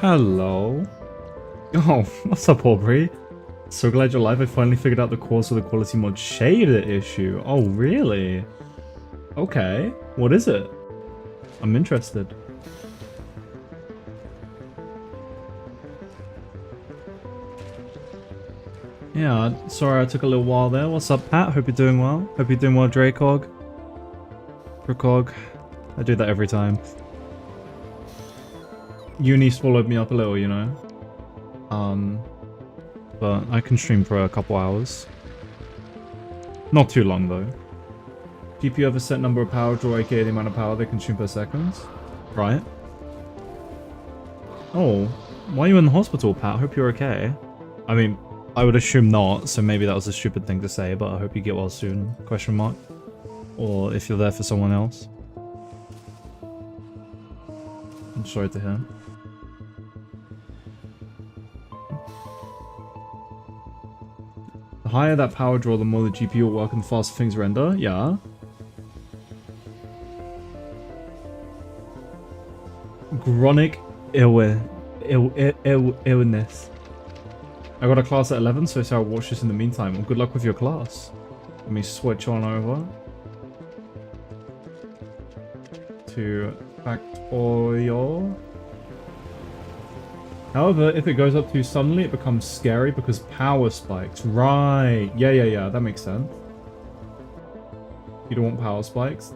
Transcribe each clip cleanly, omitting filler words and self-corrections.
Hello. Oh, what's up, Aubrey? So glad you're live. I finally figured out the cause of the quality mod shader issue. Oh, really? Okay. What is it? I'm interested. Yeah, sorry I took a little while there. What's up, Pat? Hope you're doing well. Hope you're doing well, Dracog. Dracog. I do that every time. Uni swallowed me up a little, you know? But I can stream for a couple hours. Not too long, though. GPU have a set number of power draw, aka the amount of power they consume per second. Right. Oh, why are you in the hospital, Pat? Hope you're okay. I mean, I would assume not, so maybe that was a stupid thing to say, but I hope you get well soon, question mark. Or if you're there for someone else. I'm sorry to hear. The higher that power draw, the more the GPU will work and the faster things render. Yeah. Chronic illness. I got a class at 11, so I'll watch this in the meantime. Well, good luck with your class. Let me switch on over to Factorio. However, if it goes up too suddenly, it becomes scary because power spikes. Right. Yeah. That makes sense. You don't want power spikes.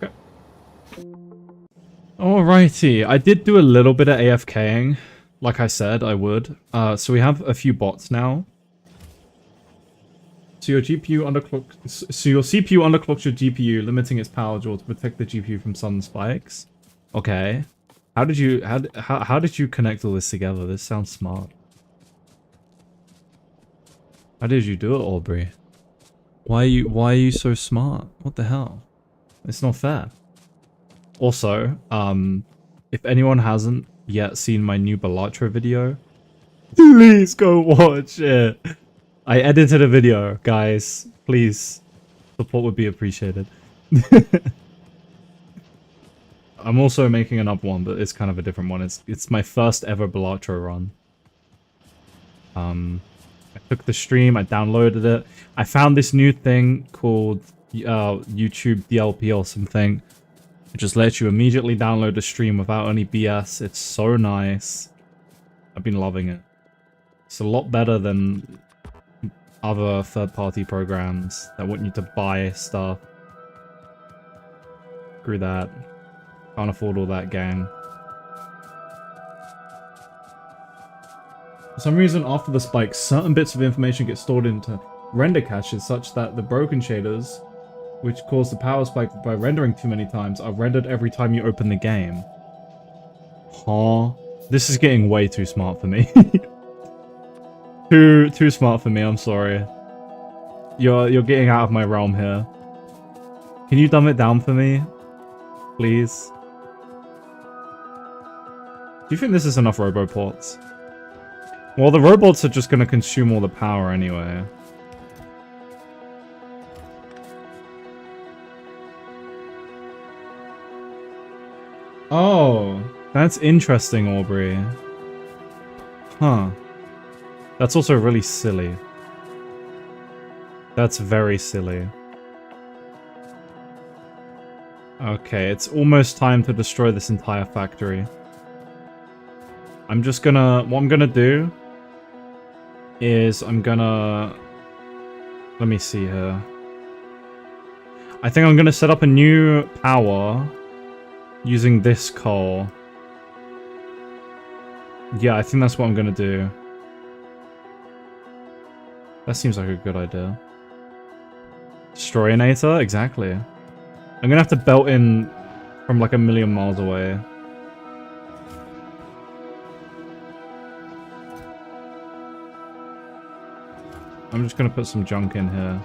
Okay. Alrighty. I did do a little bit of AFKing. Like I said, I would. So we have a few bots now. So your GPU underclocks. So your CPU underclocks your GPU, limiting its power draw to protect the GPU from sudden spikes. Okay. How did you connect all this together? This sounds smart. How did you do it, Aubrey? Why are you so smart? What the hell? It's not fair. Also, if anyone hasn't yet seen my new Balatro video, please go watch it. I edited a video, guys. Please, support would be appreciated. I'm also making another one, but it's kind of a different one. It's my first ever Balatro run. I took the stream, I downloaded it. I found this new thing called YouTube DLP or something. It just lets you immediately download the stream without any BS. It's so nice. I've been loving it. It's a lot better than other third-party programs that want you to buy stuff. Screw that. Can't afford all that, gang. For some reason, after the spike, certain bits of information get stored into render caches such that the broken shaders, which cause the power spike by rendering too many times, are rendered every time you open the game. Huh? This is getting way too smart for me. Too smart for me, I'm sorry. You're getting out of my realm here. Can you dumb it down for me? Please? Do you think this is enough roboports? Well, the robots are just gonna consume all the power anyway. Oh, that's interesting, Aubrey. Huh. That's also really silly. That's very silly. Okay, it's almost time to destroy this entire factory. I'm just gonna... What I'm gonna do is I'm gonna... Let me see here. I think I'm gonna set up a new power using this coal. Yeah, I think that's what I'm gonna do. That seems like a good idea. Destroyinator? Exactly. I'm gonna have to belt in from like a million miles away. I'm just gonna put some junk in here.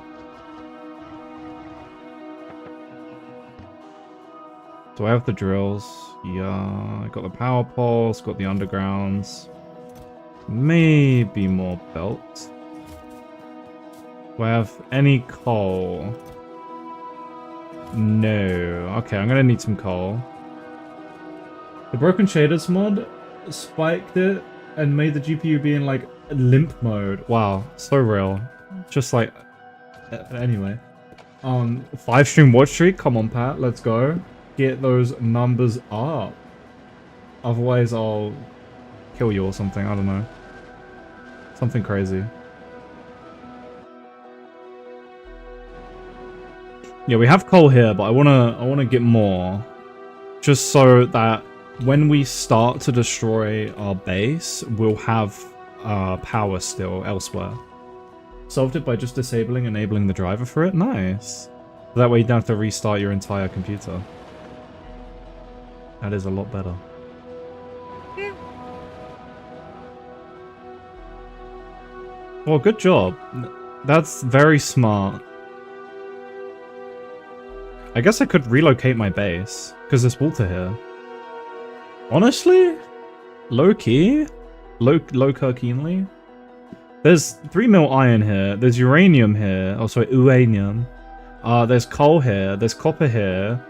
Do I have the drills? Yeah, I got the power poles, got the undergrounds. Maybe more belts. Do I have any coal? No. Okay, I'm gonna need some coal. The Broken Shaders mod spiked it and made the GPU be in like limp mode. Wow, so real. Just like... Anyway. 5-stream watch streak? Come on, Pat, let's go. Get those numbers up. Otherwise, I'll kill you or something. I don't know. Something crazy. Yeah, we have coal here, but I wanna get more, just so that when we start to destroy our base, we'll have power still elsewhere. Solved it by just disabling, enabling the driver for it. Nice. That way you don't have to restart your entire computer. That is a lot better. Well, good job. That's very smart. I guess I could relocate my base, because there's water here. Honestly? Low-key? Low-keenly? There's 3 mil iron here, there's uranium here, oh sorry, uranium. There's coal here, there's copper here.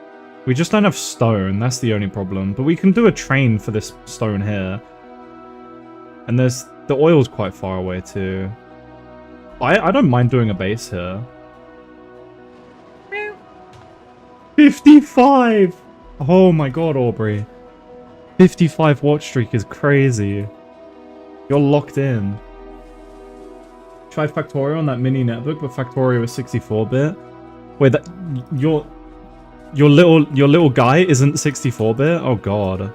We just don't have stone, that's the only problem. But we can do a train for this stone here. And there's... the oil's quite far away too. I don't mind doing a base here. 55! Oh my god, Aubrey. 55 watch streak is crazy. You're locked in. Tried Factorio on that mini netbook, but Factorio is 64-bit. Wait, that your little guy isn't 64-bit? Oh god.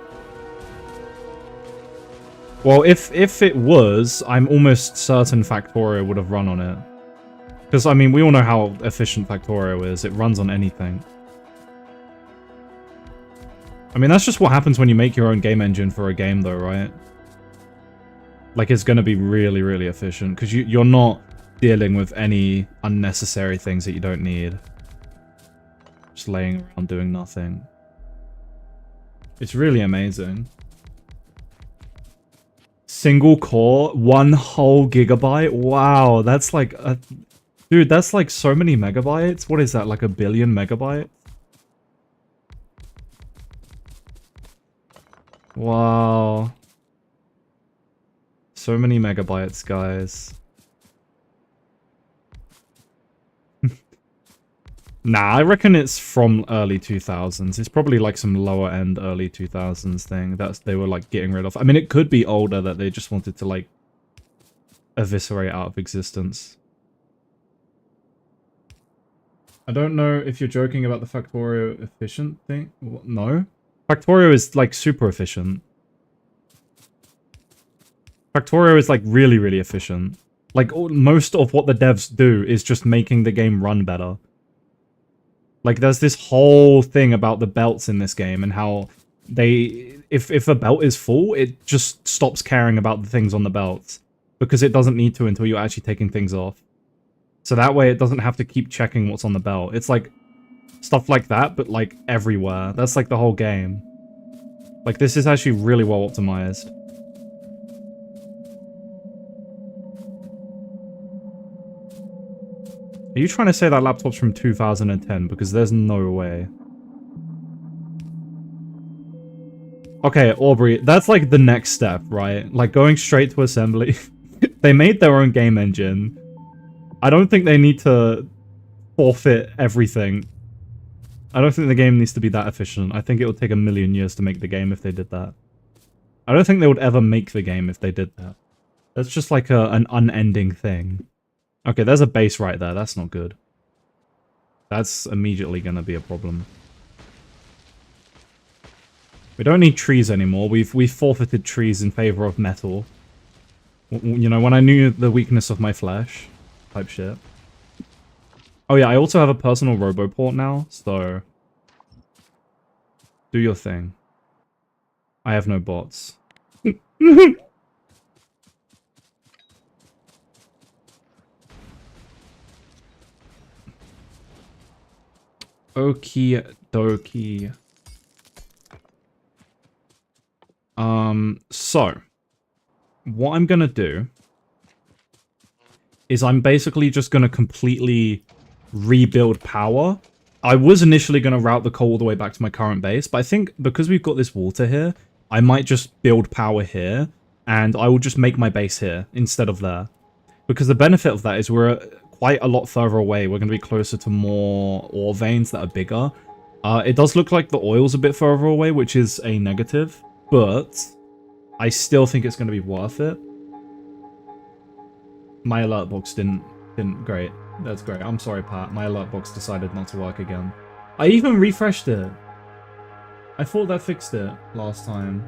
Well, if it was, I'm almost certain Factorio would have run on it. Because, I mean, we all know how efficient Factorio is. It runs on anything. I mean, that's just what happens when you make your own game engine for a game, though, right? Like, it's gonna be really, really efficient, because you're not dealing with any unnecessary things that you don't need. Just laying around doing nothing. It's really amazing. Single core, 1 whole gigabyte? Wow, that's like a... Dude, that's like so many megabytes? What is that, like 1 billion megabytes? Wow. So many megabytes, guys. Nah, I reckon it's from early 2000s. It's probably like some lower end early 2000s thing that they were like getting rid of. I mean, it could be older that they just wanted to like eviscerate out of existence. I don't know if you're joking about the Factorio efficient thing. No. Factorio is like super efficient. Factorio is like really, really efficient. Like most of what the devs do is just making the game run better. Like there's this whole thing about the belts in this game and how they, if a belt is full, it just stops caring about the things on the belts because it doesn't need to until you're actually taking things off. So that way it doesn't have to keep checking what's on the belt. It's like stuff like that, but like everywhere. That's like the whole game. Like this is actually really well optimized. Are you trying to say that laptop's from 2010? Because there's no way. Okay, Aubrey, that's like the next step, right? Like going straight to assembly. They made their own game engine. I don't think they need to forfeit everything. I don't think the game needs to be that efficient. I think it would take 1 million years to make the game if they did that. I don't think they would ever make the game if they did that. That's just like an unending thing. Okay, there's a base right there. That's not good. That's immediately going to be a problem. We don't need trees anymore. We've forfeited trees in favor of metal. You know, when I knew the weakness of my flesh, type shit. Oh yeah, I also have a personal Roboport now, so do your thing. I have no bots. Okie dokie. So what I'm gonna do is I'm basically just gonna completely rebuild power. I was initially gonna route the coal all the way back to my current base, but I think because we've got this water here, I might just build power here, and I will just make my base here instead of there. Because the benefit of that is we're quite a lot further away. We're going to be closer to more ore veins that are bigger. It does look like the oil's a bit further away, which is a negative, but I still think it's going to be worth it. My alert box didn't great. That's great. I'm sorry, Pat. My alert box decided not to work again. I even refreshed it. I thought that fixed it last time.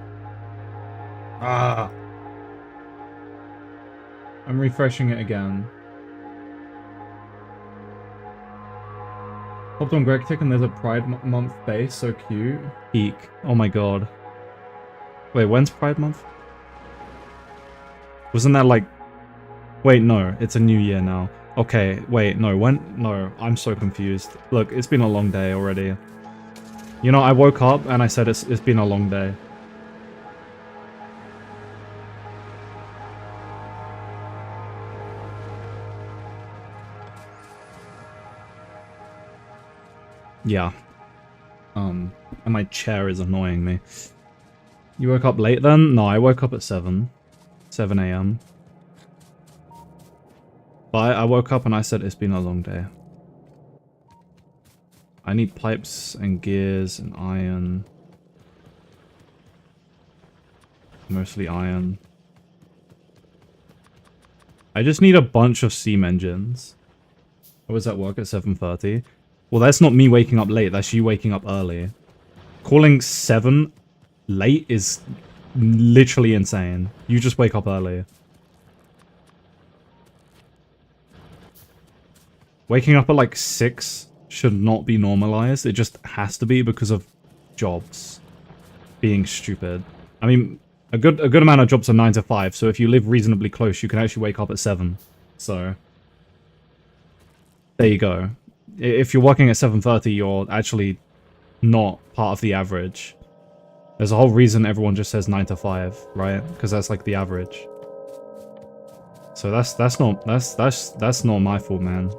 Ah. I'm refreshing it again. Hopped on GregTech and there's a Pride Month base. So cute. Peak. Oh my god. Wait, when's Pride Month? Wasn't that like... Wait, no. It's a new year now. Okay, wait, no. When? No, I'm so confused. Look, it's been a long day already. You know, I woke up and I said it's been a long day. Yeah. And my chair is annoying me. You woke up late then? No, I woke up at 7 a.m. But I woke up and I said it's been a long day. I need pipes and gears and iron. Mostly iron. I just need a bunch of steam engines. I was at work at 7:30. Well, that's not me waking up late, that's you waking up early. Calling 7 late is literally insane. You just wake up early. Waking up at like 6 should not be normalized. It just has to be because of jobs being stupid. I mean, a good amount of jobs are 9 to 5, so if you live reasonably close, you can actually wake up at 7. So, there you go. If you're working at 7:30, you're actually not part of the average. There's a whole reason everyone just says 9 to 5, right? Because that's like the average. So that's not my fault, man.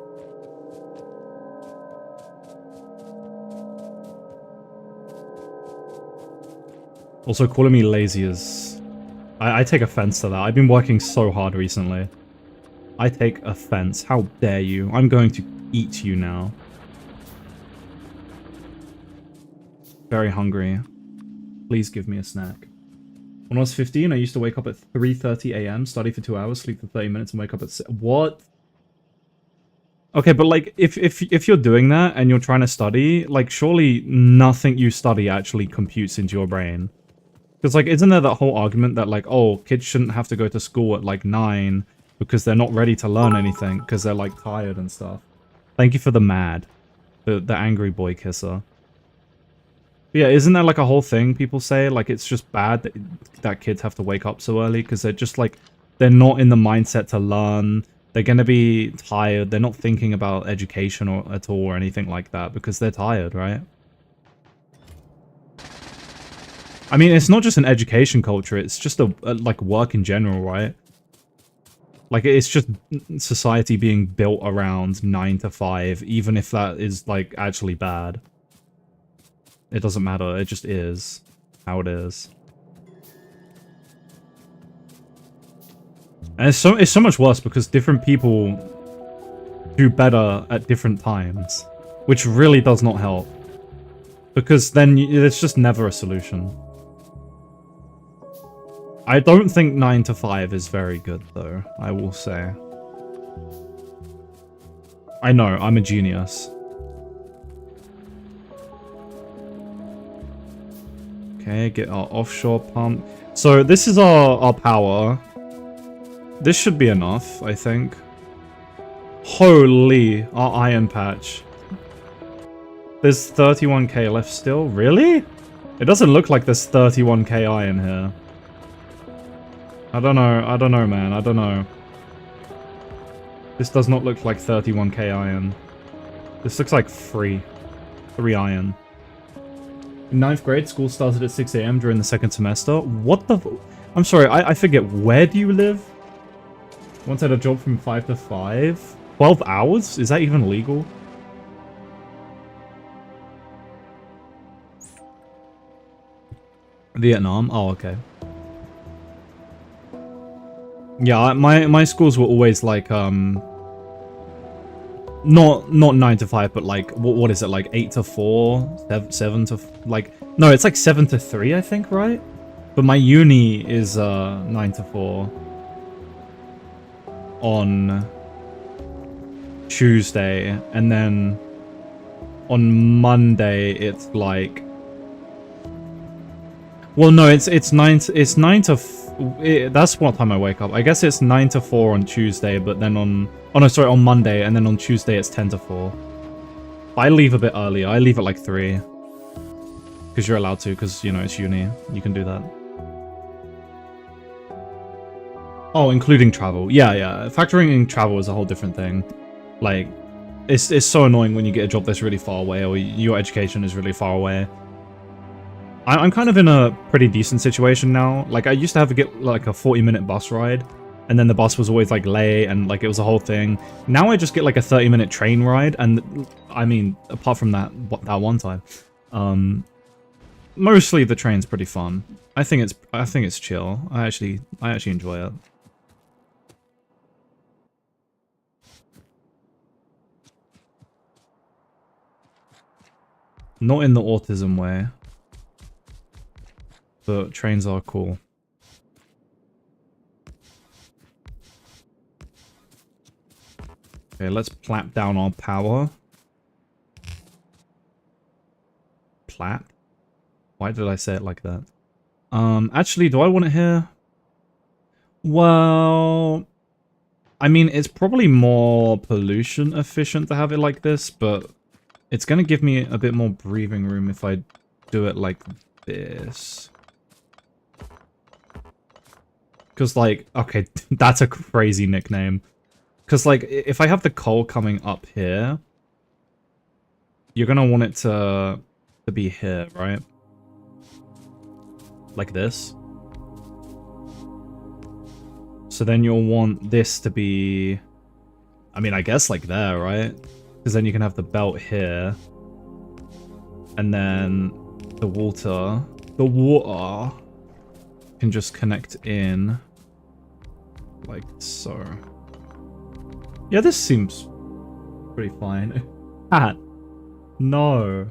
Also, calling me lazy is... I take offense to that. I've been working so hard recently. I take offense. How dare you? I'm going to eat you now. Very hungry. Please give me a snack. When I was 15, I used to wake up at 3:30 a.m., study for 2 hours, sleep for 30 minutes, and wake up at... What? Okay, but like, if you're doing that and you're trying to study, like, surely nothing you study actually computes into your brain. Because, like, isn't there that whole argument that, like, oh, kids shouldn't have to go to school at, like, 9 because they're not ready to learn anything because they're, like, tired and stuff. Thank you for the mad. The angry boy kisser. But yeah, isn't there, like, a whole thing people say? Like, it's just bad that kids have to wake up so early because they're just, like, they're not in the mindset to learn. They're going to be tired. They're not thinking about education at all or anything like that because they're tired, right? I mean, it's not just an education culture. It's just a like, work in general, right? Like, it's just society being built around 9 to 5, even if that is, like, actually bad. It doesn't matter. It just is how it is. And it's so much worse because different people do better at different times, which really does not help. Because then it's just never a solution. I don't think 9 to 5 is very good, though, I will say. I know, I'm a genius. Okay, get our offshore pump. So this is our power. This should be enough, I think. Holy, our iron patch. There's 31k left still? Really? It doesn't look like there's 31k iron here. I don't know, man, I don't know. This does not look like 31k iron. This looks like 3 iron. In 9th grade, school started at 6 AM during the second semester. What the... I'm sorry, I forget. Where do you live? Once had a job from 5 to 5? 12 hours? Is that even legal? Vietnam? Oh, okay. Yeah, my schools were always like, not 9 to 5, but like, what is it, like 8 to 4? 7 to, like, no, it's like 7 to 3, I think, right? But my uni is 9 to 4 on Tuesday, and then on Monday it's like, well, no, it's 9 to that's what time I wake up. I guess it's 9 to 4 on Tuesday, but then on... Oh, no, sorry, on Monday, and then on Tuesday it's 10 to 4. I leave a bit earlier. I leave at like 3. Because you're allowed to, because, you know, it's uni. You can do that. Oh, including travel. Yeah, yeah. Factoring in travel is a whole different thing. Like, it's so annoying when you get a job that's really far away, or your education is really far away. I'm kind of in a pretty decent situation now. Like, I used to have to get, like, a 40-minute bus ride, and then the bus was always, like, late, and, like, it was a whole thing. Now I just get, like, a 30-minute train ride, and, I mean, apart from that one time, mostly the train's pretty fun. I think it's chill. I actually enjoy it. Not in the autism way. But trains are cool. Okay, let's plap down our power. Plap? Why did I say it like that? Actually, do I want it here? Well... I mean, it's probably more pollution efficient to have it like this, but it's gonna give me a bit more breathing room if I do it like this. Because, like, okay, that's a crazy nickname. Because, like, if I have the coal coming up here, you're gonna want it to be here, right? Like this. So then you'll want this to be... I mean, I guess like there, right? Because then you can have the belt here. And then the water can just connect in. Like so. Yeah, this seems pretty fine. Hat. No.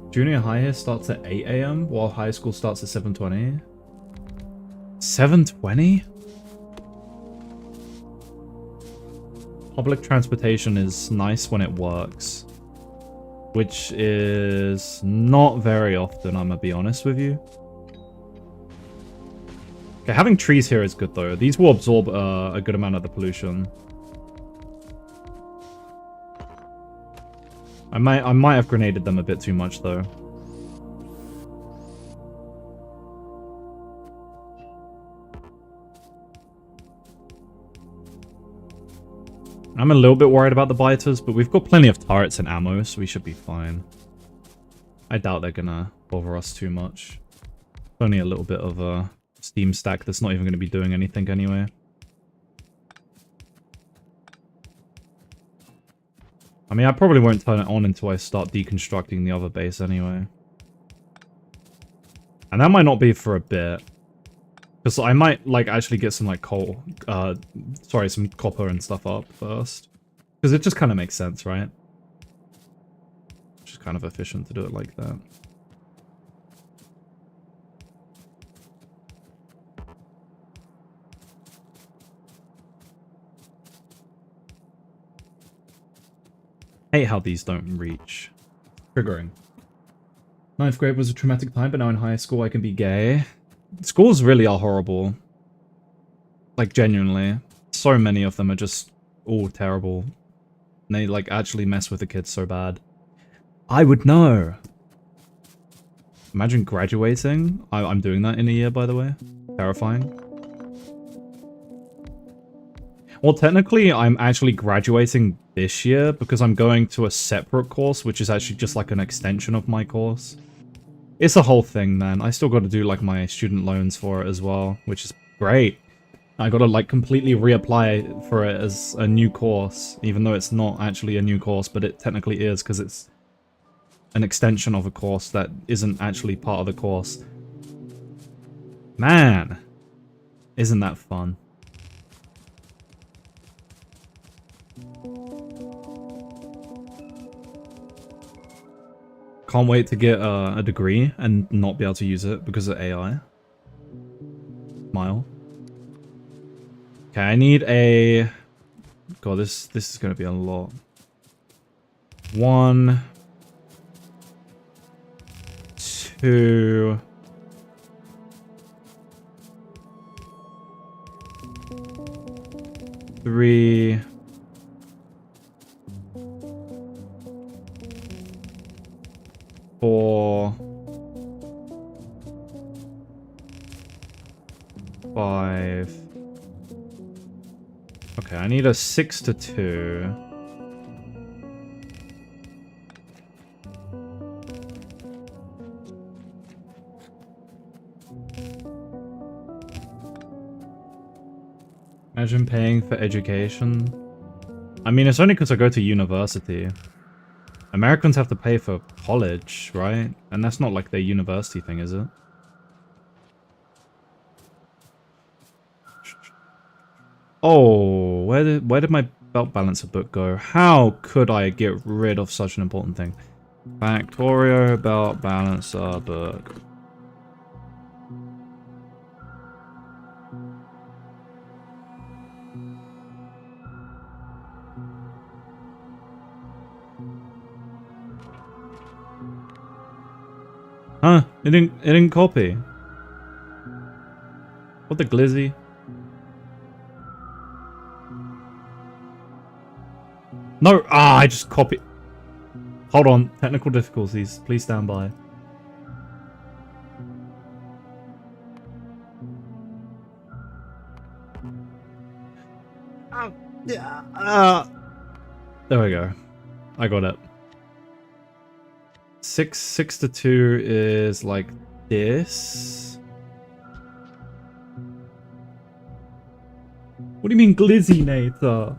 Junior high here starts at 8 AM, while high school starts at 7:20. 7:20? Public transportation is nice when it works. Which is not very often, I'm gonna be honest with you. Okay, having trees here is good though. These will absorb a good amount of the pollution. I might have grenaded them a bit too much though. I'm a little bit worried about the biters, but we've got plenty of turrets and ammo, so we should be fine. I doubt they're gonna bother us too much. Only a little bit of a steam stack that's not even gonna be doing anything anyway. I mean, I probably won't turn it on until I start deconstructing the other base anyway. And that might not be for a bit. Because I might, like, actually get some, like, coal, sorry, some copper and stuff up first. Because it just kind of makes sense, right? It's just kind of efficient to do it like that. Hate how these don't reach. Triggering. 9th grade was a traumatic time, but now in high school I can be gay. Schools really are horrible. Like, genuinely. So many of them are just all terrible. And they, like, actually mess with the kids so bad. I would know! Imagine graduating. I'm doing that in a year, by the way. Terrifying. Well, technically, I'm actually graduating this year because I'm going to a separate course, which is actually just like an extension of my course. It's a whole thing, man. I still got to do like my student loans for it as well, which is great. I got to like completely reapply for it as a new course, even though it's not actually a new course, but it technically is because it's an extension of a course that isn't actually part of the course. Man, isn't that fun? Can't wait to get a degree and not be able to use it because of AI. Smile. Okay, I need a... God, this is going to be a lot. 1, 2... 3... 4... 5... Okay, I need a 6 to 2. Imagine paying for education. I mean, it's only because I go to university. Americans have to pay for college, right? And that's not like their university thing, is it? Oh, where did my belt balancer book go? How could I get rid of such an important thing? Factorio belt balancer book. Huh? It didn't copy. What the glizzy? No! Ah, I just copied. Hold on. Technical difficulties. Please stand by. Oh, yeah. There we go. I got it. 6 to 2 is like this. What do you mean Glizzy-nator?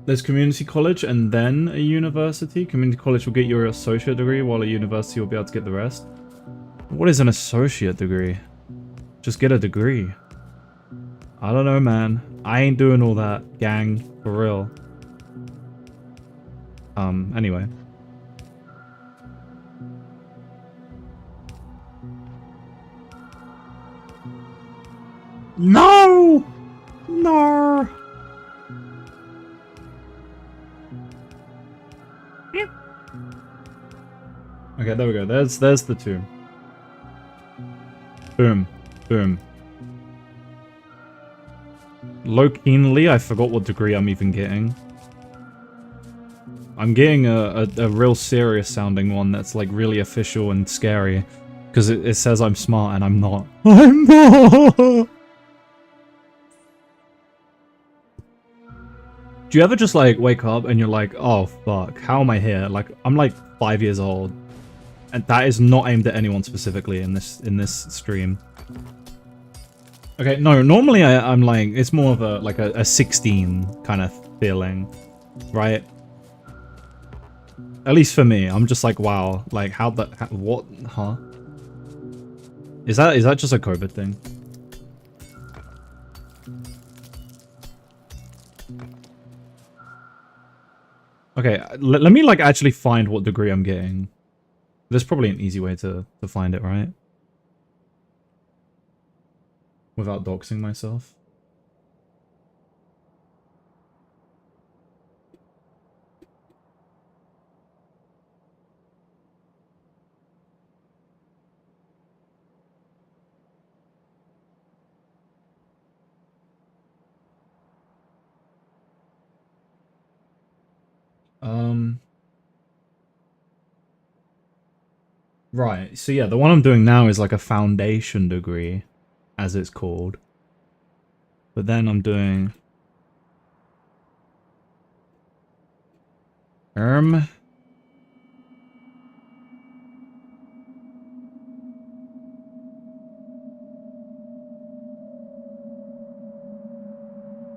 There's community college and then a university. Community college will get your associate degree while a university will be able to get the rest. What is an associate degree? Just get a degree. I don't know, man. I ain't doing all that, gang. For real. Anyway. No! No! Okay, there we go. There's the 2. Boom. Boom. Low keenly, I forgot what degree I'm even getting. I'm getting a real serious sounding one that's like really official and scary. Because it says I'm smart and I'm not. I'm not! Do you ever just like wake up and you're like, oh fuck, how am I here? Like, I'm like 5 years old. And that is not aimed at anyone specifically in this stream. Okay, no, normally I'm like, it's more of a 16 kind of feeling, right? At least for me, I'm just like, wow, like what, huh? Is that just a COVID thing? Okay, let me like actually find what degree I'm getting. There's probably an easy way to find it, right? Without doxing myself. Right. So yeah, the one I'm doing now is like a foundation degree, as it's called. But then I'm doing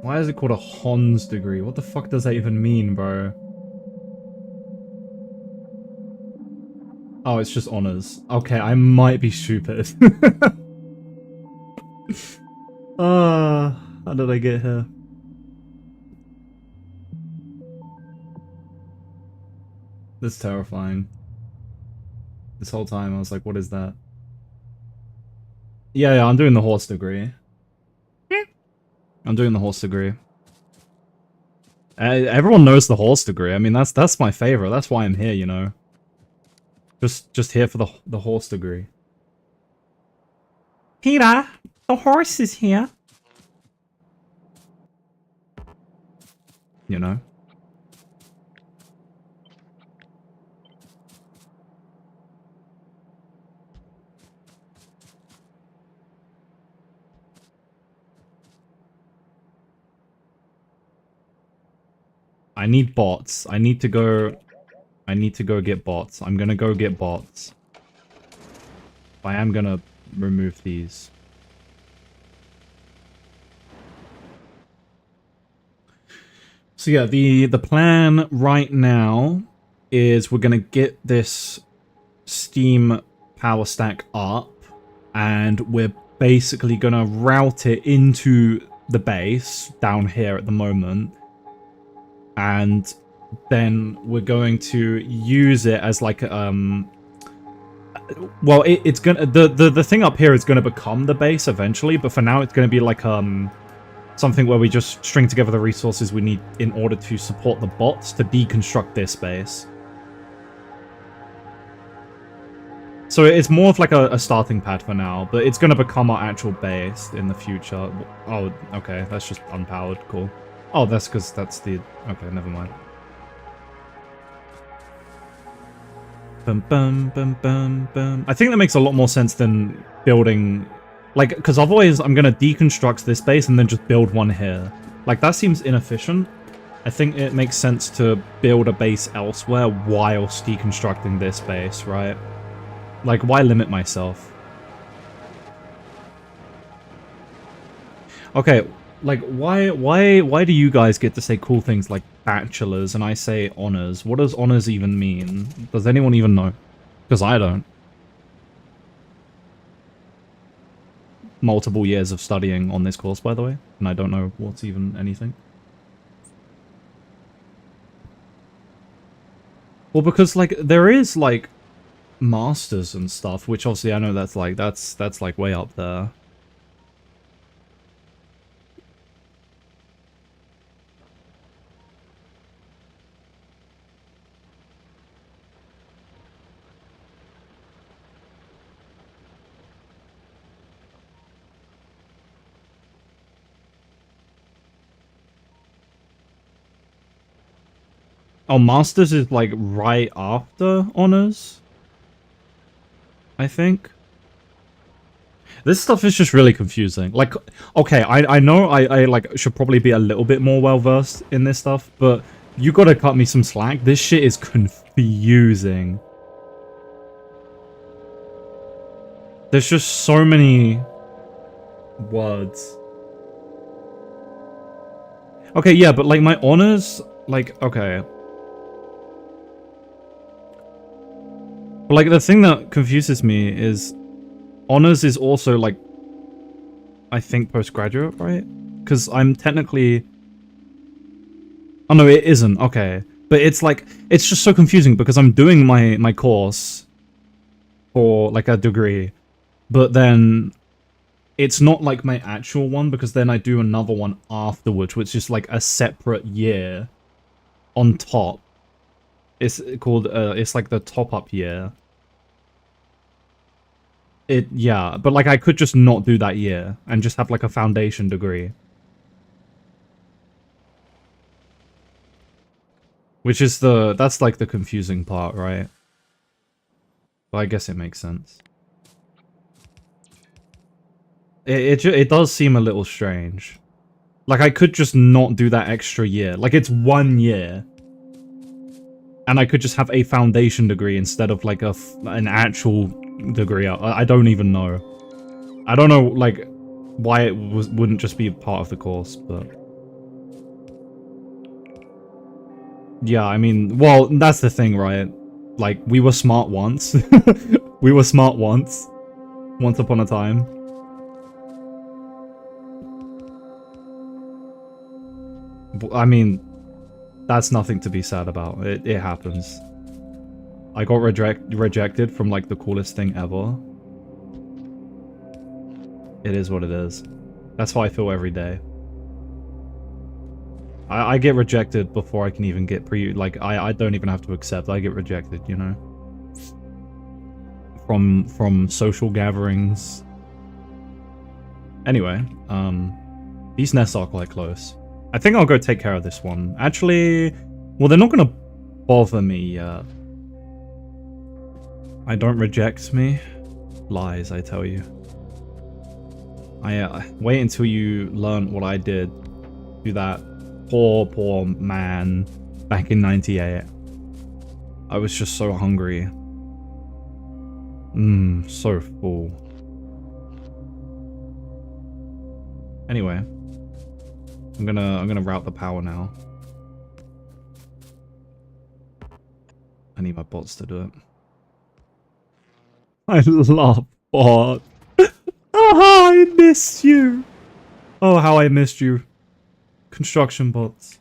why is it called a Hons degree? What the fuck does that even mean, bro? Oh, it's just honors. Okay, I might be stupid. How did I get here? That's terrifying. This whole time I was like, what is that? Yeah, I'm doing the horse degree. I'm doing the horse degree. Everyone knows the horse degree. I mean, that's my favorite. That's why I'm here, you know. Just here for the horse degree. Peter, the horse is here. You know. I need bots. I need to go get bots. I'm gonna go get bots. I am gonna remove these. So yeah, the plan right now is we're gonna get this Steam power stack up, and we're basically gonna route it into the base down here at the moment, and then we're going to use it as like well, it's gonna the thing up here is gonna become the base eventually, but for now it's gonna be like something where we just string together the resources we need in order to support the bots to deconstruct this base. So it's more of like a starting pad for now, but it's gonna become our actual base in the future. Oh, okay, that's just unpowered, cool. Oh, that's because that's the... Okay, never mind. Bum, bum, bum, bum, bum. I think that makes a lot more sense than building... Like, because otherwise I'm going to deconstruct this base and then just build one here. Like, that seems inefficient. I think it makes sense to build a base elsewhere whilst deconstructing this base, right? Like, why limit myself? Okay, like, why do you guys get to say cool things like bachelors and I say honors? What does honors even mean? Does anyone even know? Because I don't. Multiple years of studying on this course, by the way, and I don't know what's even anything. Well, because, like, there is, like, masters and stuff, which obviously I know that's like way up there. Oh, masters is like right after honors, I think. This stuff is just really confusing. Like, okay, I know I like should probably be a little bit more well versed in this stuff, but you gotta cut me some slack. This shit is confusing. There's just so many words. Okay, yeah, but like my honors, like, okay. But like the thing that confuses me is honors is also like, I think postgraduate, right? Because I'm technically... Oh no, it isn't, okay. But it's like, it's just so confusing because I'm doing my course for like a degree, but then it's not like my actual one because then I do another one afterwards, which is like a separate year on top. It's called, it's like the top-up year. Yeah, but like I could just not do that year and just have like a foundation degree. Which is that's like the confusing part, right? But I guess it makes sense. It does seem a little strange. Like, I could just not do that extra year. Like, it's 1 year. And I could just have a foundation degree instead of, like, an actual degree. I don't even know. I don't know, like, why it wouldn't just be part of the course, but... Yeah, I mean, well, that's the thing, right? Like, we were smart once. We were smart once. Once upon a time. I mean, that's nothing to be sad about. It happens. I got rejected from, like, the coolest thing ever. It is what it is. That's how I feel every day. I get rejected before I can even get I don't even have to accept. I get rejected, you know? From social gatherings. Anyway, these nests are quite close. I think I'll go take care of this one. Actually, well, they're not gonna bother me yet. I don't reject me. Lies, I tell you. I wait until you learn what I did to that poor man back in 98. I was just so hungry. So full. Anyway, I'm gonna route the power now. I need my bots to do it. I love bots. Oh, I miss you. Oh, how I missed you. Construction bots.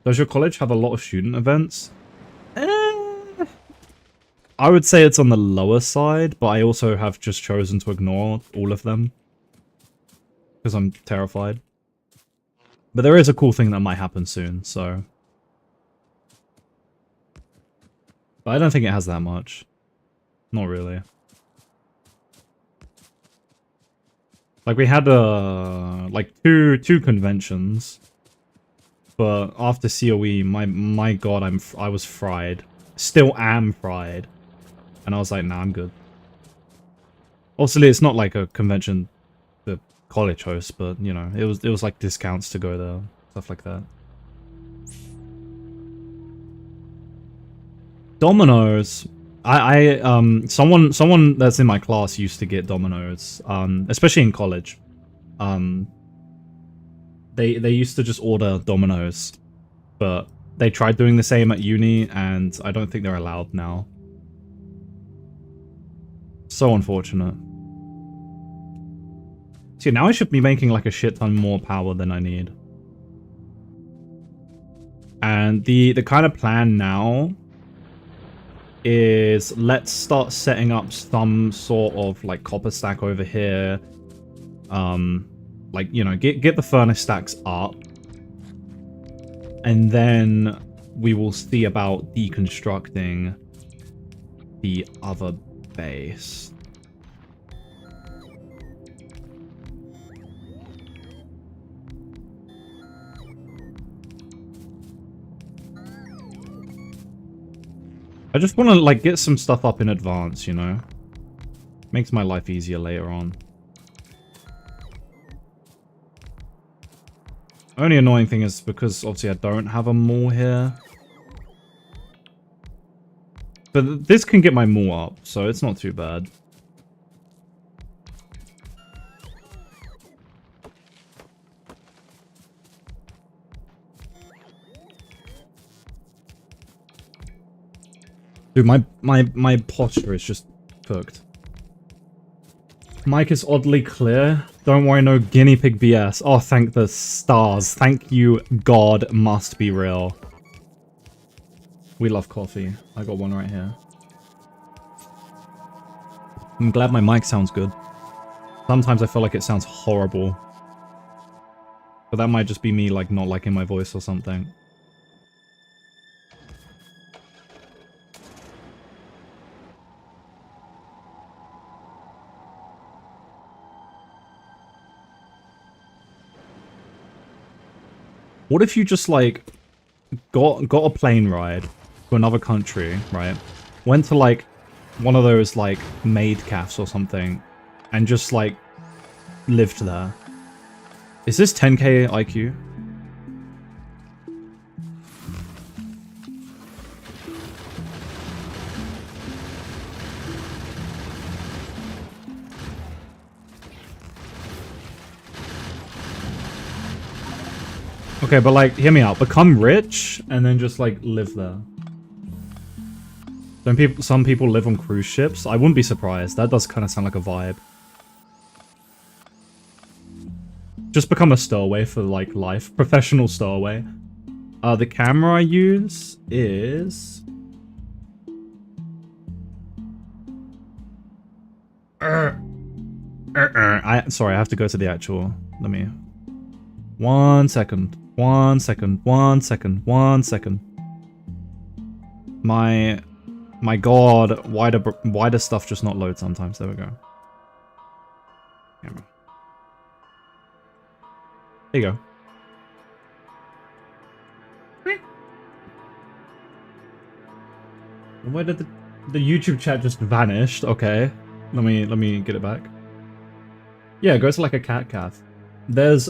Does your college have a lot of student events? I would say it's on the lower side, but I also have just chosen to ignore all of them. Because I'm terrified. But there is a cool thing that might happen soon, so... But I don't think it has that much. Not really. Like, we had, like, two conventions. But after COE, my god, I was fried. Still am fried. And I was like, nah, I'm good. Obviously, it's not like a convention the college hosts, but, you know, it was like discounts to go there. Stuff like that. Dominoes. Someone that's in my class used to get Dominoes, especially in college. They used to just order Dominoes, but they tried doing the same at uni, and I don't think they're allowed now. So unfortunate. See, now I should be making like a shit ton more power than I need. And the kind of plan now is let's start setting up some sort of like copper stack over here. Like, you know, get the furnace stacks up. And then we will see about deconstructing the other base. I just want to, like, get some stuff up in advance, you know? Makes my life easier later on. Only annoying thing is because, obviously, I don't have a mall here. But this can get my mall up, so it's not too bad. Dude, my posture is just cooked. Mic is oddly clear. Don't worry, no guinea pig BS. Oh, thank the stars. Thank you, God must be real. We love coffee. I got one right here. I'm glad my mic sounds good. Sometimes I feel like it sounds horrible. But that might just be me, like, not liking my voice or something. What if you just, like, got a plane ride to another country, right? Went to like one of those like maid cafes or something, and just like lived there. Is this 10k IQ? Okay, but like, hear me out. Become rich and then just like live there. Some people live on cruise ships. I wouldn't be surprised. That does kind of sound like a vibe. Just become a stowaway for like life. Professional stowaway. The camera I use is... Sorry, I have to go to the actual... Let me... 1 second. 1 second. 1 second. 1 second. My god, why does stuff just not load sometimes? There we go. Camera. There you go. Where did the YouTube chat just vanished? Okay, let me get it back. Yeah, go to like a cat cafe. There's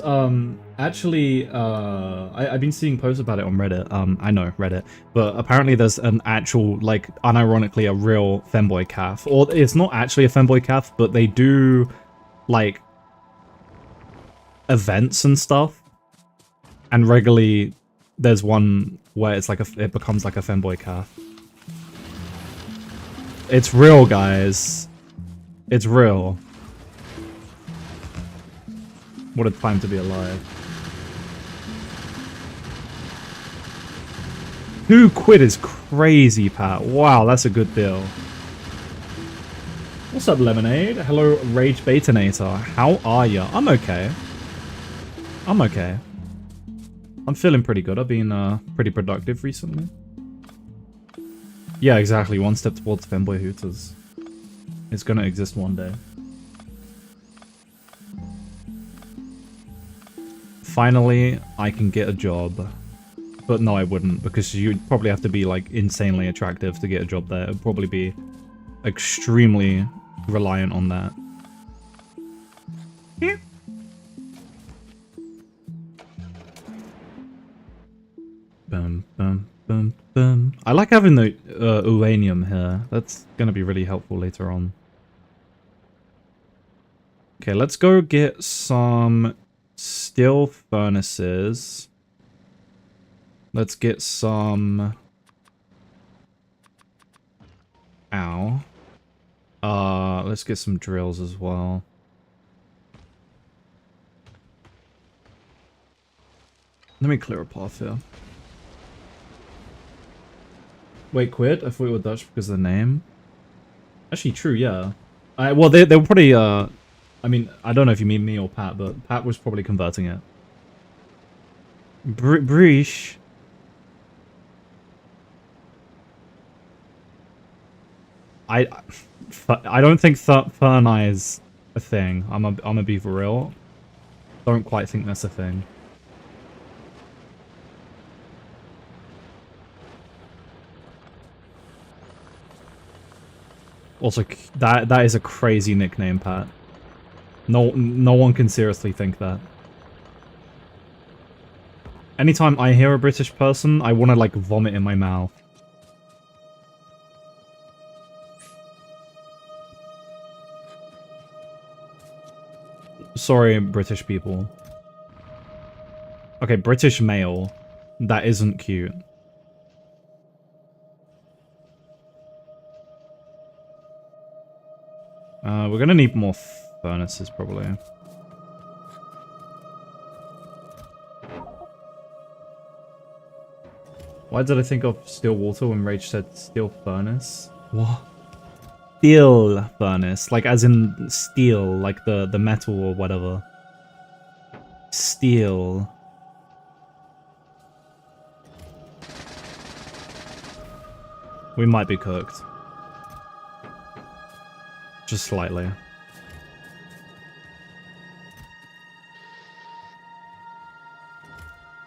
actually I've been seeing posts about it on Reddit. I know Reddit, but apparently there's an actual, like, unironically a real femboy cafe, or it's not actually a femboy cafe, but they do like events and stuff, and regularly there's one where it's like it becomes like a femboy cafe. It's real, guys. It's real. What a time to be alive. 2 quid is crazy, Pat. Wow, that's a good deal. What's up, Lemonade? Hello, Rage Baitonator. How are ya? I'm okay. I'm okay. I'm feeling pretty good. I've been pretty productive recently. Yeah, exactly. One step towards Femboy Hooters. It's gonna exist one day. Finally, I can get a job. But no, I wouldn't, because you'd probably have to be, like, insanely attractive to get a job there. It'd probably be extremely reliant on that. Yeah. Bum, bum, bum, bum. I like having the uranium here. That's gonna be really helpful later on. Okay, let's go get some steel furnaces. Let's get some... Ow. Let's get some drills as well. Let me clear a path here. Wait, quit? I thought you were Dutch because of the name. Actually, true, yeah. Well, they were probably, I mean, I don't know if you mean me or Pat, but Pat was probably converting it. Breesh. I don't think Fern Eye is a thing. I'm gonna be for real. Don't quite think that's a thing. Also, that is a crazy nickname, Pat. No one can seriously think that. Anytime I hear a British person, I want to like vomit in my mouth. Sorry, British people. Okay, British male. That isn't cute. We're gonna need more furnaces, probably. Why did I think of steel water when Rage said steel furnace? What? Steel furnace, like as in steel, like the metal or whatever. Steel. We might be cooked. Just slightly.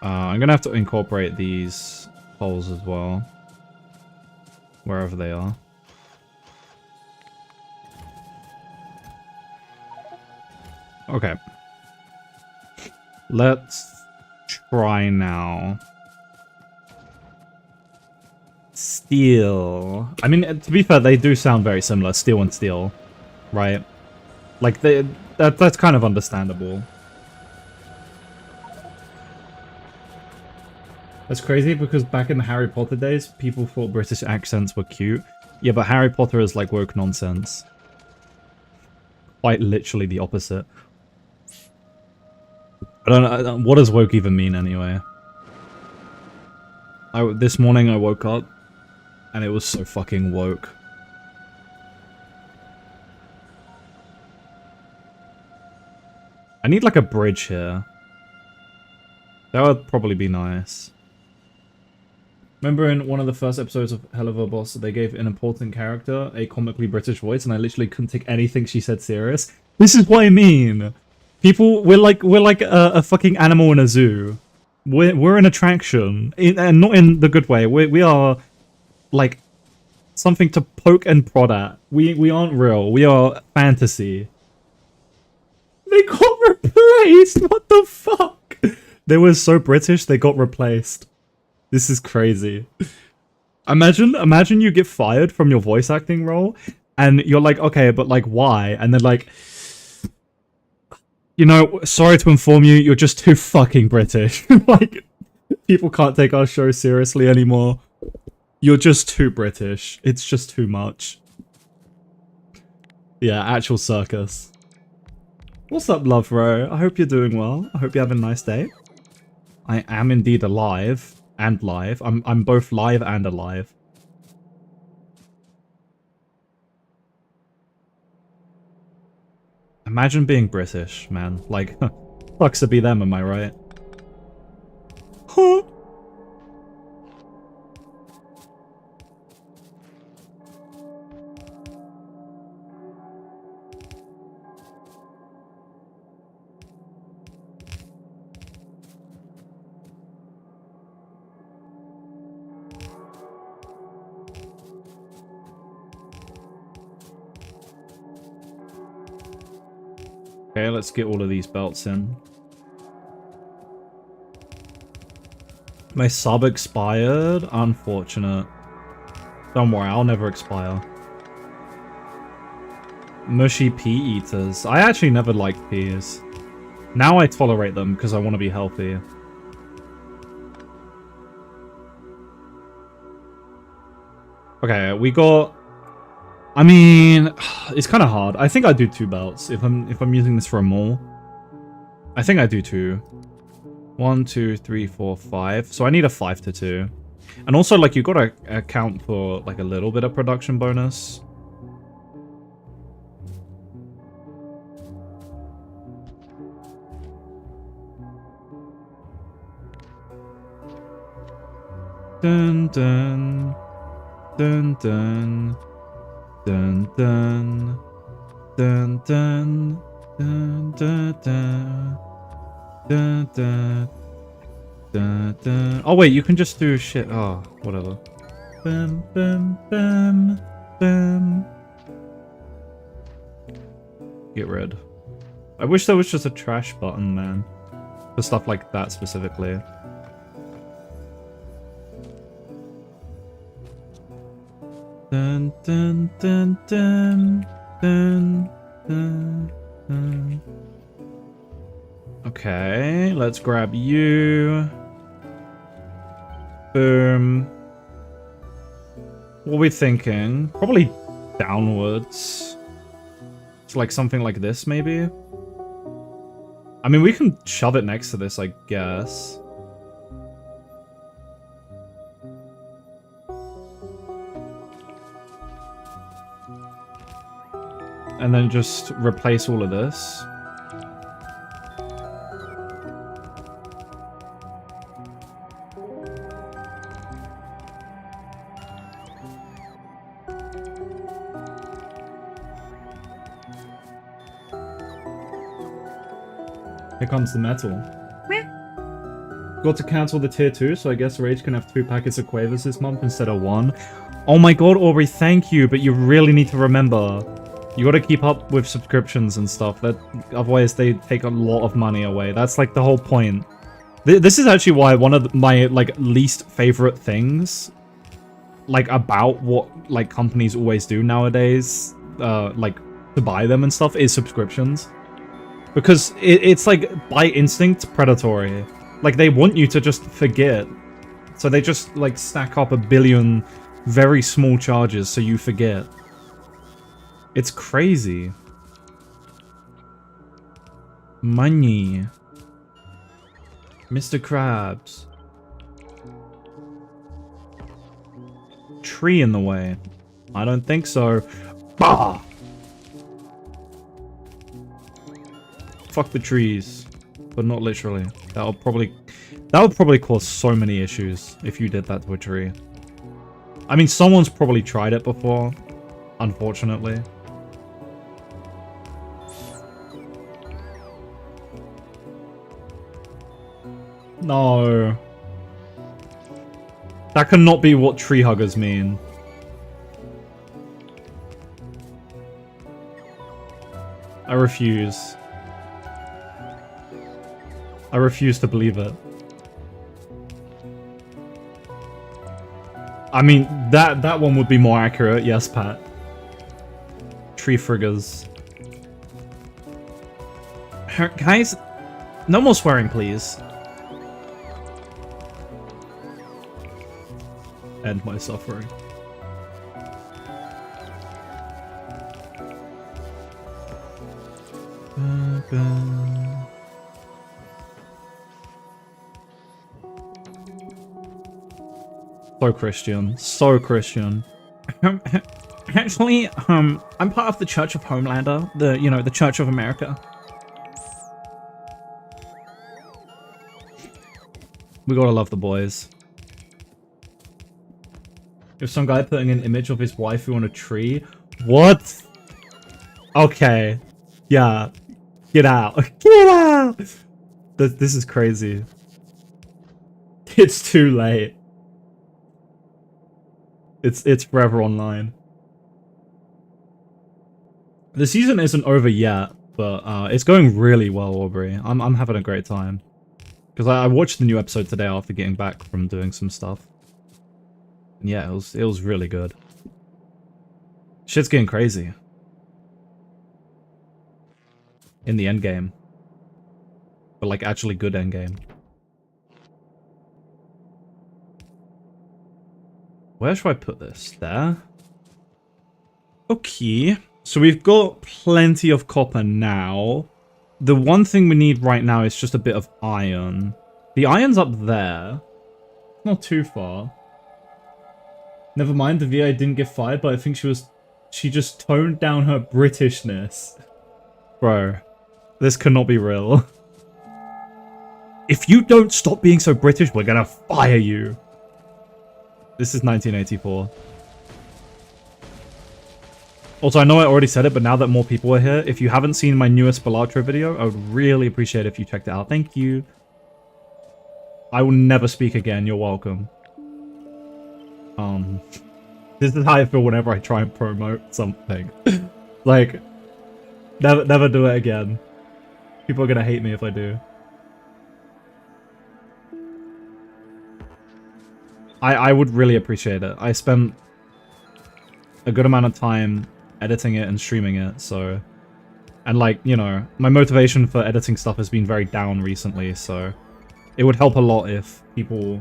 I'm gonna have to incorporate these holes as well. Wherever they are. Okay. Let's try now. Steel. I mean, to be fair, they do sound very similar. Steel and steel. Right? Like, that's kind of understandable. That's crazy because back in the Harry Potter days, people thought British accents were cute. Yeah, but Harry Potter is like woke nonsense. Quite literally the opposite. I don't know, what does woke even mean anyway? This morning I woke up and it was so fucking woke. I need like a bridge here. That would probably be nice. Remember in one of the first episodes of Helluva Boss, they gave an important character a comically British voice, and I literally couldn't take anything she said serious. This is what I mean. People, we're like a fucking animal in a zoo. We're an attraction, and not in the good way. We are like something to poke and prod at. We aren't real. We are fantasy. They got replaced. What the fuck? They were so British. They got replaced. This is crazy. Imagine you get fired from your voice acting role, and you're like, okay, but like, why? And then like, you know, sorry to inform you, you're just too fucking British. Like, people can't take our show seriously anymore. You're just too British. It's just too much. Yeah, actual circus. What's up, love bro? I hope you're doing well. I hope you have a nice day. I am indeed alive. And live. I'm both live and alive. Imagine being British, man. Like, sucks to be them, am I right? Huh? Okay, let's get all of these belts in. My sub expired? Unfortunate. Don't worry, I'll never expire. Mushy pea eaters. I actually never liked peas. Now I tolerate them because I want to be healthy. Okay, we got... I mean, it's kind of hard. I think I do 2 belts if I'm using this for a mall. I think I do 2. 1, 2, 3, 4, 5. So I need a 5 to 2. And also, like, you gotta account for like a little bit of production bonus. Dun dun dun dun. Dun dun dun dun dun dun dun dun dun dun dun. Oh wait, you can just do shit. Oh, whatever. Bam bam bam bam. Get rid. I wish there was just a trash button, man, for stuff like that specifically. Dun dun dun dun dun dun dun. Okay, let's grab you. Boom. What are we thinking? Probably downwards. It's like something like this, maybe? I mean, we can shove it next to this, I guess. And then just replace all of this. Here comes the metal. Got to cancel the tier 2, so I guess Rage can have 2 packets of Quavers this month instead of 1. Oh my god, Aubrey, thank you, but you really need to remember. You gotta keep up with subscriptions and stuff, otherwise they take a lot of money away. That's like the whole point. This is actually why one of my like least favorite things, like about what like companies always do nowadays, like to buy them and stuff, is subscriptions. Because it's like by instinct predatory. Like they want you to just forget. So they just like stack up a billion very small charges so you forget. It's crazy. Money. Mr. Krabs. Tree in the way. I don't think so. Bah! Fuck the trees. But not literally. That would probably cause so many issues if you did that to a tree. I mean, someone's probably tried it before, unfortunately. No. That cannot be what tree huggers mean. I refuse. I refuse to believe it. I mean, that one would be more accurate. Yes, Pat. Tree friggers. Guys, no more swearing, please. End my suffering. So Christian. So Christian. Actually, I'm part of the Church of Homelander. The Church of America. We gotta love the boys. If some guy putting an image of his waifu on a tree. What? Okay. Yeah. Get out. Get out! This is crazy. It's too late. It's forever online. The season isn't over yet, but it's going really well, Aubrey. I'm having a great time. Because I watched the new episode today after getting back from doing some stuff. And yeah, it was really good. Shit's getting crazy. In the end game. But like actually good end game. Where should I put this? There? Okay. So we've got plenty of copper now. The one thing we need right now is just a bit of iron. The iron's up there. Not too far. Never mind, the VI didn't get fired, but I think she just toned down her Britishness. Bro, this cannot be real. If you don't stop being so British, we're gonna fire you. This is 1984. Also, I know I already said it, but now that more people are here, if you haven't seen my newest Balatro video, I would really appreciate it if you checked it out. Thank you. I will never speak again. You're welcome. This is how I feel whenever I try and promote something. Like, never do it again. People are gonna hate me if I do. I would really appreciate it. I spent a good amount of time editing it and streaming it, so... And like, you know, my motivation for editing stuff has been very down recently, so... It would help a lot if people...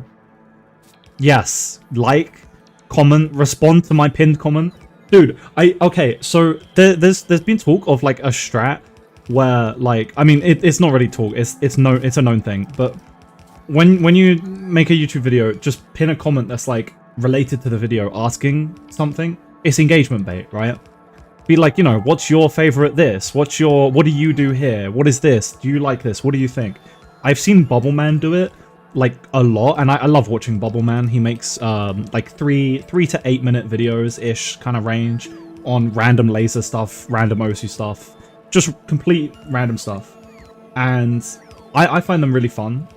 Yes, like, comment, respond to my pinned comment. Dude, okay, so there's been talk of like a strat where like, I mean, it's not really talk, it's a known thing, but when you make a YouTube video, just pin a comment that's like related to the video asking something. It's engagement bait, right? Be like, you know, what's your favorite this? What do you do here? What is this? Do you like this? What do you think? I've seen Bubbleman do it like a lot, and I love watching Bubbleman. He makes like 3 to 8 minute videos ish kind of range on random laser stuff, random Osu stuff, just complete random stuff, and I find them really fun.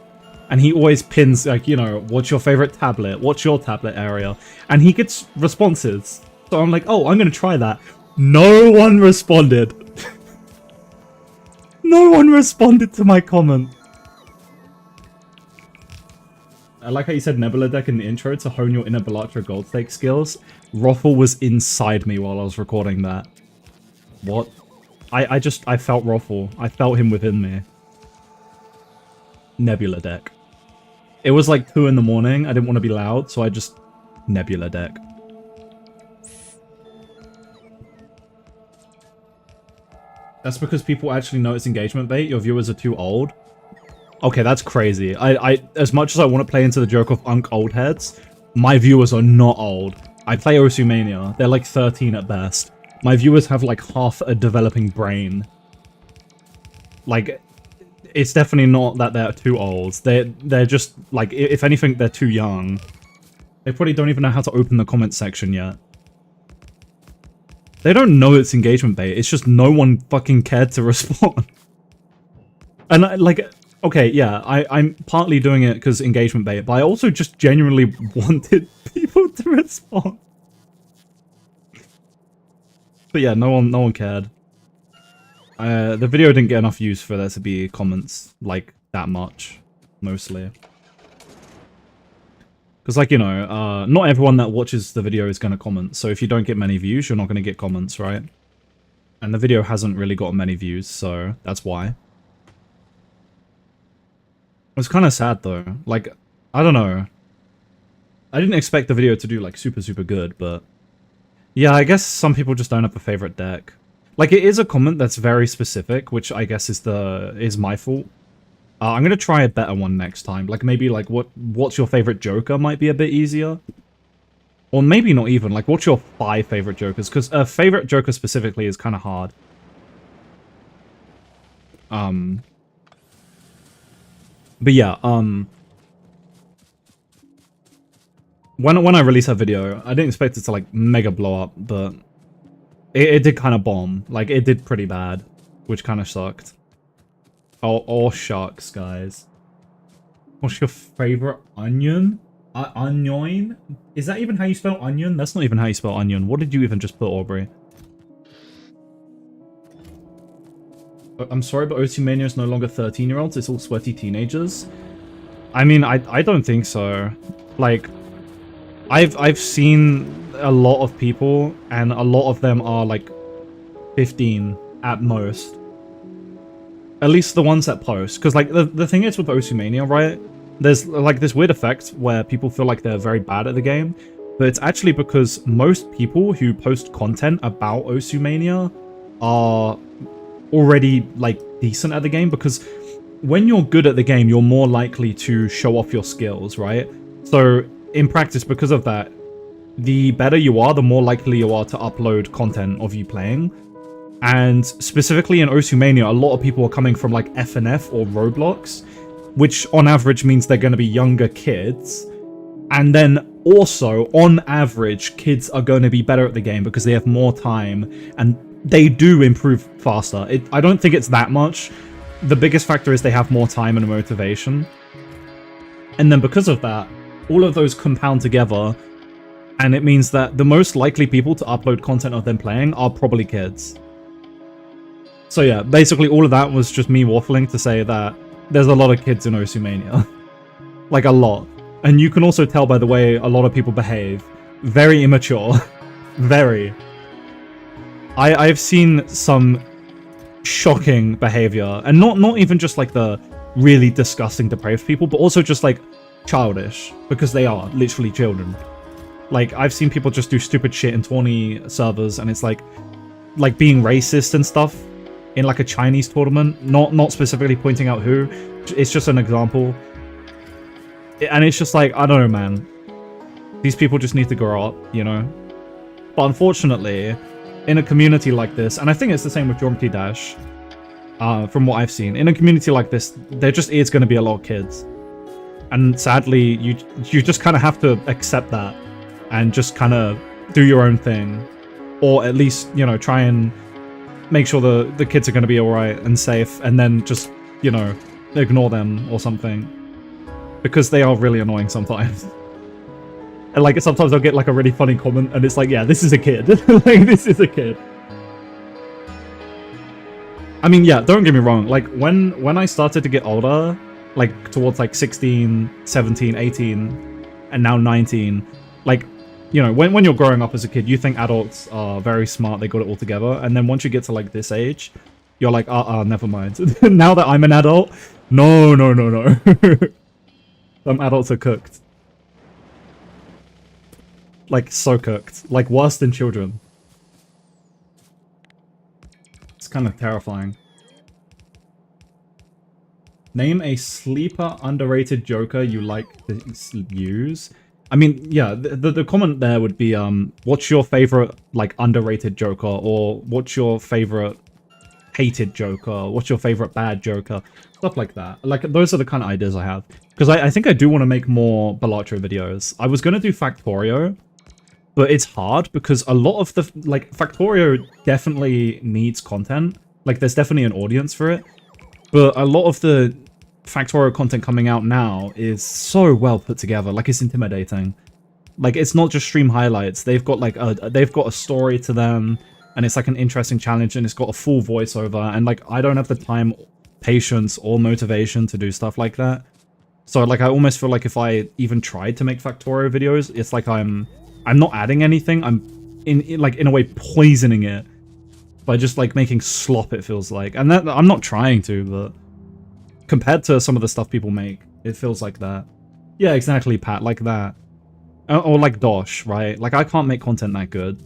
And he always pins, like, you know, what's your favorite tablet? What's your tablet area? And he gets responses. So I'm like, oh, I'm going to try that. No one responded. No one responded to my comment. I like how you said Nebula deck in the intro to hone your inner Balatro Gold Stake skills. Rothel was inside me while I was recording that. What? I felt Rothel. I felt him within me. Nebula deck. It was like 2 in the morning. I didn't want to be loud, so I just... Nebula deck. That's because people actually know it's engagement bait. Your viewers are too old. Okay, that's crazy. I as much as I want to play into the joke of Unk old heads, my viewers are not old. I play Osu!Mania. They're like 13 at best. My viewers have like half a developing brain. Like, it's definitely not that they're too old. They're just like, if anything, they're too young. They probably don't even know how to open the comment section yet. They don't know it's engagement bait. It's just no one fucking cared to respond. And like, okay, yeah, I'm partly doing it because engagement bait, but I also just genuinely wanted people to respond. But yeah, no one cared. The video didn't get enough views for there to be comments like that much, mostly. Because, like, you know, not everyone that watches the video is going to comment. So if you don't get many views, you're not going to get comments, right? And the video hasn't really got many views, so that's why. It's kind of sad, though. Like, I don't know. I didn't expect the video to do, like, super, super good, but... Yeah, I guess some people just don't have a favorite deck. Like, it is a comment that's very specific, which I guess is my fault. I'm gonna try a better one next time. Like, maybe, like, what's your favorite Joker might be a bit easier. Or maybe not even. Like, what's your 5 favorite Jokers? Because a favorite Joker specifically is kind of hard. But yeah, when I released that video, I didn't expect it to, like, mega blow up, but it did kind of bomb. Like, it did pretty bad, which kind of sucked. Oh, shucks, guys. What's your favorite onion? Onion? Is that even how you spell onion? That's not even how you spell onion. What did you even just put, Aubrey? I'm sorry, but Osu!Mania is no longer 13-year-olds. It's all sweaty teenagers. I mean, I don't think so. Like, I've seen a lot of people, and a lot of them are, like, 15 at most. At least the ones that post. Because, like, the thing is with Osu!Mania, right? There's, like, this weird effect where people feel like they're very bad at the game. But it's actually because most people who post content about Osu!Mania are already, like, decent at the game. Because when you're good at the game, you're more likely to show off your skills, right? So, in practice, because of that, the better you are, the more likely you are to upload content of you playing. And specifically in Osu!Mania, a lot of people are coming from like FNF or Roblox, which on average means they're going to be younger kids. And then also, on average, kids are going to be better at the game because they have more time and they do improve faster. I don't think it's that much. The biggest factor is they have more time and motivation. And then because of that, all of those compound together, and it means that the most likely people to upload content of them playing are probably kids. So yeah, basically all of that was just me waffling to say that there's a lot of kids in Osu!Mania. Like, a lot. And you can also tell by the way a lot of people behave. Very immature. Very. I've seen some shocking behavior. And not even just like the really disgusting, depraved people, but also just like childish. Because they are literally children. Like, I've seen people just do stupid shit in 20 servers, and it's like being racist and stuff. In like a Chinese tournament, not specifically pointing out who, it's just an example. And it's just like, I don't know, man. These people just need to grow up, you know? But unfortunately, in a community like this, and I think it's the same with Geometry Dash, from what I've seen, in a community like this, there just is going to be a lot of kids. And sadly, you just kind of have to accept that and just kind of do your own thing. Or at least, you know, try and make sure the kids are going to be alright and safe, and then just, you know, ignore them or something. because they are really annoying sometimes. And like sometimes I'll get like a really funny comment and it's like, yeah, this is a kid. Like this is a kid. I mean, yeah, don't get me wrong. Like when I started to get older, like towards like 16, 17, 18, and now 19, like, you know, when you're growing up as a kid, you think adults are very smart, they got it all together. And then once you get to like this age, you're like, never mind. Now that I'm an adult, no. Some adults are cooked. Like, so cooked. Like, worse than children. It's kind of terrifying. Name a sleeper underrated joker you like to use. I mean, yeah, the comment there would be, what's your favorite, like, underrated joker? Or what's your favorite hated joker? What's your favorite bad joker? Stuff like that. Like, those are the kind of ideas I have. Because I think I do want to make more Balatro videos. I was going to do Factorio, but it's hard because a lot of the, like, Factorio definitely needs content. Like, there's definitely an audience for it. But a lot of the Factorio content coming out now is so well put together. Like, it's intimidating. Like, it's not just stream highlights. They've got, like, they've got a story to them, and it's, like, an interesting challenge, and it's got a full voiceover. And, like, I don't have the time, patience, or motivation to do stuff like that. So, like, I almost feel like if I even tried to make Factorio videos, it's like I'm not adding anything. I'm, in a way, poisoning it by just, like, making slop, it feels like. And that, I'm not trying to, but compared to some of the stuff people make, it feels like that. Yeah, exactly, Pat, like that. Or like Dosh, right? Like, I can't make content that good.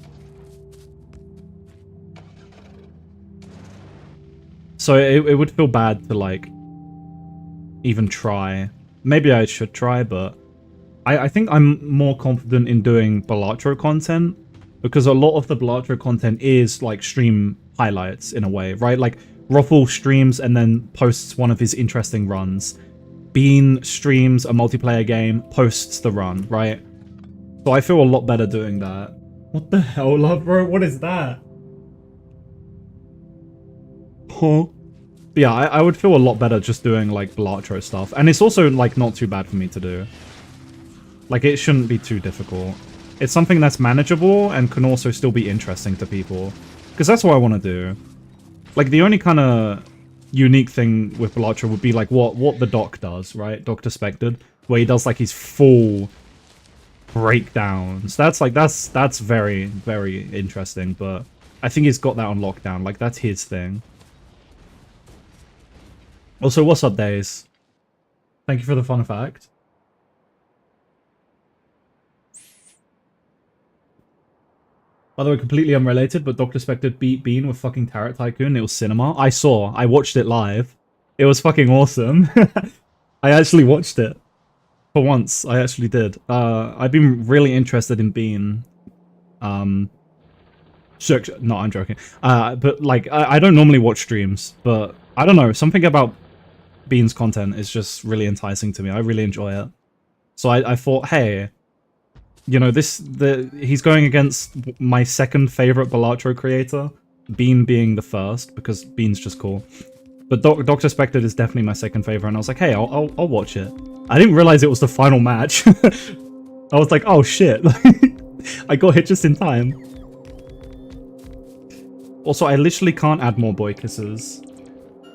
So it would feel bad to, like, even try. Maybe I should try, but I think I'm more confident in doing Balatro content because a lot of the Balatro content is, like, stream highlights in a way, right? Like, Ruffle streams and then posts one of his interesting runs. Bean streams a multiplayer game, posts the run, right? So I feel a lot better doing that. What the hell, love, bro? What is that? Huh? But yeah, I would feel a lot better just doing, like, Balatro stuff. And it's also, like, not too bad for me to do. Like, it shouldn't be too difficult. It's something that's manageable and can also still be interesting to people. Because that's what I want to do. Like, the only kind of unique thing with Balatro would be, like, what the Doc does, right? Dr. Spected, where he does, like, his full breakdowns. That's, like, that's very, very interesting, but I think he's got that on lockdown. Like, that's his thing. Also, what's up, Days? Thank you for the fun fact. By the way, completely unrelated, but Dr. Spected beat Bean with fucking Tarot Tycoon. It was cinema. I watched it live. It was fucking awesome. I actually watched it. For once, I actually did. I've been really interested in Bean. No, I'm joking. But, like, I don't normally watch streams, but I don't know. Something about Bean's content is just really enticing to me. I really enjoy it. So I thought, hey, you know, he's going against my second favorite Balatro creator, Bean being the first, because Bean's just cool. But Dr. Spected is definitely my second favorite, and I was like, hey, I'll watch it. I didn't realize it was the final match. I was like, oh shit. I got hit just in time. Also, I literally can't add more boy kisses.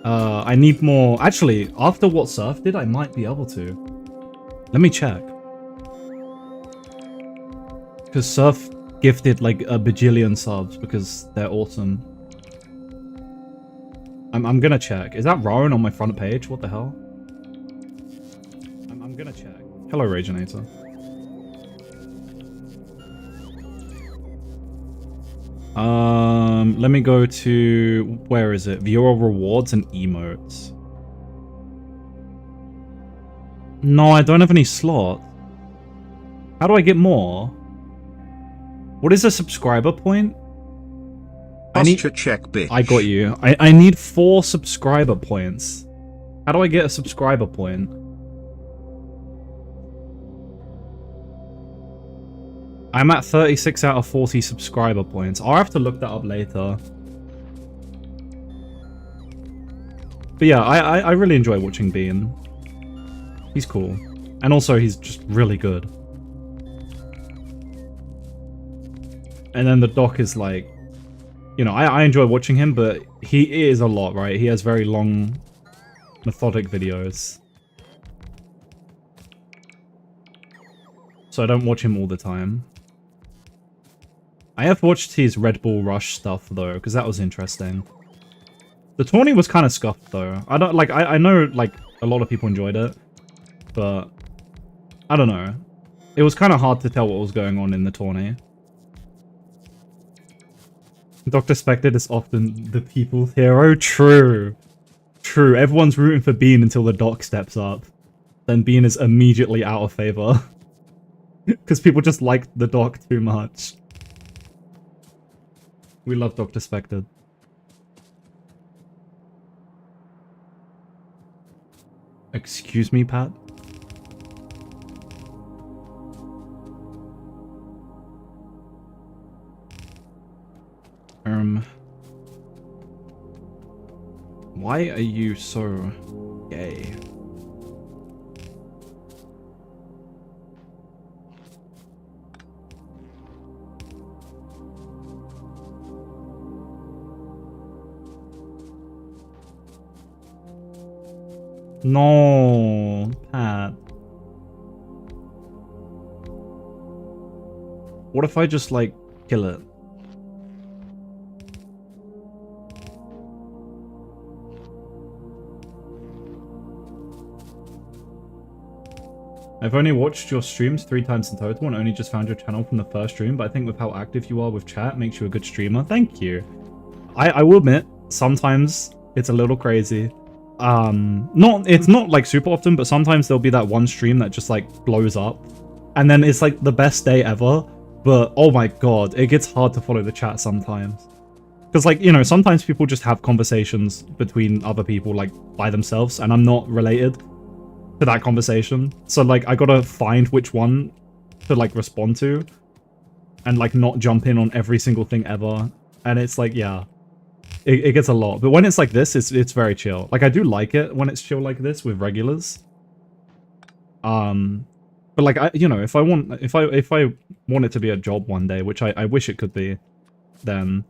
I need more. Actually, after what Surf did, I might be able to. Let me check. Because Surf gifted like a bajillion subs because they're awesome. I'm gonna check. Is that Rowan on my front page? What the hell? I'm gonna check. Hello, Raginator. Let me go to, where is it? Viewer rewards and emotes. No, I don't have any slots. How do I get more? What is a subscriber point? I need to check, bitch. I got you. I need 4 subscriber points. How do I get a subscriber point? I'm at 36 out of 40 subscriber points. I'll have to look that up later. But yeah, I really enjoy watching Bean. He's cool. And also, he's just really good. And then the doc is like, you know, I enjoy watching him, but he is a lot, right? He has very long, methodic videos. So I don't watch him all the time. I have watched his Red Bull Rush stuff, though, because that was interesting. The tourney was kind of scuffed, though. I don't, like, I know, like, a lot of people enjoyed it, but I don't know. It was kind of hard to tell what was going on in the tourney. Dr. Spected is often the people's hero. True. True. Everyone's rooting for Bean until the doc steps up. Then Bean is immediately out of favor. Because people just like the doc too much. We love Dr. Spected. Excuse me, Pat? Why are you so gay? No, Pat. What if I just, like, kill it? I've only watched your streams 3 times in total and only just found your channel from the first stream, but I think with how active you are with chat makes you a good streamer. Thank you. I will admit, sometimes it's a little crazy. It's not like super often, but sometimes there'll be that one stream that just like blows up. And then it's like the best day ever, but oh my god, it gets hard to follow the chat sometimes. Because like, you know, sometimes people just have conversations between other people like by themselves and I'm not related to that conversation. So like I gotta find which one to like respond to and like not jump in on every single thing ever. And it's like, yeah, it gets a lot. But when it's like this, it's very chill. Like I do like it when it's chill like this with regulars. But like you know, if I want it to be a job one day, which I wish it could be, then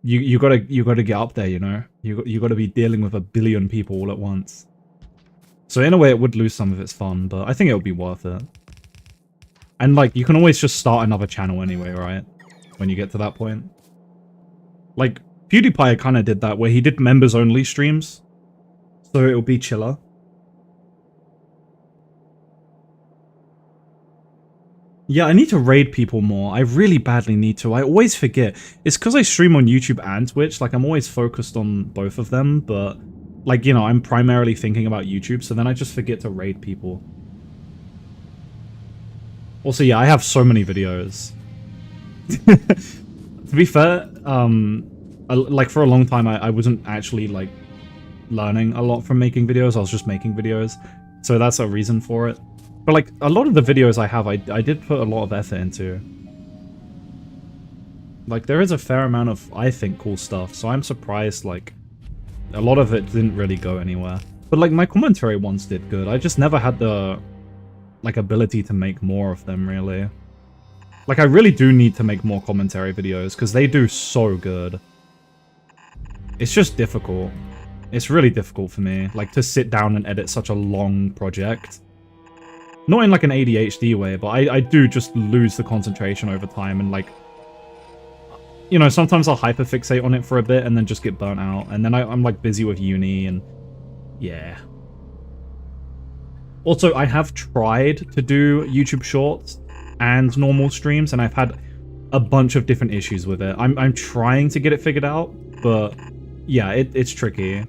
you gotta get up there, you know? You gotta be dealing with 1 billion people all at once. So in a way, it would lose some of its fun, but I think it would be worth it. And like, you can always just start another channel anyway, right? When you get to that point. Like, PewDiePie kind of did that, where he did members-only streams. So it would be chiller. Yeah, I need to raid people more. I really badly need to. I always forget. It's because I stream on YouTube and Twitch. Like, I'm always focused on both of them, but... like, you know, I'm primarily thinking about YouTube, so then I just forget to raid people. Also, yeah, I have so many videos. To be fair, like, for a long time, I wasn't actually, like, learning a lot from making videos. I was just making videos. So that's a reason for it. But, like, a lot of the videos I have, I did put a lot of effort into. Like, there is a fair amount of, I think, cool stuff. So I'm surprised, like... a lot of it didn't really go anywhere. But like my commentary ones did good. I just never had the like ability to make more of them really. Like I really do need to make more commentary videos because they do so good. It's just difficult. It's really difficult for me like to sit down and edit such a long project. Not in like an ADHD way, but I do just lose the concentration over time and like you know, sometimes I'll hyperfixate on it for a bit and then just get burnt out. And then I'm like busy with uni and yeah. Also, I have tried to do YouTube Shorts and normal streams and I've had a bunch of different issues with it. I'm trying to get it figured out, but yeah, it's tricky.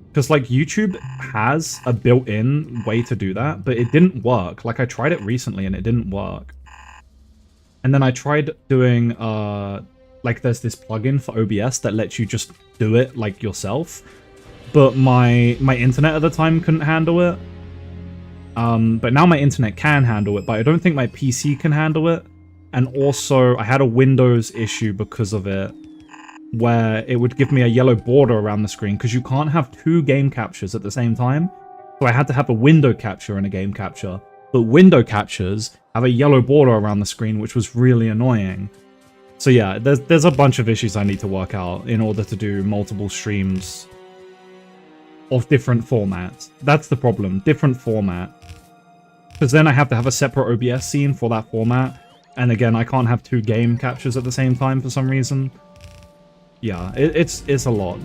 Because like YouTube has a built-in way to do that, but it didn't work. Like I tried it recently and it didn't work. And then I tried doing, like there's this plugin for OBS that lets you just do it like yourself. But my internet at the time couldn't handle it. But now my internet can handle it, but I don't think my PC can handle it. And also I had a Windows issue because of it, where it would give me a yellow border around the screen because you can't have 2 game captures at the same time. So I had to have a window capture and a game capture. But window captures have a yellow border around the screen, which was really annoying. So yeah, there's a bunch of issues I need to work out in order to do multiple streams of different formats. That's the problem, different format. Because then I have to have a separate OBS scene for that format. And again, I can't have 2 game captures at the same time for some reason. Yeah, it's a lot.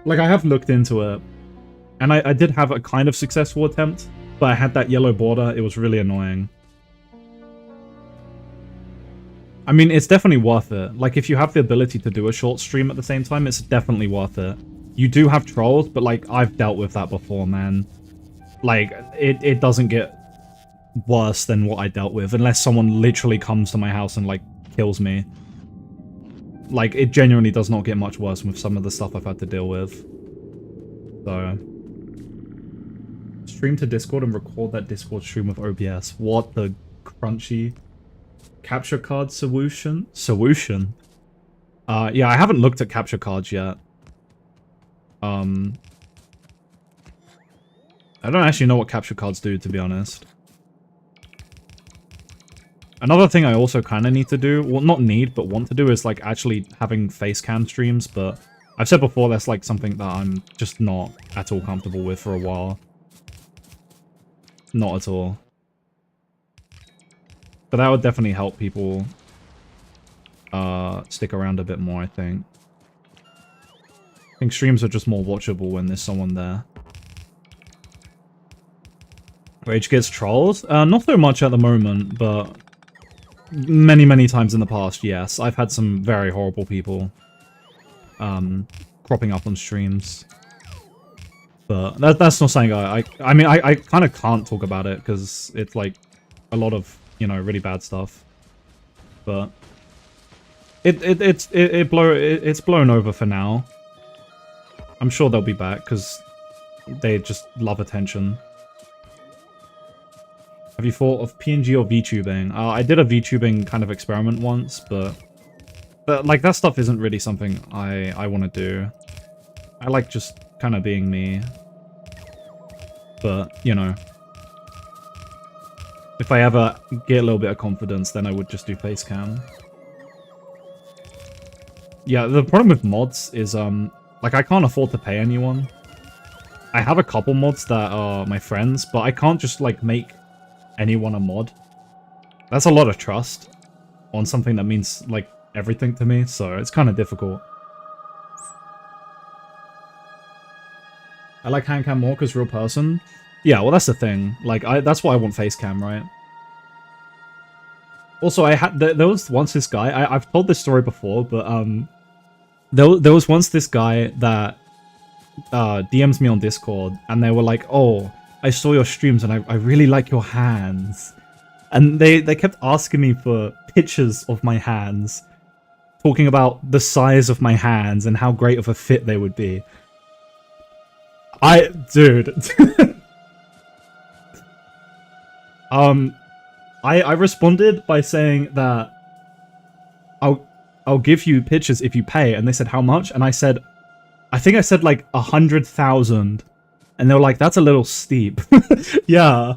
Like, I have looked into it. And I did have a kind of successful attempt. But I had that yellow border. It was really annoying. I mean, it's definitely worth it. Like, if you have the ability to do a short stream at the same time, it's definitely worth it. You do have trolls, but, like, I've dealt with that before, man. Like, it doesn't get worse than what I dealt with, unless someone literally comes to my house and, like, kills me. Like, it genuinely does not get much worse with some of the stuff I've had to deal with. So... stream to Discord and record that Discord stream with OBS. What the crunchy capture card solution? Yeah, I haven't looked at capture cards yet. I don't actually know what capture cards do, to be honest. Another thing I also kind of need to do, well, not need, but want to do, is like actually having face cam streams, but I've said before that's like something that I'm just not at all comfortable with for a while. Not at all. But that would definitely help people stick around a bit more, I think. I think streams are just more watchable when there's someone there. Rage gets trolled? Not so much at the moment, but many, many times in the past, yes. I've had some very horrible people cropping up on streams. But that's not something I mean, I kind of can't talk about it because it's like a lot of, you know, really bad stuff. But it's blown over for now. I'm sure they'll be back because they just love attention. Have you thought of PNG or VTubing? I did a VTubing kind of experiment once, but like that stuff isn't really something I want to do. I like just kind of being me. But, you know, if I ever get a little bit of confidence, then I would just do face cam. Yeah, the problem with mods is, like, I can't afford to pay anyone. I have a couple mods that are my friends, but I can't just, like, make anyone a mod. That's a lot of trust on something that means, like, everything to me, so it's kind of difficult. I like hand cam more because real person. Yeah, well, that's the thing. Like, that's why I want face cam, right? Also, there was once this guy. I've told this story before, but there was once this guy that DMs me on Discord, and they were like, "Oh, I saw your streams, and I really like your hands." And they kept asking me for pictures of my hands, talking about the size of my hands and how great of a fit they would be. Dude. I responded by saying that I'll give you pictures if you pay, and they said how much, and I think I said like 100,000, and they were like, that's a little steep. Yeah.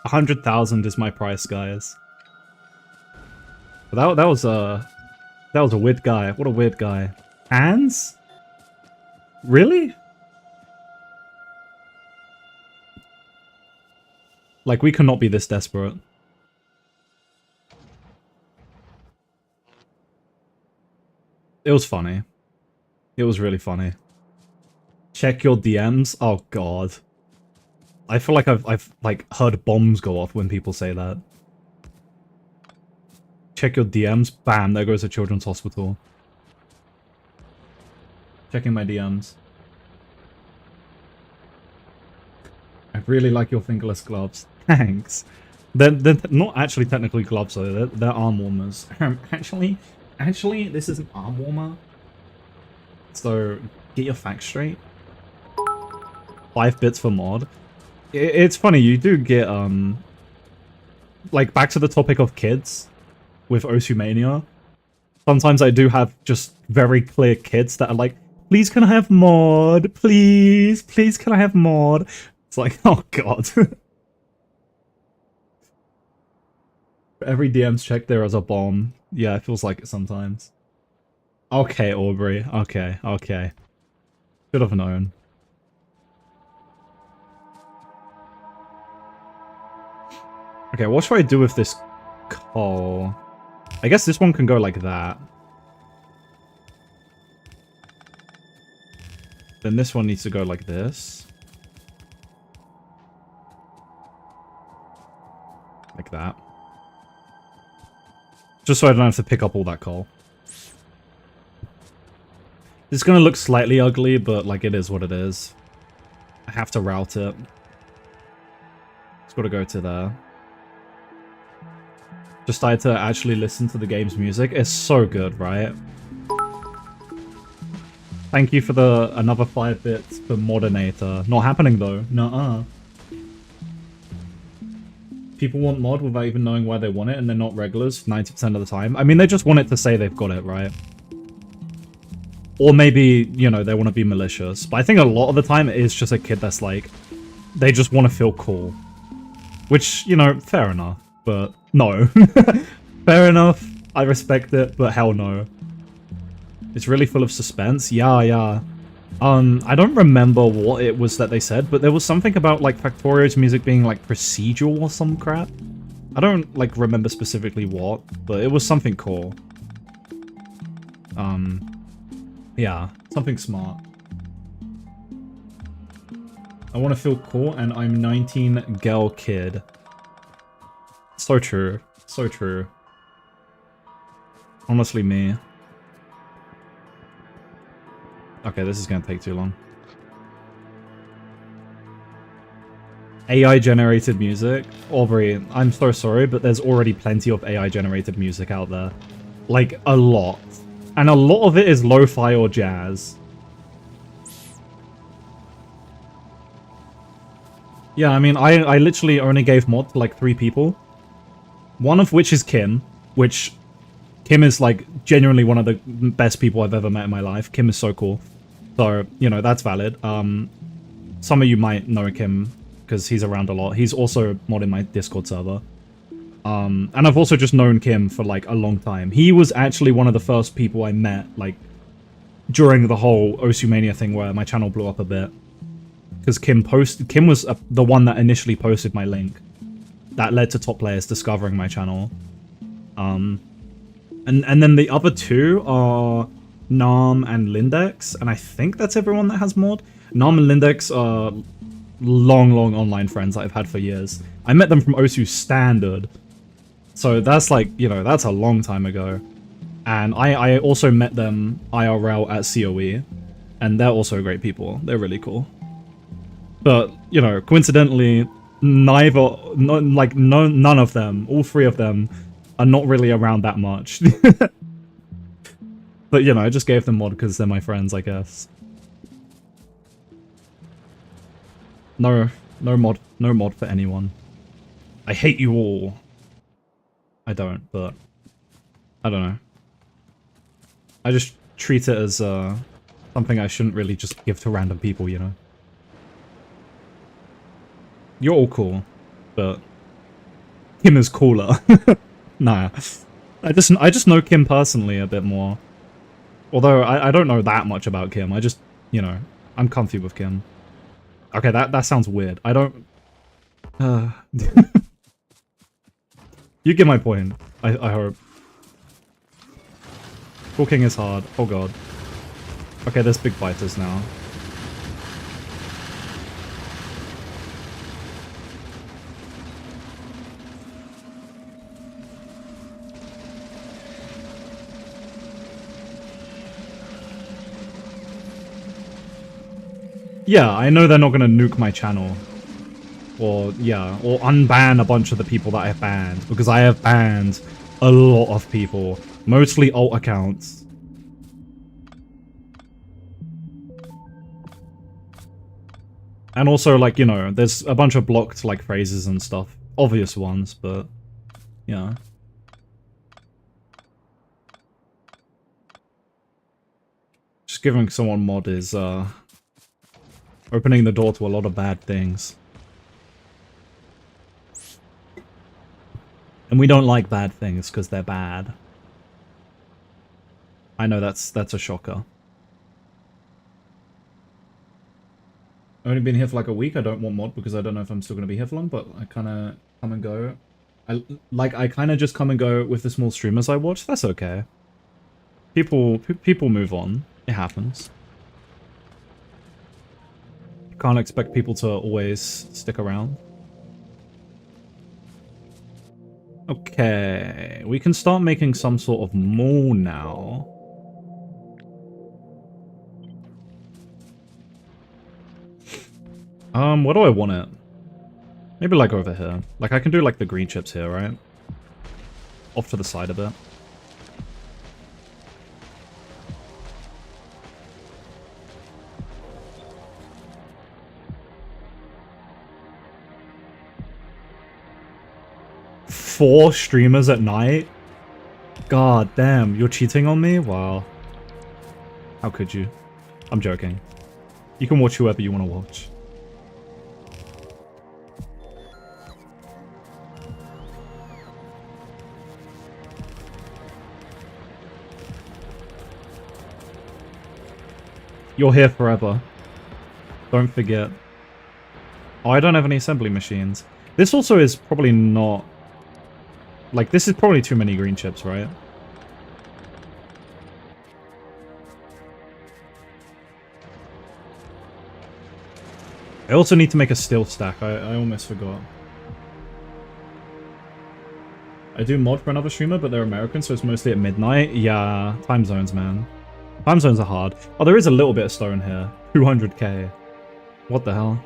100,000 is my price, guys. But that was a weird guy. What a weird guy. Hands? Really? Like, we cannot be this desperate. It was funny. It was really funny. Check your DMs? Oh god. I feel like I've like heard bombs go off when people say that. Check your DMs? Bam, there goes a children's hospital. Checking my DMs. I really like your fingerless gloves. Thanks. They're not actually technically gloves though, they're arm warmers. Actually, this is an arm warmer. So, get your facts straight. 5 bits for mod. It's funny, you do get, like, back to the topic of kids with Osumania. sometimes I do have just very clear kids that are like, please can I have mod? Please, please can I have mod? It's like, oh god. For every DM's check there is a bomb. Yeah, it feels like it sometimes. Okay, Aubrey. Okay, okay. Should have known. Okay, what should I do with this coal? I guess this one can go like that. Then this one needs to go like this. Like that. Just so I don't have to pick up all that coal. It's gonna look slightly ugly, but like it is what it is. I have to route it. It's gotta go to there. Just started to actually listen to the game's music. It's so good, right? Thank you for the another 5 bits for Modinator. Not happening though. Nuh-uh. People want mod without even knowing why they want it, and they're not regulars 90% of the time. I mean, they just want it to say they've got it, right? Or maybe, you know, they want to be malicious. But I think a lot of the time it is just a kid that's like, they just want to feel cool. Which, you know, fair enough. But no. Fair enough. I respect it, but hell no. It's really full of suspense. Yeah, yeah. I don't remember what it was that they said, but there was something about, like, Factorio's music being, like, procedural or some crap. I don't, like, remember specifically what, but it was something cool. Yeah, something smart. I want to feel cool, and I'm 19 girl kid. So true. So true. Honestly, me. Okay, this is gonna take too long. AI-generated music? Aubrey, I'm so sorry, but there's already plenty of AI-generated music out there. Like, a lot. And a lot of it is lo-fi or jazz. Yeah, I mean, I literally only gave mod to, like, 3 people. One of which is Kim, which... Kim is, like, genuinely one of the best people I've ever met in my life. Kim is so cool. So, you know, that's valid. Some of you might know Kim, because he's around a lot. He's also modding my Discord server. And I've also just known Kim for, like, a long time. He was actually one of the first people I met, like, during the whole Osumania thing where my channel blew up a bit. Because Kim was the one that initially posted my link. That led to top players discovering my channel. And then the other 2 are Nam and Lindex, and I think that's everyone that has mod. Nam and Lindex are long online friends that I've had for years. I met them from Osu Standard. So that's like, you know, that's a long time ago. And I also met them IRL at COE, and they're also great people. They're really cool. But, you know, coincidentally, none of them, all 3 of them, are not really around that much. But, you know, I just gave them mod because they're my friends, I guess. No mod for anyone. I hate you all. I don't, but I don't know. I just treat it as something I shouldn't really just give to random people, you know. You're all cool, but Kim is cooler. Nah. I just know Kim personally a bit more. Although I don't know that much about Kim. I just, you know, I'm comfy with Kim. Okay, that sounds weird. I don't... You get my point, I hope. Talking is hard. Oh god. Okay, there's big fighters now. Yeah, I know they're not gonna nuke my channel. Or, yeah, or unban a bunch of the people that I have banned. Because I have banned a lot of people. Mostly alt accounts. And also, like, you know, there's a bunch of blocked, like, phrases and stuff. Obvious ones, but, yeah. giving someone mod is opening the door to a lot of bad things. And we don't like bad things because they're bad. I know that's a shocker. Only been here for like a week. I don't want mod because I don't know if I'm still going to be here for long, but I kind of come and go. I kind of just come and go with the small streamers I watch. That's okay. People move on. It happens. You can't expect people to always stick around. Okay, we can start making some sort of mall now. What do I want it? Maybe like over here. Like I can do like the green chips here, right? Off to the side a bit. Four streamers at night? God damn, you're cheating on me? Wow. How could you? I'm joking. You can watch whoever you want to watch. You're here forever. Don't forget. Oh, I don't have any assembly machines. This also is probably not... Like, this is probably too many green chips, right? I also need to make a steel stack. I almost forgot. I do mod for another streamer, but they're American, so it's mostly at midnight. Yeah, time zones, man. Time zones are hard. Oh, there is a little bit of stone here. 200k. What the hell?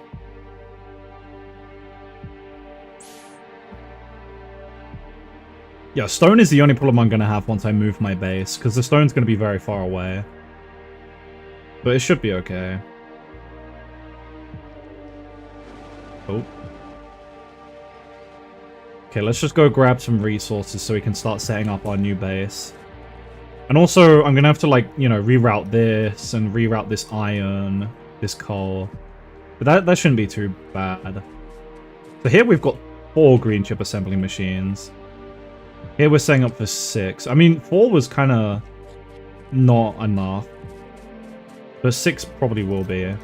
Yeah, stone is the only problem I'm going to have once I move my base, because the stone's going to be very far away. But it should be okay. Oh. Okay, let's just go grab some resources so we can start setting up our new base. And also, I'm going to have to, like, you know, reroute this and reroute this iron, this coal. But that shouldn't be too bad. So here we've got 4 green chip assembly machines. Here we're setting up for 6. I mean, 4 was kind of not enough. But 6 probably will be.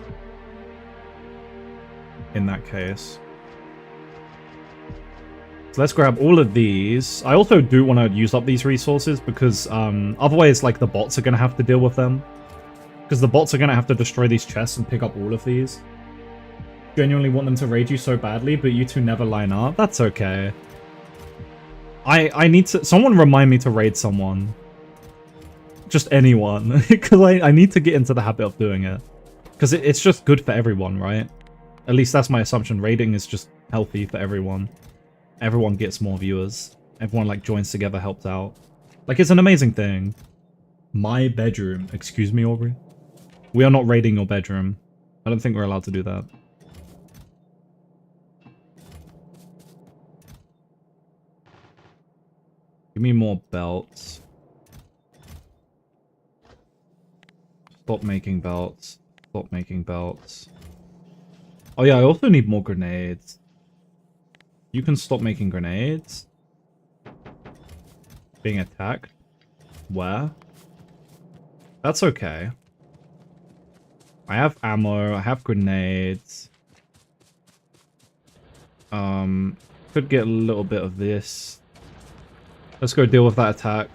In that case. So let's grab all of these. I also do want to use up these resources because otherwise, like, the bots are going to have to deal with them. Because the bots are going to have to destroy these chests and pick up all of these. Genuinely want them to raid you so badly, but you two never line up. That's okay. I need to... Someone remind me to raid someone. Just anyone. Because I need to get into the habit of doing it. Because it's just good for everyone, right? At least that's my assumption. Raiding is just healthy for everyone. Everyone gets more viewers. Everyone, like, joins together, helps out. Like, it's an amazing thing. My bedroom. Excuse me, Aubrey? We are not raiding your bedroom. I don't think we're allowed to do that. Give me more belts. Stop making belts. Stop making belts. Oh yeah, I also need more grenades. You can stop making grenades. Being attacked. Where? That's okay. I have ammo. I have grenades. Could get a little bit of this. Let's go deal with that attack.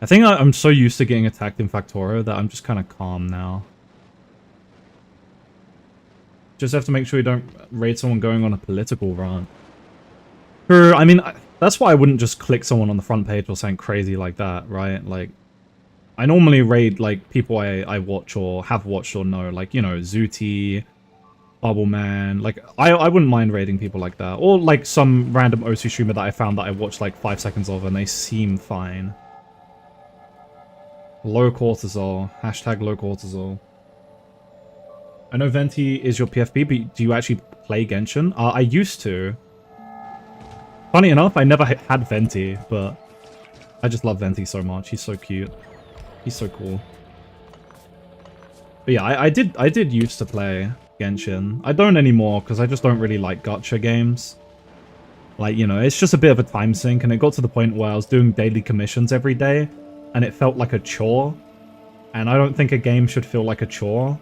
I think I'm so used to getting attacked in Factorio that I'm just kind of calm now. Just have to make sure you don't raid someone going on a political rant. I mean, that's why I wouldn't just click someone on the front page or something crazy like that, right? Like, I normally raid, like, people I watch or have watched or know. Like, you know, Zooty, Bubbleman. Like, I wouldn't mind raiding people like that. Or, like, some random OC streamer that I found that I watched, like, 5 seconds of and they seem fine. Low cortisol. Hashtag low cortisol. I know Venti is your PFP, but do you actually play Genshin? I used to. Funny enough, I never had Venti, but I just love Venti so much. He's so cute. He's so cool. But yeah, I did used to play Genshin. I don't anymore because I just don't really like gacha games. Like, you know, it's just a bit of a time sink, and it got to the point where I was doing daily commissions every day, and it felt like a chore. And I don't think a game should feel like a chore.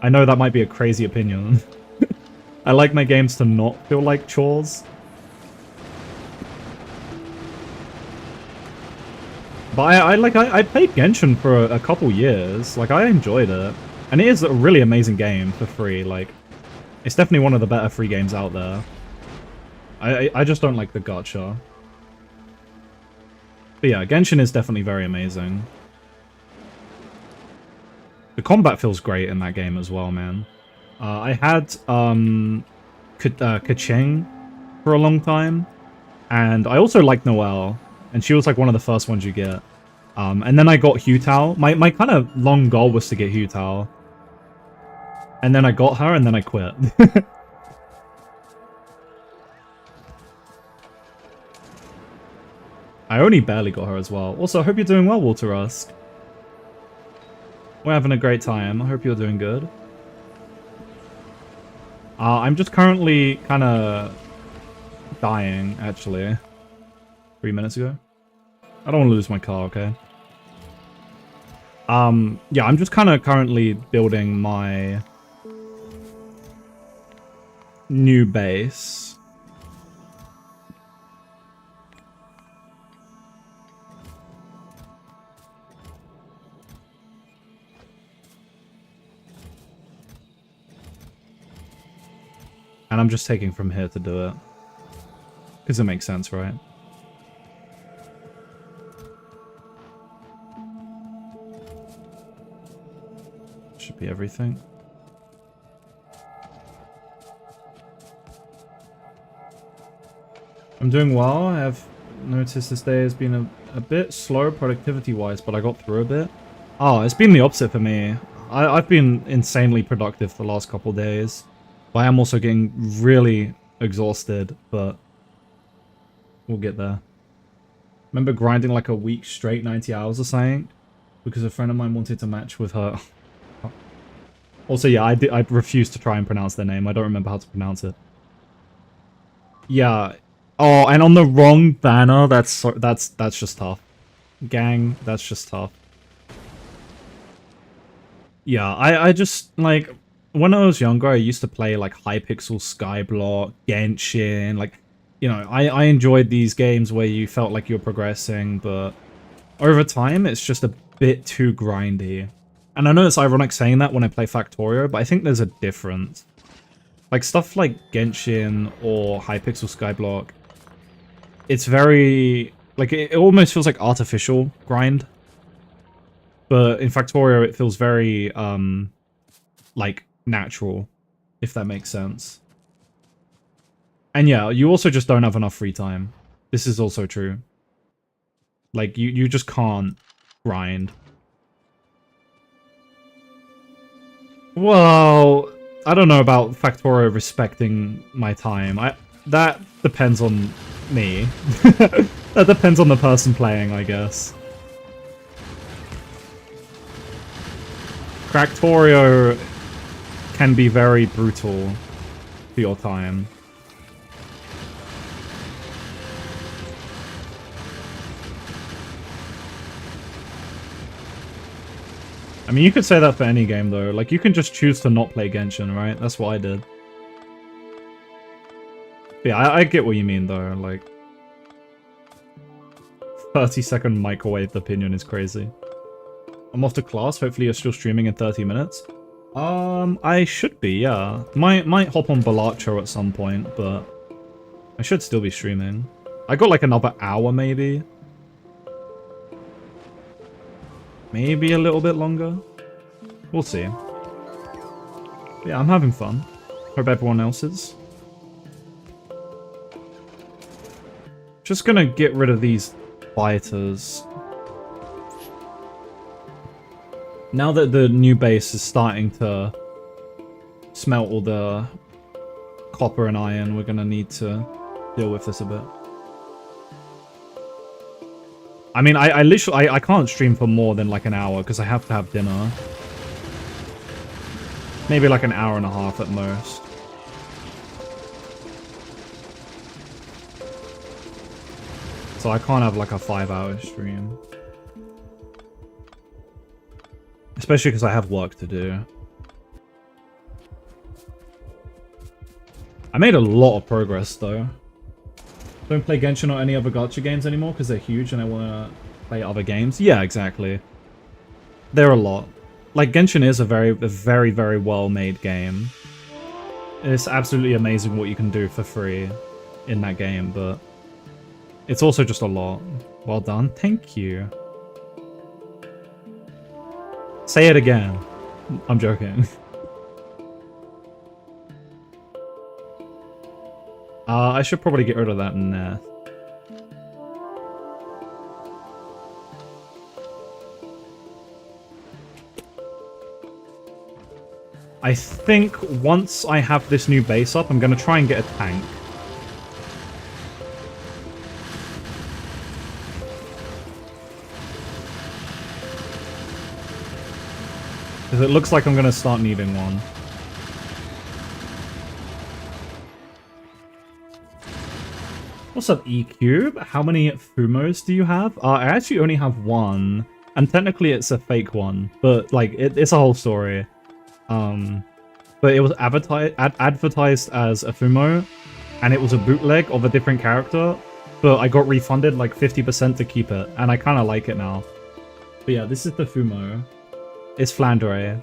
I know that might be a crazy opinion. I like my games to not feel like chores. But I played Genshin for a couple years. Like, I enjoyed it. And it is a really amazing game for free. Like, it's definitely one of the better free games out there. I just don't like the gacha. But yeah, Genshin is definitely very amazing. The combat feels great in that game as well, man. I had Keqing for a long time. And I also liked Noelle. And she was like one of the first ones you get. And then I got Hu Tao. My kind of long goal was to get Hu Tao. And then I got her, and then I quit. I only barely got her as well. Also, I hope you're doing well, Walter Rusk. We're having a great time. I hope you're doing good. I'm just currently kind of dying, actually. 3 minutes ago. I don't want to lose my car, okay? Yeah, I'm just kind of currently building my new base. And I'm just taking from here to do it. Because it makes sense, right? Should be everything. I'm doing well. I have noticed this day has been a bit slow productivity-wise, but I got through a bit. Oh, it's been the opposite for me. I've been insanely productive the last couple days. But I am also getting really exhausted, but we'll get there. Remember grinding like a week straight, 90 hours or something? Because a friend of mine wanted to match with her. Also, yeah, I refused to try and pronounce their name. I don't remember how to pronounce it. Yeah. Oh, and on the wrong banner, that's just tough. Gang, that's just tough. Yeah, I just, like, when I was younger, I used to play, like, Hypixel, Skyblock, Genshin, like, you know, I enjoyed these games where you felt like you were progressing, but over time, it's just a bit too grindy. And I know it's ironic saying that when I play Factorio, but I think there's a difference. Like, stuff like Genshin or Hypixel Skyblock, it's very, like, it almost feels like artificial grind. But in Factorio, it feels very, like, natural, if that makes sense. And yeah, you also just don't have enough free time. This is also true. Like, you just can't grind. Well, I don't know about Factorio respecting my time. That depends on me. That depends on the person playing, I guess. Factorio can be very brutal for your time. I mean, you could say that for any game, though. Like, you can just choose to not play Genshin, right? That's what I did. But yeah, I get what you mean, though. Like, 30-second microwave opinion is crazy. I'm off to class. Hopefully you're still streaming in 30 minutes. I should be, yeah. Might hop on Balatro at some point, but I should still be streaming. I got like another hour, maybe. Maybe a little bit longer. We'll see. Yeah, I'm having fun. Hope everyone else is. Just gonna get rid of these fighters. Now that the new base is starting to smelt all the copper and iron, we're gonna need to deal with this a bit. I mean, I literally, I can't stream for more than like an hour because I have to have dinner. Maybe like an hour and a half at most. So I can't have like a 5-hour stream. Especially because I have work to do. I made a lot of progress though. Don't play Genshin or any other gacha games anymore because they're huge and I want to play other games. Yeah, exactly. There are a lot. Like, Genshin is a very well-made game. It's absolutely amazing what you can do for free in that game, but it's also just a lot. Well done. Thank you. Say it again. I'm joking. I should probably get rid of that Neth. I think once I have this new base up, I'm going to try and get a tank. Because it looks like I'm going to start needing one. What's up, E-Cube? How many Fumos do you have? I actually only have one. And technically it's a fake one. But, like, it's a whole story. But it was advertised as a Fumo. And it was a bootleg of a different character. But I got refunded, like, 50% to keep it. And I kind of like it now. But yeah, this is the Fumo. It's Flandre.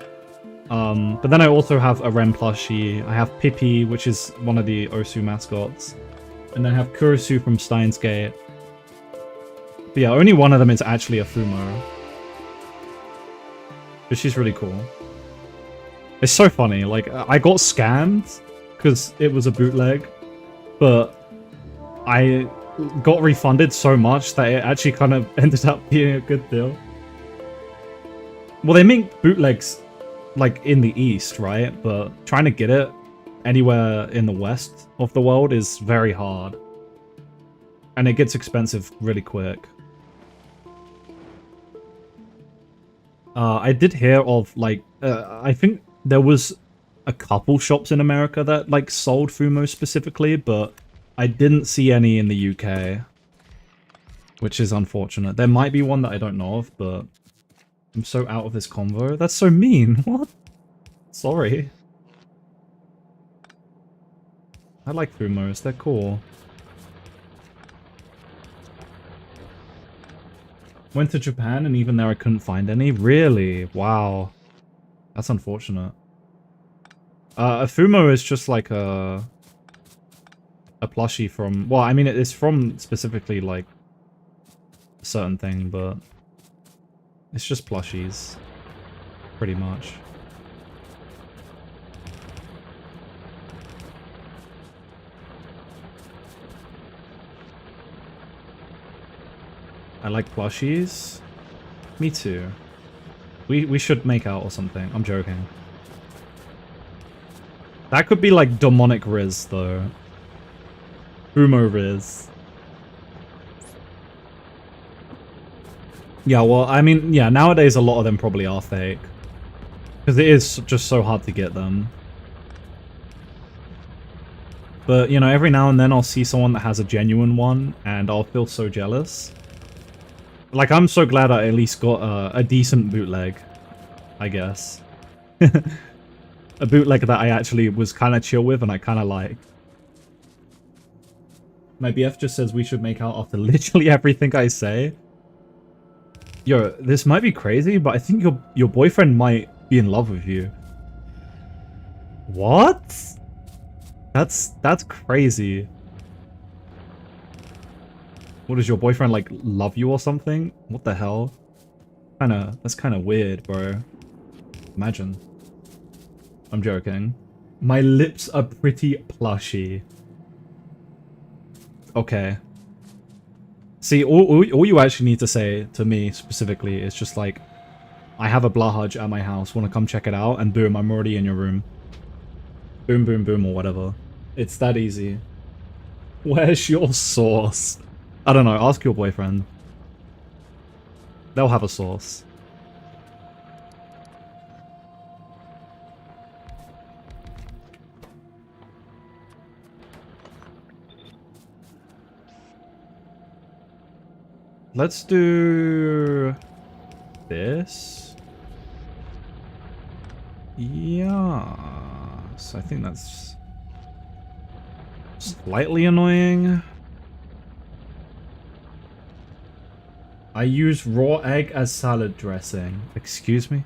But then I also have a Ren plushie. I have Pippi, which is one of the Osu mascots. And then I have Kurisu from Steins Gate. But yeah, only one of them is actually a Fumo. But she's really cool. It's so funny, like, I got scammed because it was a bootleg, but I got refunded so much that it actually kind of ended up being a good deal. Well, they make bootlegs, like, in the East, right? But trying to get it anywhere in the West of the world is very hard. And it gets expensive really quick. I did hear of, like, I think there was a couple shops in America that, like, sold Fumo specifically, but I didn't see any in the UK. Which is unfortunate. There might be one that I don't know of, but I'm so out of this convo. That's so mean. What? Sorry. I like Fumos. They're cool. Went to Japan and even there I couldn't find any. Really? Wow. That's unfortunate. A Fumo is just like a plushie from... Well, I mean, it's from specifically, like, a certain thing, but it's just plushies. Pretty much. I like plushies. Me too. We should make out or something. I'm joking. That could be like demonic Riz though. Fumo Riz. Yeah, well, I mean, yeah, nowadays a lot of them probably are fake. Because it is just so hard to get them. But, you know, every now and then I'll see someone that has a genuine one, and I'll feel so jealous. Like, I'm so glad I at least got a decent bootleg, I guess. A bootleg that I actually was kind of chill with and I kind of like. My BF just says we should make out after literally everything I say. Yo, this might be crazy, but I think your boyfriend might be in love with you. What? That's crazy. What, does your boyfriend, like, love you or something? What the hell? That's kinda weird, bro. Imagine. I'm joking. My lips are pretty plushy. Okay. See, all you actually need to say to me specifically is just like, I have a Blahudge at my house, wanna come check it out, and boom, I'm already in your room. Boom, boom, boom, or whatever. It's that easy. Where's your sauce? I don't know, ask your boyfriend. They'll have a source. Let's do this. Yes, I think that's slightly annoying. I use raw egg as salad dressing. Excuse me?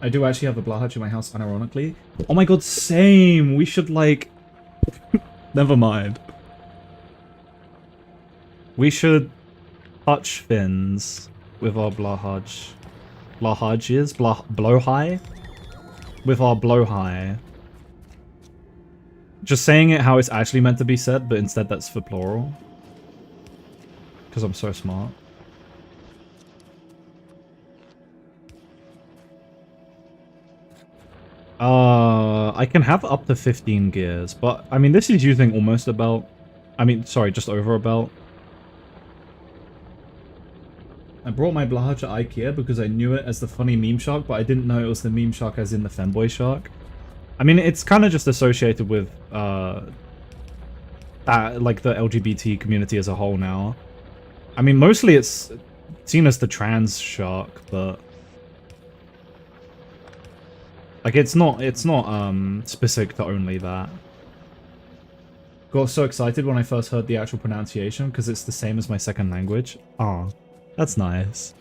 I do actually have a Blahaj in my house, unironically. Oh my god, same! We should, like... Never mind. We should touch fins with our Blahaj. Blahajes? Blowhigh? With our blowhigh. Just saying it how it's actually meant to be said, but instead that's for plural. Because I'm so smart. I can have up to 15 gears, but I mean, this is using almost a belt. I mean, sorry, just over a belt. I brought my Blahaj at IKEA because I knew it as the funny meme shark, but I didn't know it was the meme shark as in the femboy shark. I mean, it's kind of just associated with, that, like, the LGBT community as a whole now. I mean, mostly it's seen as the trans shark, but... Like, it's not specific to only that. Got so excited when I first heard the actual pronunciation, because it's the same as my second language. Oh, that's nice.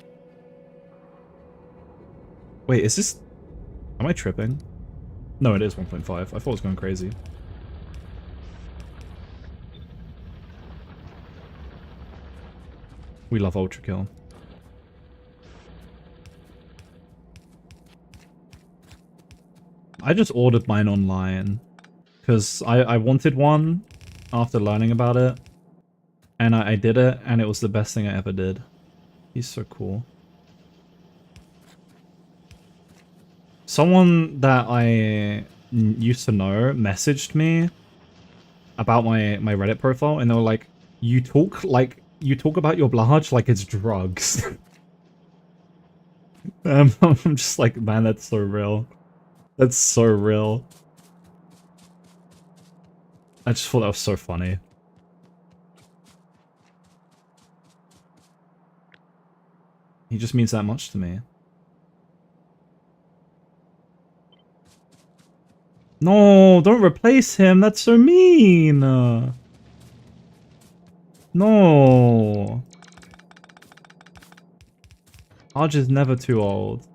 Wait, is this... Am I tripping? No, it is 1.5. I thought it was going crazy. We love Ultra Kill. I just ordered mine online because I wanted one after learning about it, and I did it, and it was the best thing I ever did. He's so cool. Someone that I used to know messaged me about my Reddit profile, and they were like, you talk about your Blahaj like it's drugs. I'm just like, man, that's so real. That's so real. I just thought that was so funny. He just means that much to me. No, don't replace him. That's so mean. No. Arj is never too old.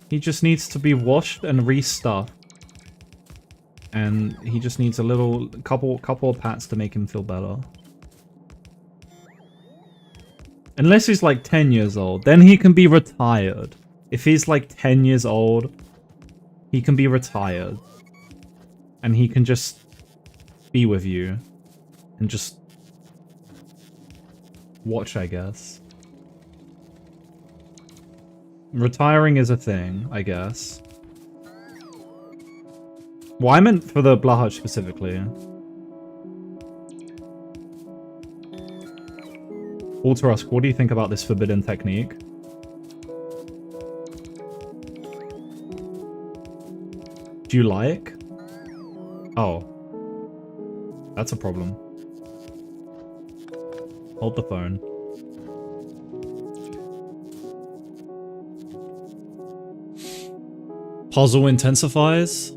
He just needs to be washed and restuffed. And he just needs a little couple of pats to make him feel better. Unless he's like 10 years old, then he can be retired. If he's like 10 years old, he can be retired. And he can just be with you. And just watch, I guess. Retiring is a thing, I guess. Well, I meant for the Blahaj specifically. Ultrarusk, what do you think about this forbidden technique? Do you like? Oh. That's a problem. Hold the phone. Puzzle intensifies?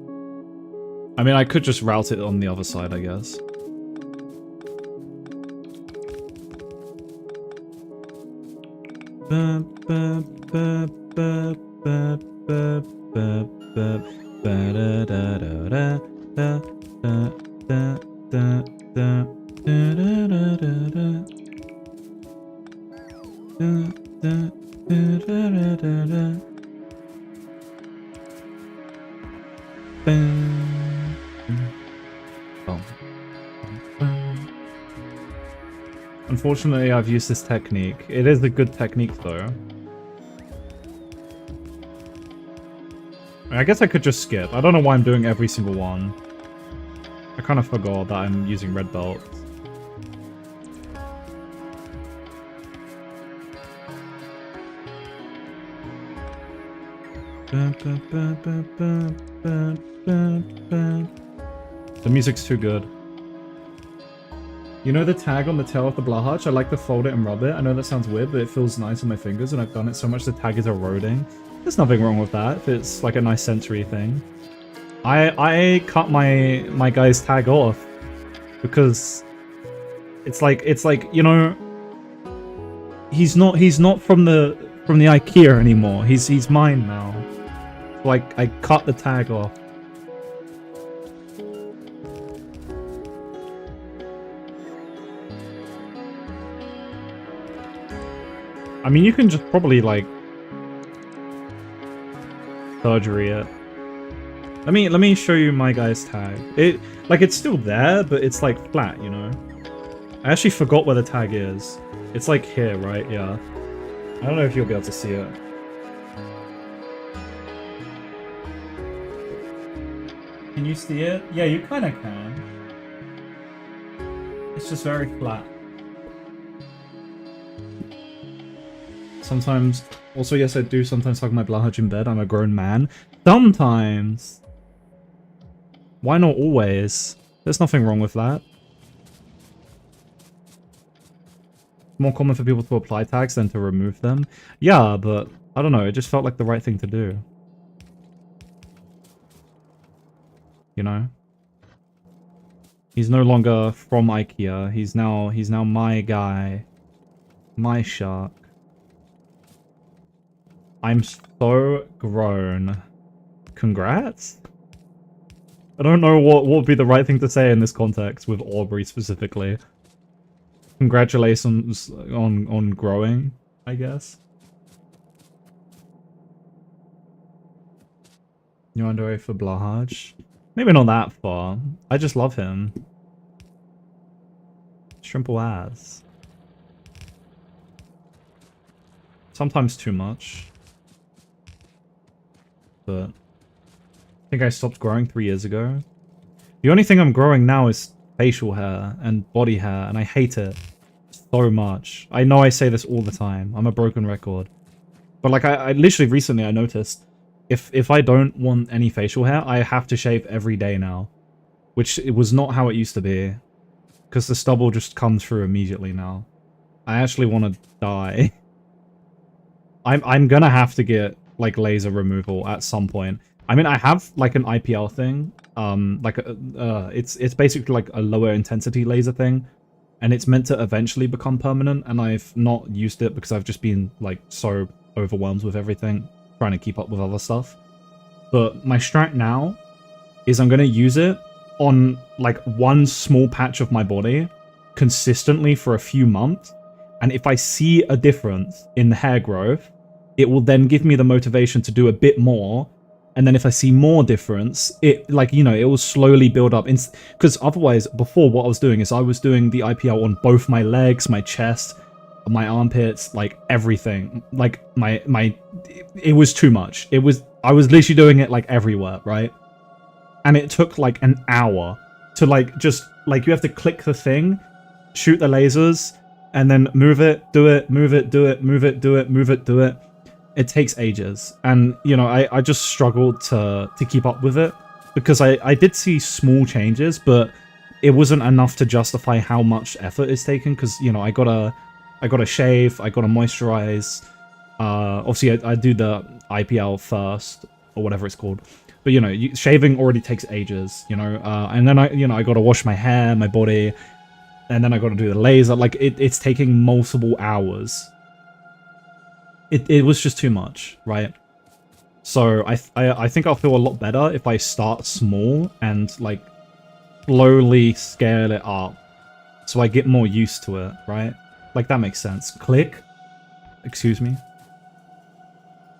I mean, I could just route it on the other side, I guess. Unfortunately, I've used this technique. It is a good technique, though. I guess I could just skip. I don't know why I'm doing every single one. I kind of forgot that I'm using red belt. The music's too good. You know the tag on the tail of the Blaharch? I like to fold it and rub it. I know that sounds weird, but it feels nice on my fingers, and I've done it so much the tag is eroding. There's nothing wrong with that if it's like a nice sensory thing. I cut my guy's tag off because it's like you know, he's not from the IKEA anymore. He's mine now. Like I cut the tag off. I mean, you can just probably, like, surgery it. Let me show you my guy's tag. It's still there, but it's, like, flat, you know? I actually forgot where the tag is. It's, like, here, right? Yeah. I don't know if you'll be able to see it. Can you see it? Yeah, you kind of can. It's just very flat. Sometimes, also yes I do sometimes hug my Blaharch in bed, I'm a grown man. Sometimes! Why not always? There's nothing wrong with that. More common for people to apply tags than to remove them. Yeah, but I don't know, it just felt like the right thing to do. You know? He's no longer from IKEA, he's now my guy. My shark. I'm so grown. Congrats? I don't know what would be the right thing to say in this context with Aubrey specifically. Congratulations on growing, I guess. You're underway for Blaharch? Maybe not that far. I just love him. Shrimple ass. Sometimes too much. But I think I stopped growing 3 years ago. The only thing I'm growing now is facial hair and body hair, and I hate it so much. I know I say this all the time. I'm a broken record. But like I literally recently I noticed if I don't want any facial hair, I have to shave every day now. Which it was not how it used to be. Because the stubble just comes through immediately now. I actually want to die. I'm gonna have to get like laser removal at some point. I mean, I have like an IPL thing, like it's basically like a lower intensity laser thing, and it's meant to eventually become permanent. And I've not used it because I've just been like so overwhelmed with everything, trying to keep up with other stuff. But my strat now is I'm gonna use it on like one small patch of my body consistently for a few months, and if I see a difference in the hair growth, it will then give me the motivation to do a bit more. And then if I see more difference, it, like, you know, it will slowly build up. Because otherwise, before, what I was doing is I was doing the IPL on both my legs, my chest, my armpits, like everything. Like it was too much. I was literally doing it like everywhere, right? And it took like an hour to like, just like, you have to click the thing, shoot the lasers, and then move it, do it, move it, do it, move it, do it, move it, do it. It takes ages, and you know, I just struggled to keep up with it because I did see small changes, but it wasn't enough to justify how much effort it's taken. Because you know, I gotta shave, I gotta moisturize. Obviously, I do the IPL first or whatever it's called, but you know, shaving already takes ages. You know, and then I gotta wash my hair, my body, and then I gotta do the laser. Like it's taking multiple hours. It was just too much, right? So I think I'll feel a lot better if I start small and like slowly scale it up so I get more used to it, right? Like that makes sense. Click. Excuse me.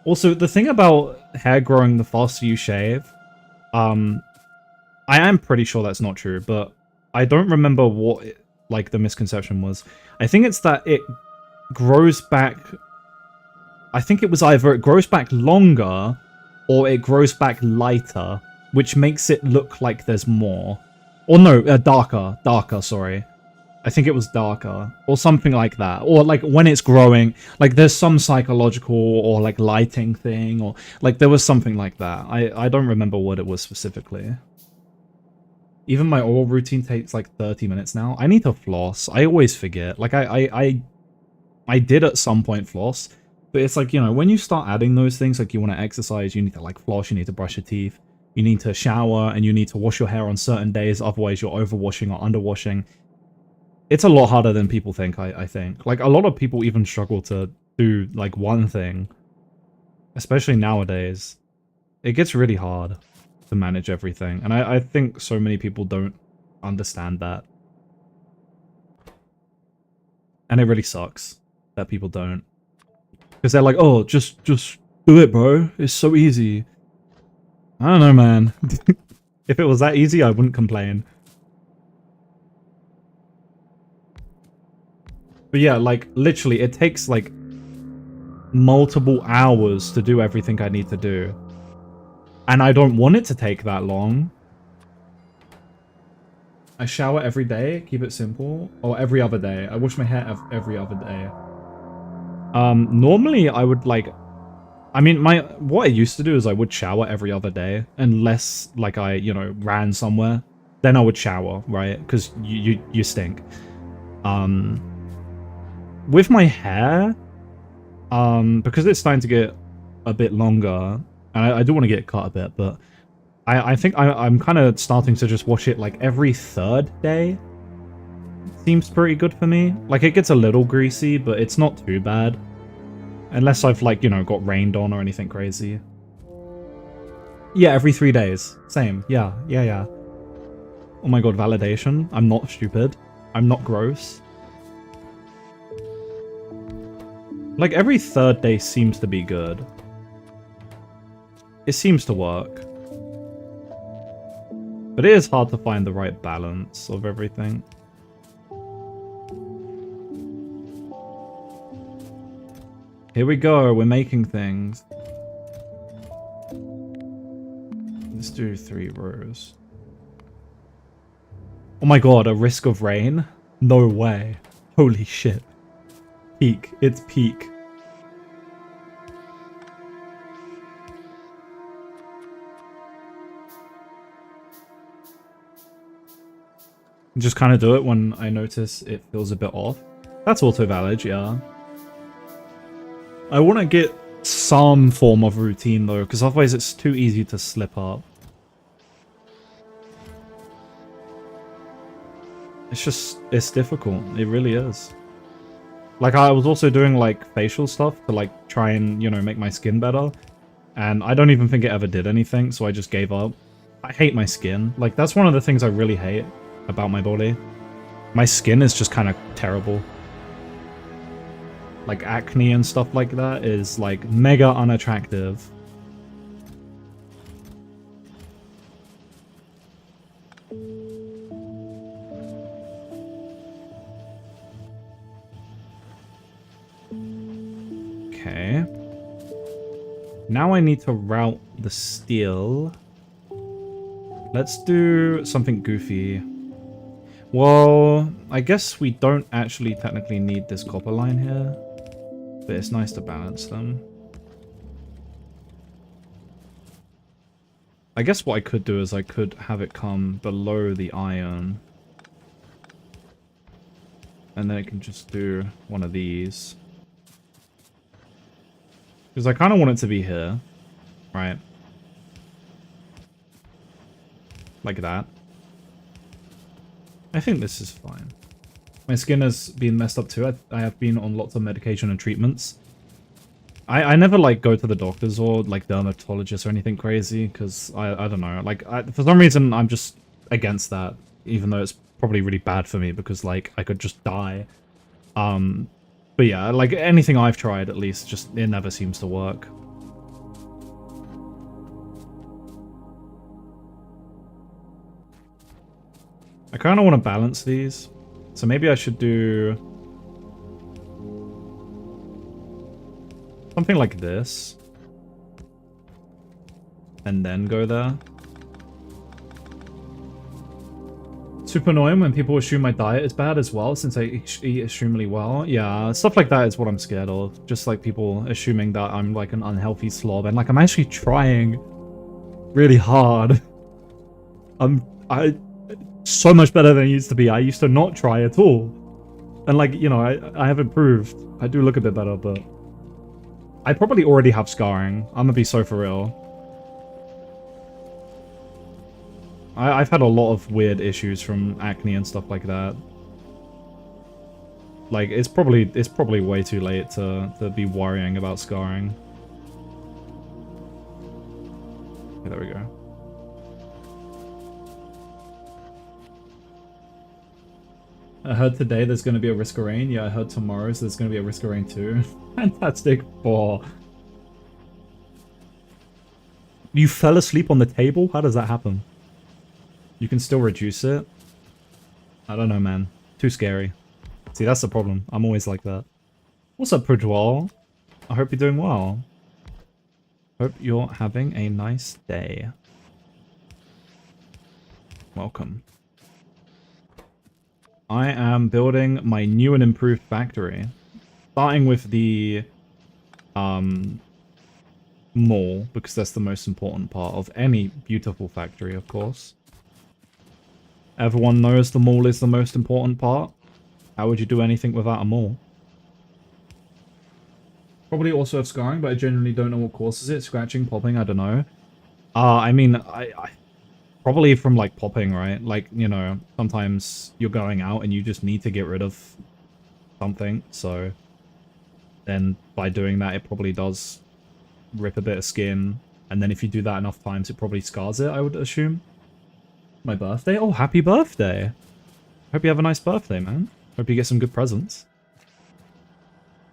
Also, the thing about hair growing the faster you shave, I am pretty sure that's not true, but I don't remember what like the misconception was. I think it's that it grows back. I think it was either it grows back longer or it grows back lighter, which makes it look like there's more. Or no, darker, sorry. I think it was darker, or something like that. Or like when it's growing, like there's some psychological or like lighting thing, or like there was something like that. I don't remember what it was specifically. Even my oral routine takes like 30 minutes now. I need to floss. I always forget. Like I did at some point floss, but it's like, you know, when you start adding those things, like you want to exercise, you need to like floss, you need to brush your teeth, you need to shower, and you need to wash your hair on certain days, otherwise you're overwashing or underwashing. It's a lot harder than people think, I think. Like, a lot of people even struggle to do, like, one thing. Especially nowadays. It gets really hard to manage everything. And I think so many people don't understand that. And it really sucks that people don't. Because they're like, oh, just do it, bro. It's so easy. I don't know, man. If it was that easy, I wouldn't complain. But yeah, like, literally, it takes, like, multiple hours to do everything I need to do. And I don't want it to take that long. I shower every day, keep it simple. Or every other day. I wash my hair every other day. Normally I would, like... I mean, what I used to do is I would shower every other day. Unless, like, I, you know, ran somewhere. Then I would shower, right? Because you stink. With my hair, because it's starting to get a bit longer, and I do want to get it cut a bit, but I think I'm kind of starting to just wash it like every third day. Seems pretty good for me. Like, it gets a little greasy, but it's not too bad. Unless I've, like, you know, got rained on or anything crazy. Yeah, every 3 days. Same. Yeah. Oh my god, validation. I'm not stupid. I'm not gross. Like, every third day seems to be good. It seems to work. But it is hard to find the right balance of everything. Here we go, we're making things. Let's do 3 rows. Oh my god, a risk of rain? No way. Holy shit. Peak. It's peak. Just kind of do it when I notice it feels a bit off. That's also valid, yeah. I want to get some form of routine though, because otherwise it's too easy to slip up. It's difficult. It really is. Like, I was also doing, like, facial stuff to, like, try and, you know, make my skin better. And I don't even think it ever did anything, so I just gave up. I hate my skin. Like, that's one of the things I really hate about my body. My skin is just kind of terrible. Like, acne and stuff like that is, like, mega unattractive. Okay. Now I need to route the steel. Let's do something goofy. Well, I guess we don't actually technically need this copper line here. But it's nice to balance them. I guess what I could do is I could have it come below the iron. And then it can just do one of these. Because I kind of want it to be here. Right? Like that. I think this is fine. My skin has been messed up too. I have been on lots of medication and treatments. I never, like, go to the doctors or, like, dermatologists or anything crazy, because I don't know. Like, for some reason, I'm just against that, even though it's probably really bad for me, because, like, I could just die. But yeah, like, anything I've tried, at least, just, it never seems to work. I kind of want to balance these. So maybe I should do something like this. And then go there. Super annoying when people assume my diet is bad as well, since I eat extremely well. Yeah, stuff like that is what I'm scared of. Just like people assuming that I'm like an unhealthy slob, and like I'm actually trying really hard. I so much better than I used to be. I used to not try at all. And like, you know, I have improved. I do look a bit better, but I probably already have scarring. I'm gonna be so for real. I've had a lot of weird issues from acne and stuff like that. Like, it's probably way too late to be worrying about scarring. Okay, there we go. I heard today there's going to be a risk of rain. Yeah, I heard tomorrow so there's going to be a risk of rain too. Fantastic 4. You fell asleep on the table? How does that happen? You can still reduce it? I don't know, man. Too scary. See, that's the problem. I'm always like that. What's up, Pujwal? I hope you're doing well. Hope you're having a nice day. Welcome. I am building my new and improved factory. Starting with the mall, because that's the most important part of any beautiful factory, of course. Everyone knows the mall is the most important part. How would you do anything without a mall? Probably also have scarring, but I genuinely don't know what causes it. Scratching, popping, I don't know. I mean, I probably from like popping, right? Like, you know, sometimes you're going out and you just need to get rid of something. So then by doing that, it probably does rip a bit of skin. And then if you do that enough times, it probably scars it, I would assume. My birthday? Oh, happy birthday. Hope you have a nice birthday, man. Hope you get some good presents.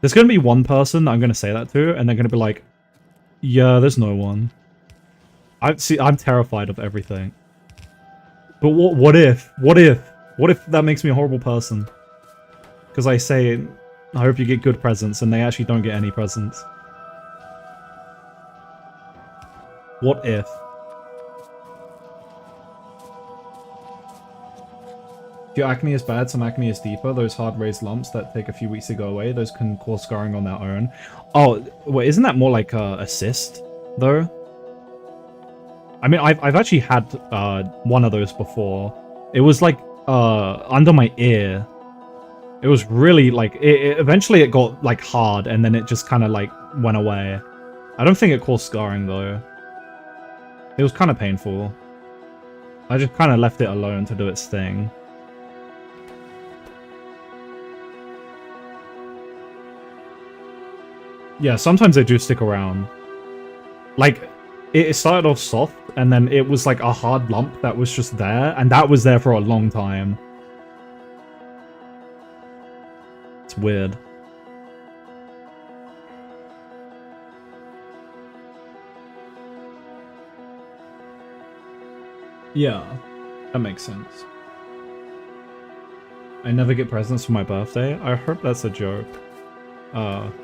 There's going to be one person that I'm going to say that to, and they're going to be like, yeah, there's no one. I'm terrified of everything. But what if that makes me a horrible person? Because I say, I hope you get good presents, and they actually don't get any presents. What if? If your acne is bad, some acne is deeper. Those hard raised lumps that take a few weeks to go away, those can cause scarring on their own. Oh, wait, isn't that more like a cyst, though? I mean, I've actually had one of those before. It was like under my ear. It was really like eventually it got like hard, and then it just kind of like went away. I don't think it caused scarring though. It was kind of painful. I just kind of left it alone to do its thing. Yeah, sometimes they do stick around. Like, it started off soft, and then it was like a hard lump that was just there, and that was there for a long time. It's weird. Yeah, that makes sense. I never get presents for my birthday. I hope that's a joke.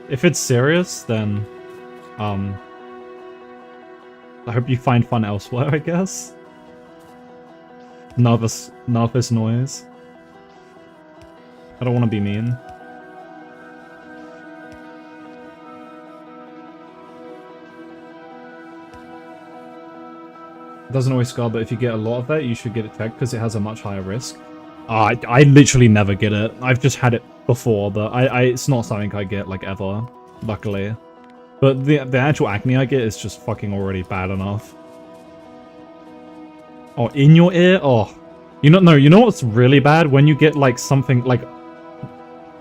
If it's serious, then, I hope you find fun elsewhere, I guess. Nervous noise. I don't want to be mean. It doesn't always scar, but if you get a lot of that, you should get it checked because it has a much higher risk. I literally never get it. I've just had it before, but it's not something I get, like, ever. Luckily. But the actual acne I get is just fucking already bad enough. Oh, in your ear? Oh. You know what's really bad? When you get, like, something, like,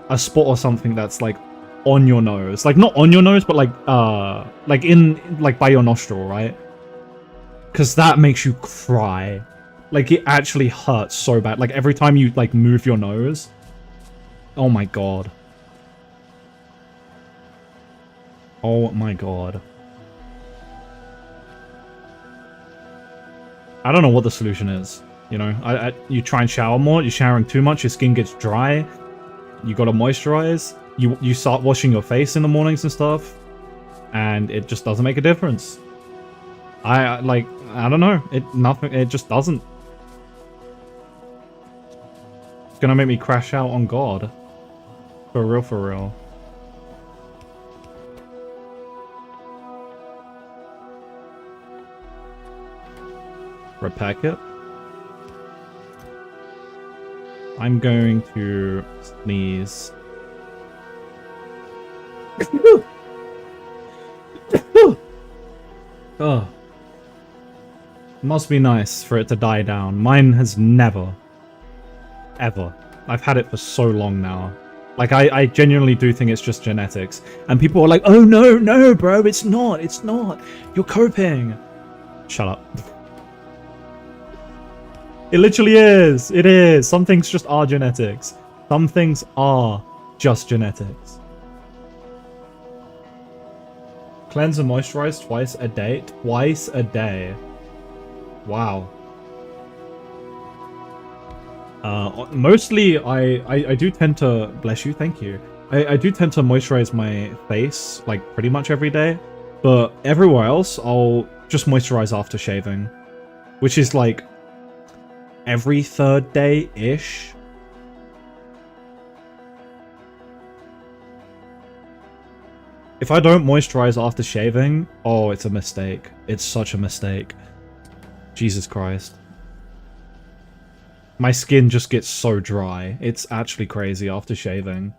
a spot or something that's, like, on your nose. Like, not on your nose, but, like by your nostril, right? Because that makes you cry. Like, it actually hurts so bad. Like, every time you, like, move your nose. Oh my god. Oh my god. I don't know what the solution is. You know, you try and shower more. You're showering too much. Your skin gets dry. You gotta moisturize. You start washing your face in the mornings and stuff. And it just doesn't make a difference. I don't know. It just doesn't. It's gonna make me crash out on God. For real, for real. Repair kit. I'm going to sneeze. Oh. Must be nice for it to die down. Mine has never. Ever. I've had it for so long now. Like, I genuinely do think it's just genetics. And people are like, oh no, no, bro, it's not, it's not. You're coping. Shut up. It literally is. It is. Some things just are genetics. Some things are just genetics. Cleanse and moisturize twice a day. Twice a day. Wow. Mostly, I do tend to... Bless you, thank you. I do tend to moisturize my face, like, pretty much every day. But everywhere else, I'll just moisturize after shaving. Which is, like, every third day-ish. If I don't moisturize after shaving, oh, it's a mistake. It's such a mistake. Jesus Christ. My skin just gets so dry. It's actually crazy after shaving.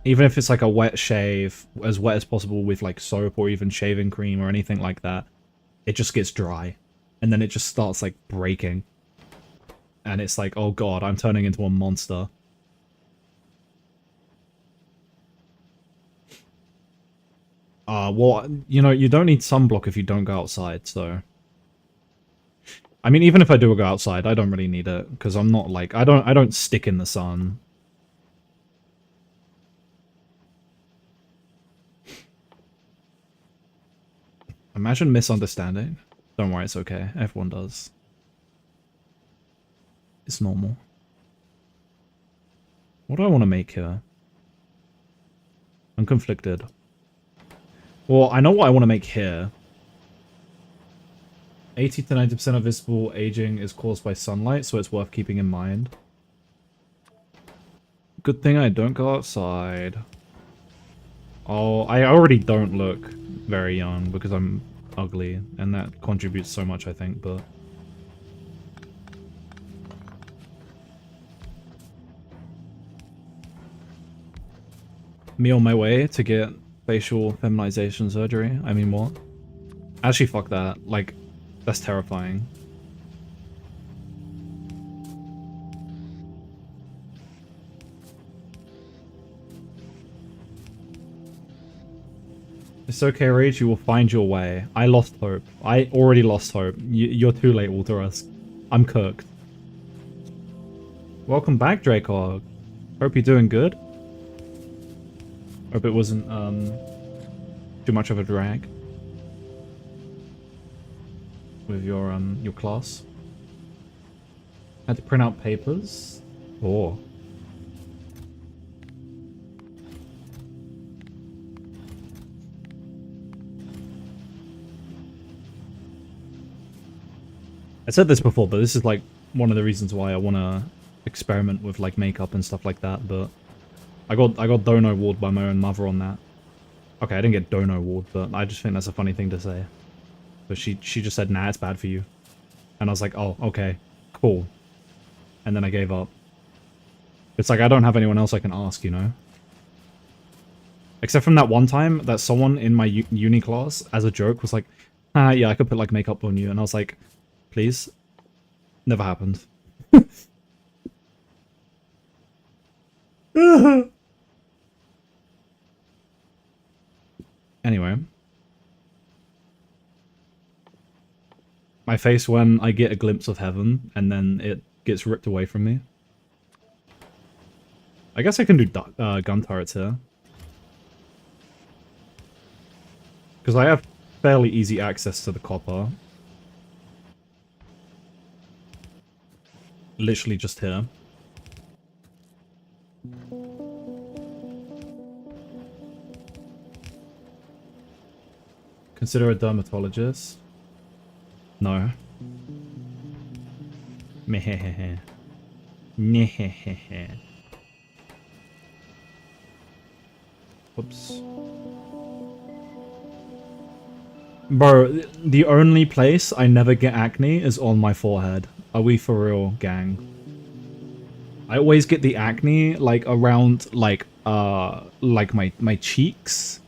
Even if it's like a wet shave, as wet as possible with like soap or even shaving cream or anything like that, it just gets dry. And then it just starts like breaking. And it's like, oh god, I'm turning into a monster. Well, you know, you don't need sunblock if you don't go outside, so... I mean, even if I do go outside, I don't really need it, because I'm not like... I don't stick in the sun. Imagine misunderstanding. Don't worry, it's okay. Everyone does. It's normal. What do I want to make here? I'm conflicted. Well, I know what I want to make here. 80 to 90% of visible aging is caused by sunlight, so it's worth keeping in mind. Good thing I don't go outside. Oh, I already don't look very young because I'm ugly, and that contributes so much, I think, but... Me on my way to get facial feminization surgery? I mean, what? Actually, fuck that. Like, that's terrifying. It's okay, Rage, you will find your way. I lost hope. I already lost hope. You're too late, Walterusk. I'm cooked. Welcome back, Dracog. Hope you're doing good. Hope it wasn't, too much of a drag. With your class. Had to print out papers. Oh. I said this before, but this is like one of the reasons why I want to experiment with like makeup and stuff like that, but I got Dono Award by my own mother on that. Okay, I didn't get Dono Award, but I just think that's a funny thing to say. But she just said, nah, it's bad for you. And I was like, oh, okay, cool. And then I gave up. It's like I don't have anyone else I can ask, you know? Except from that one time that someone in my uni class, as a joke, was like, ah, yeah, I could put like makeup on you. And I was like, please? Never happened. Anyway. My face when I get a glimpse of heaven, and then it gets ripped away from me. I guess I can do gun turrets here. Because I have fairly easy access to the copper. Literally just here. Consider a dermatologist. No. Mehehehe. Nyehehehe. Whoops. Bro, the only place I never get acne is on my forehead. Are we for real, gang? I always get the acne, like, around, like my cheeks.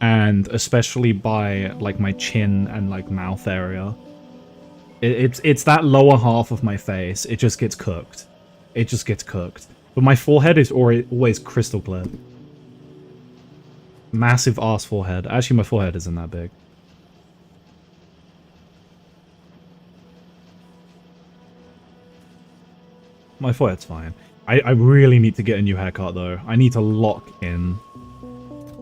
And especially by, like, my chin and, like, mouth area. It's that lower half of my face. It just gets cooked. It just gets cooked. But my forehead is always crystal clear. Massive ass forehead. Actually, my forehead isn't that big. My forehead's fine. I really need to get a new haircut, though. I need to lock in.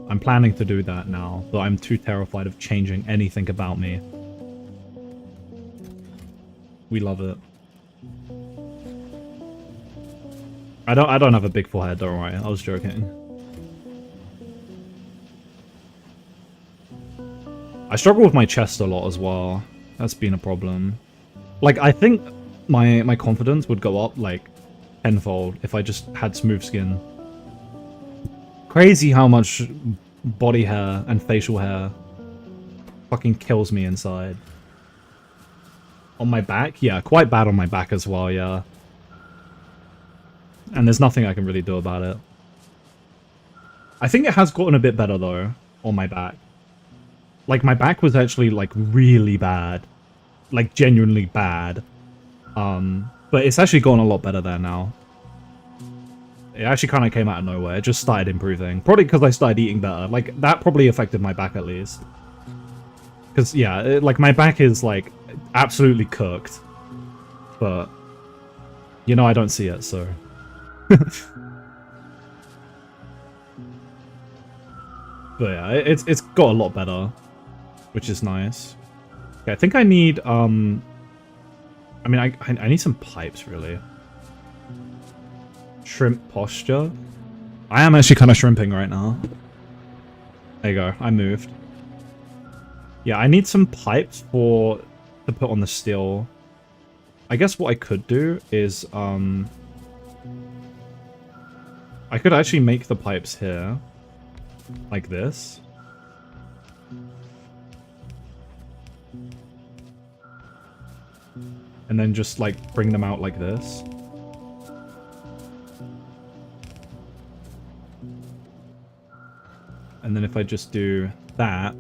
I'm planning to do that now, but I'm too terrified of changing anything about me. We love it. I don't have a big forehead, don't worry. I was joking. I struggle with my chest a lot as well. That's been a problem. Like, I think my confidence would go up, like, tenfold if I just had smooth skin. Crazy how much body hair and facial hair fucking kills me inside. On my back? Yeah, quite bad on my back as well, yeah. And there's nothing I can really do about it. I think it has gotten a bit better, though, on my back. Like, my back was actually, like, really bad. Like, genuinely bad. But it's actually gotten a lot better there now. It actually kind of came out of nowhere. It just started improving. Probably because I started eating better. Like, that probably affected my back at least. Because, yeah, like, my back is, like, absolutely cooked. But, you know, I don't see it, so... But yeah, it's got a lot better. Which is nice. Okay, I think I need, I mean, I need some pipes, really. Shrimp posture. I am actually kind of shrimping right now. There you go. I moved. Yeah, I need some pipes to put on the steel. I guess what I could do is, I could actually make the pipes here. Like this. And then just, like, bring them out like this. And then if I just do that...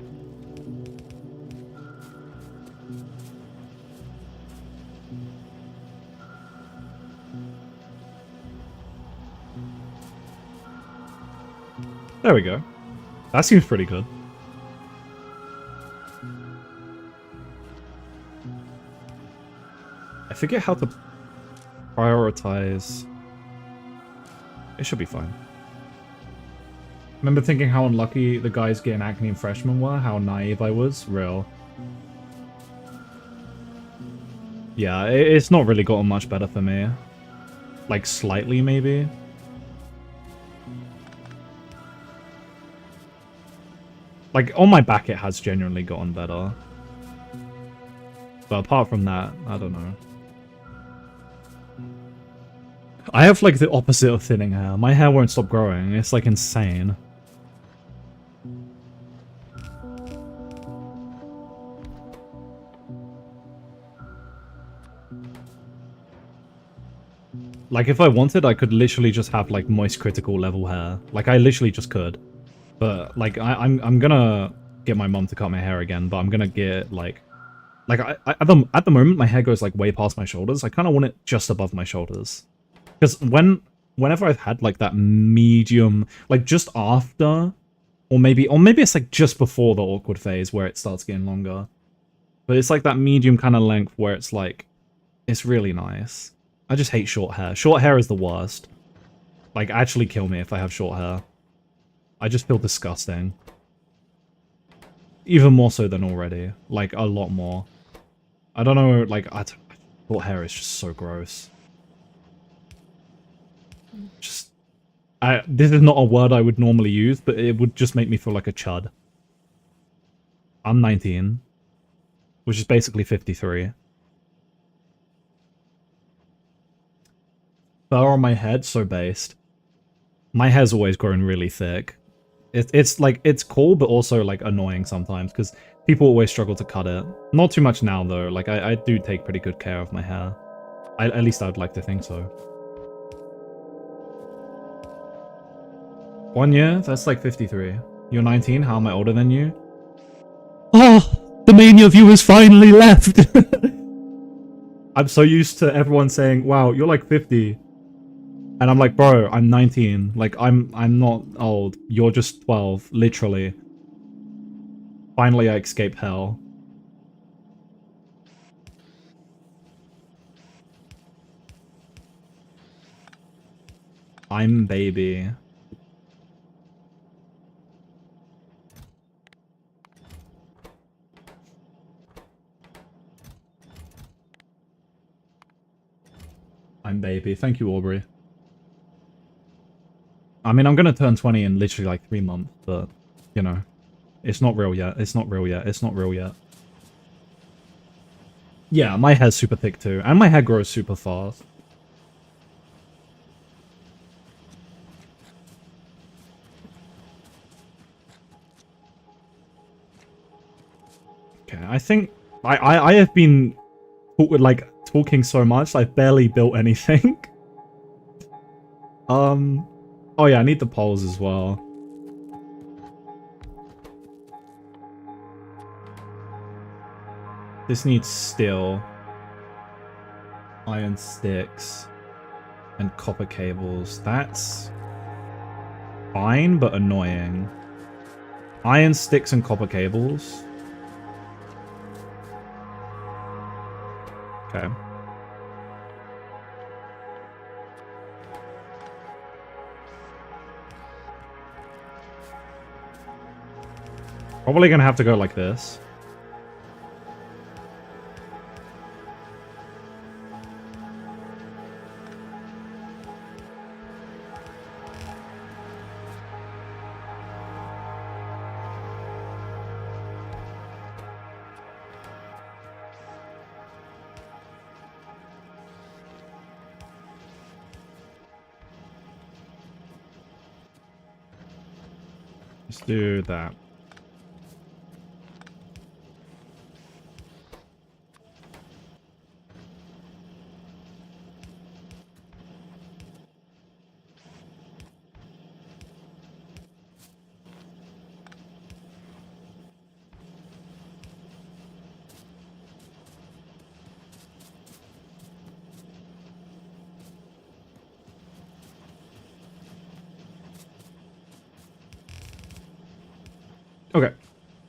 There we go. That seems pretty good. I forget how to prioritize. It should be fine. Remember thinking how unlucky the guys getting acne in freshmen were? How naive I was? Real. Yeah, it's not really gotten much better for me. Like, slightly, maybe? Like, on my back it has genuinely gotten better. But apart from that, I don't know. I have, like, the opposite of thinning hair. My hair won't stop growing. It's, like, insane. Like, if I wanted, I could literally just have, like, moist critical level hair. Like, I literally just could. But, like, I'm gonna get my mom to cut my hair again, but I'm gonna get, like... Like, at the moment, my hair goes, like, way past my shoulders. I kind of want it just above my shoulders. Because whenever I've had, like, that medium... Like, just after... Or maybe it's, like, just before the awkward phase where it starts getting longer. But it's, like, that medium kind of length where it's, like... It's really nice. I just hate short hair. Short hair is the worst. Like, actually kill me if I have short hair. I just feel disgusting. Even more so than already. Like, a lot more. I don't know, like, short hair is just so gross. Just... this is not a word I would normally use, but it would just make me feel like a chud. I'm 19. Which is basically 53. fur on my head, so based. My hair's always grown really thick. It's like, it's cool, but also like annoying sometimes, because people always struggle to cut it. Not too much now, though. Like, I do take pretty good care of my hair. At least I'd like to think so. 1 year? That's like 53. You're 19? How am I older than you? Oh, the mania viewers finally left! I'm so used to everyone saying, wow, you're like 50. And I'm like, bro, I'm 19. Like, I'm not old. You're just 12, literally. Finally, I escaped hell. I'm baby. I'm baby. Thank you, Aubrey. I mean, I'm gonna turn 20 in literally like 3 months, but, you know, it's not real yet. It's not real yet. It's not real yet. Yeah, my hair's super thick too, and my hair grows super fast. Okay, I think I have been like talking so much, I've barely built anything. Oh yeah, I need the poles as well. This needs steel, iron sticks, and copper cables. That's fine, but annoying. Iron sticks and copper cables. Okay. Probably gonna have to go like this. Let's do that. Okay.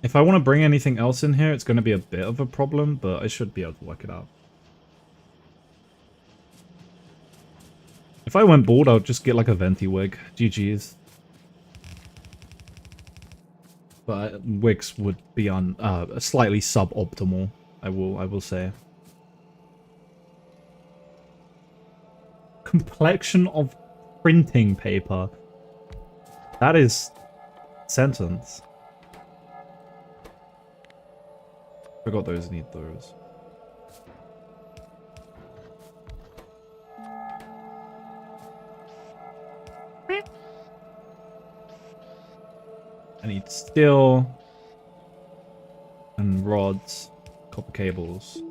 If I want to bring anything else in here, it's going to be a bit of a problem, but I should be able to work it out. If I went bald, I would just get like a venti wig. GG's. But wigs would be on slightly suboptimal, I will say. Complexion of printing paper. That is sentence. Forgot those need those. I need steel and rods, copper cables.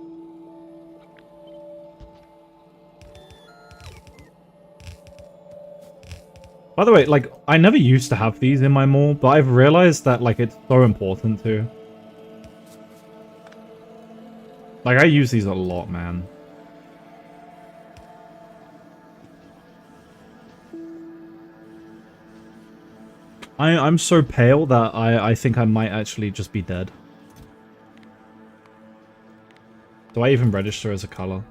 By the way, like, I never used to have these in my mall, but I've realized that, like, it's so important to. Like, I use these a lot, man. I'm so pale that I think I might actually just be dead. Do I even register as a color?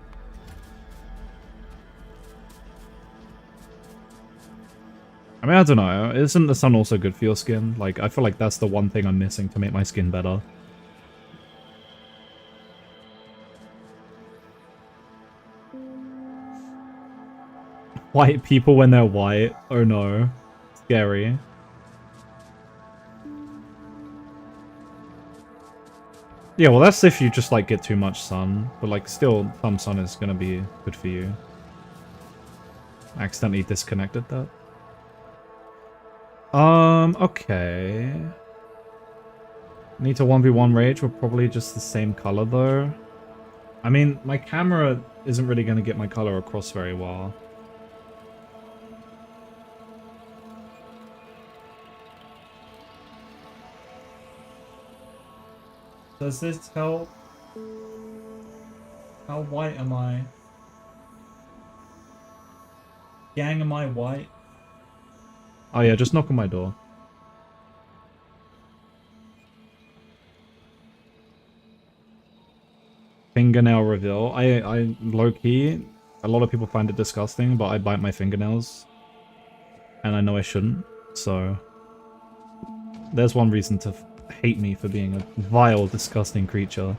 I mean, I don't know. Isn't the sun also good for your skin? Like, I feel like that's the one thing I'm missing to make my skin better. White people when they're white. Oh no. Scary. Yeah, well that's if you just like get too much sun. But like still, some sun is gonna be good for you. Accidentally disconnected that. Okay. Need to 1v1 rage. We're probably just the same color though. I mean, my camera isn't really going to get my color across very well. Does this help? How white am I? Gang, am I white? Oh yeah, just knock on my door. Fingernail reveal. I low-key, a lot of people find it disgusting, but I bite my fingernails. And I know I shouldn't, so... There's one reason to hate me for being a vile, disgusting creature.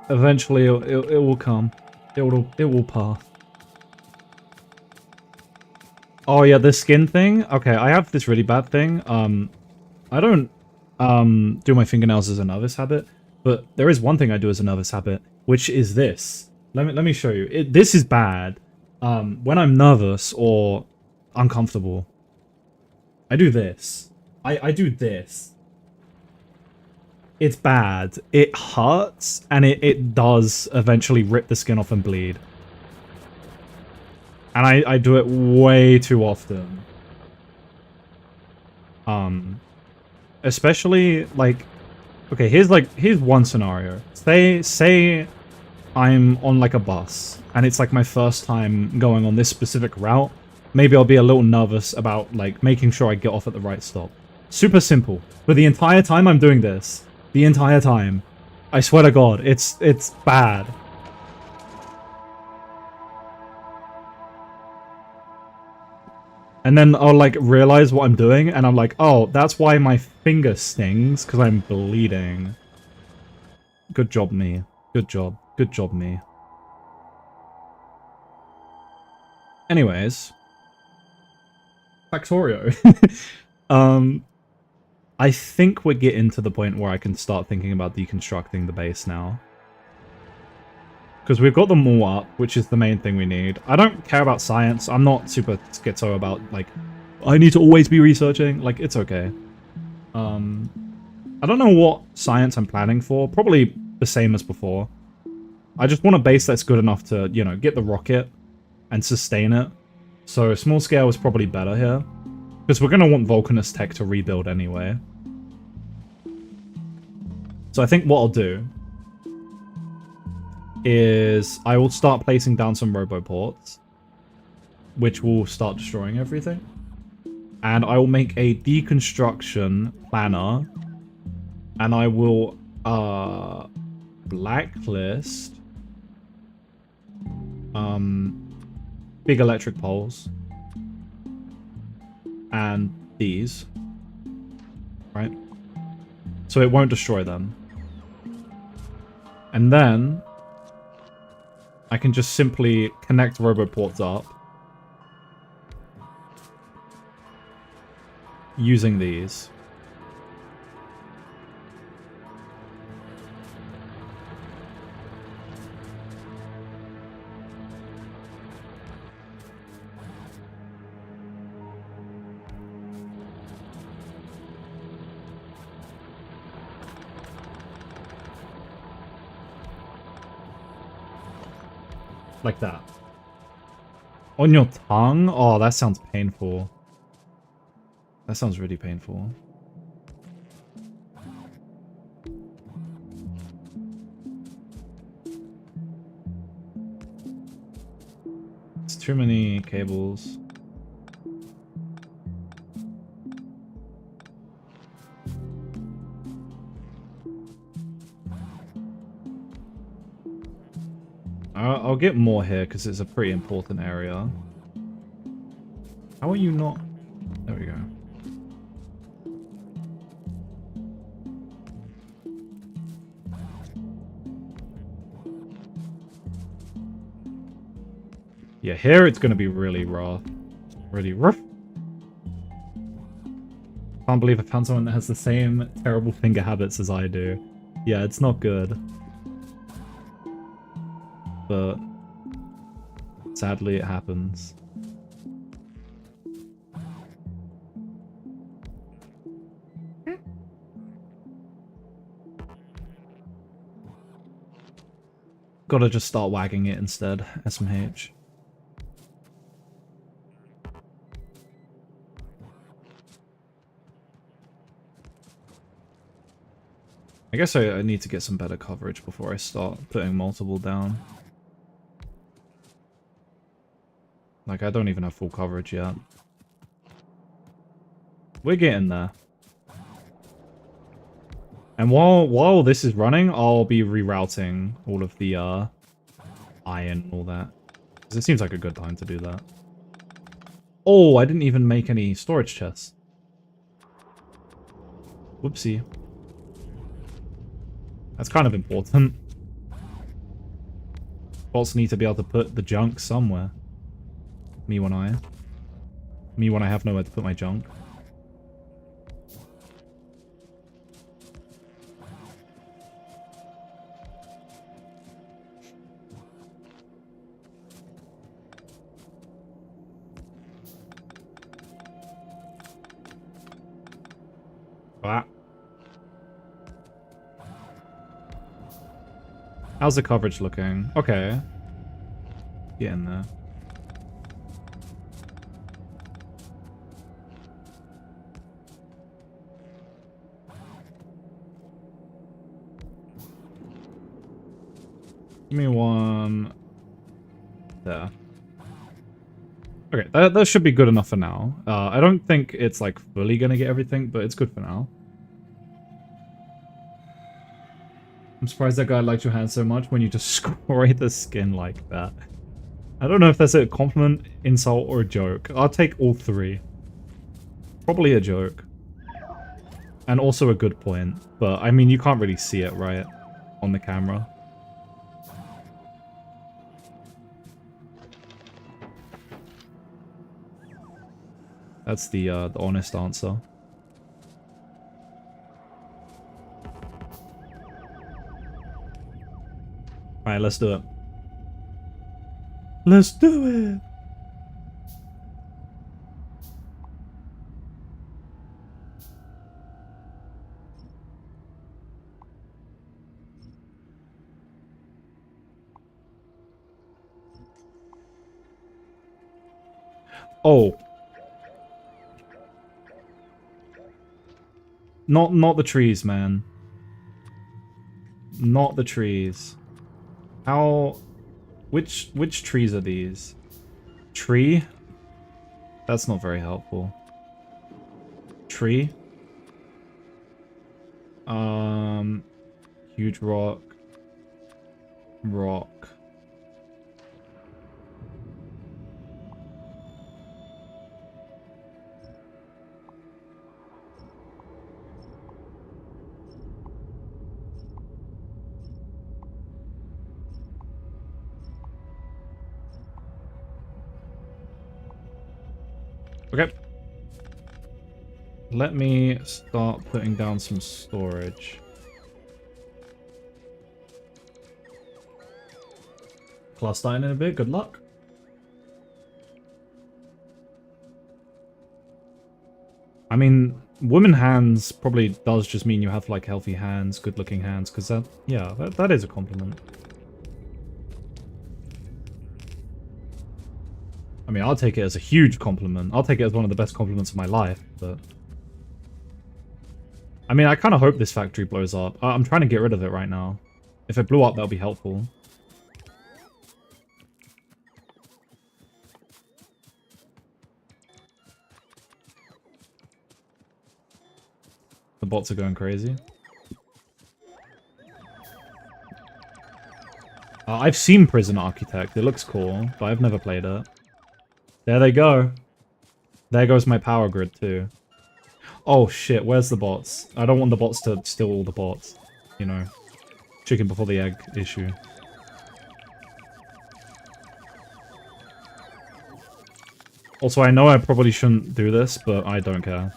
Eventually, it will come. It will pass. Oh yeah, the skin thing? Okay, I have this really bad thing. I don't do my fingernails as a nervous habit, but there is one thing I do as a nervous habit, which is this. Let me show you. This is bad. When I'm nervous or uncomfortable, I do this. I do this. It's bad. It hurts, and it does eventually rip the skin off and bleed. And I do it way too often. Especially, like... Okay, here's one scenario. Say I'm on, like, a bus, and it's, like, my first time going on this specific route. Maybe I'll be a little nervous about, like, making sure I get off at the right stop. Super simple. But the entire time I'm doing this, the entire time, I swear to God, it's bad. And then I'll, like, realize what I'm doing, and I'm like, oh, that's why my finger stings, because I'm bleeding. Good job, me. Good job. Good job, me. Anyways. Factorio. I think we're getting to the point where I can start thinking about deconstructing the base now. Because we've got them all up, which is the main thing we need. I don't care about science. I'm not super schizo about, like, I need to always be researching. Like, it's okay. I don't know what science I'm planning for. Probably the same as before. I just want a base that's good enough to, you know, get the rocket and sustain it. So small scale is probably better here. Because we're going to want Vulcanus tech to rebuild anyway. So I think what I'll do is I will start placing down some roboports, which will start destroying everything. And I will make a deconstruction planner, and I will blacklist big electric poles and these, right? So it won't destroy them. And then I can just simply connect roboports up using these. Like that. On your tongue? Oh, that sounds painful. That sounds really painful. It's too many cables. I'll get more here because it's a pretty important area. How are you not? There we go. Yeah, here it's going to be really rough. Really rough. Can't believe I found someone that has the same terrible finger habits as I do. Yeah, it's not good. But sadly it happens. Gotta just start wagging it instead, SMH. I guess I need to get some better coverage before I start putting multiple down. Like, I don't even have full coverage yet. We're getting there. And while this is running, I'll be rerouting all of the iron and all that. Because it seems like a good time to do that. Oh, I didn't even make any storage chests. Whoopsie. That's kind of important. Bots need to be able to put the junk somewhere. Me when I have nowhere to put my junk. Ah. How's the coverage looking? Okay. Get in there. Give me one there. Okay, that should be good enough for now. I don't think it's like fully gonna get everything, but it's good for now. I'm surprised that guy liked your hand so much when you destroy the skin like that. I don't know if that's a compliment, insult, or a joke. I'll take all three. Probably a joke. And also a good point. But, I mean, you can't really see it, right? On the camera. That's the honest answer. Alright, let's do it. Let's do it! Oh. Not the trees, man. Not the trees. How... Which trees are these? Tree? That's not very helpful. Tree? Huge rock. Rock. Okay. Let me start putting down some storage. Class dying in a bit, good luck. I mean, woman hands probably does just mean you have like healthy hands, good looking hands, because that, yeah, that is a compliment. I mean, I'll take it as a huge compliment. I'll take it as one of the best compliments of my life, but... I mean, I kind of hope this factory blows up. I'm trying to get rid of it right now. If it blew up, that would be helpful. The bots are going crazy. I've seen Prison Architect. It looks cool, but I've never played it. There they go. There goes my power grid too. Oh shit, where's the bots? I don't want the bots to steal all the bots. You know, chicken before the egg issue. Also, I know I probably shouldn't do this, but I don't care.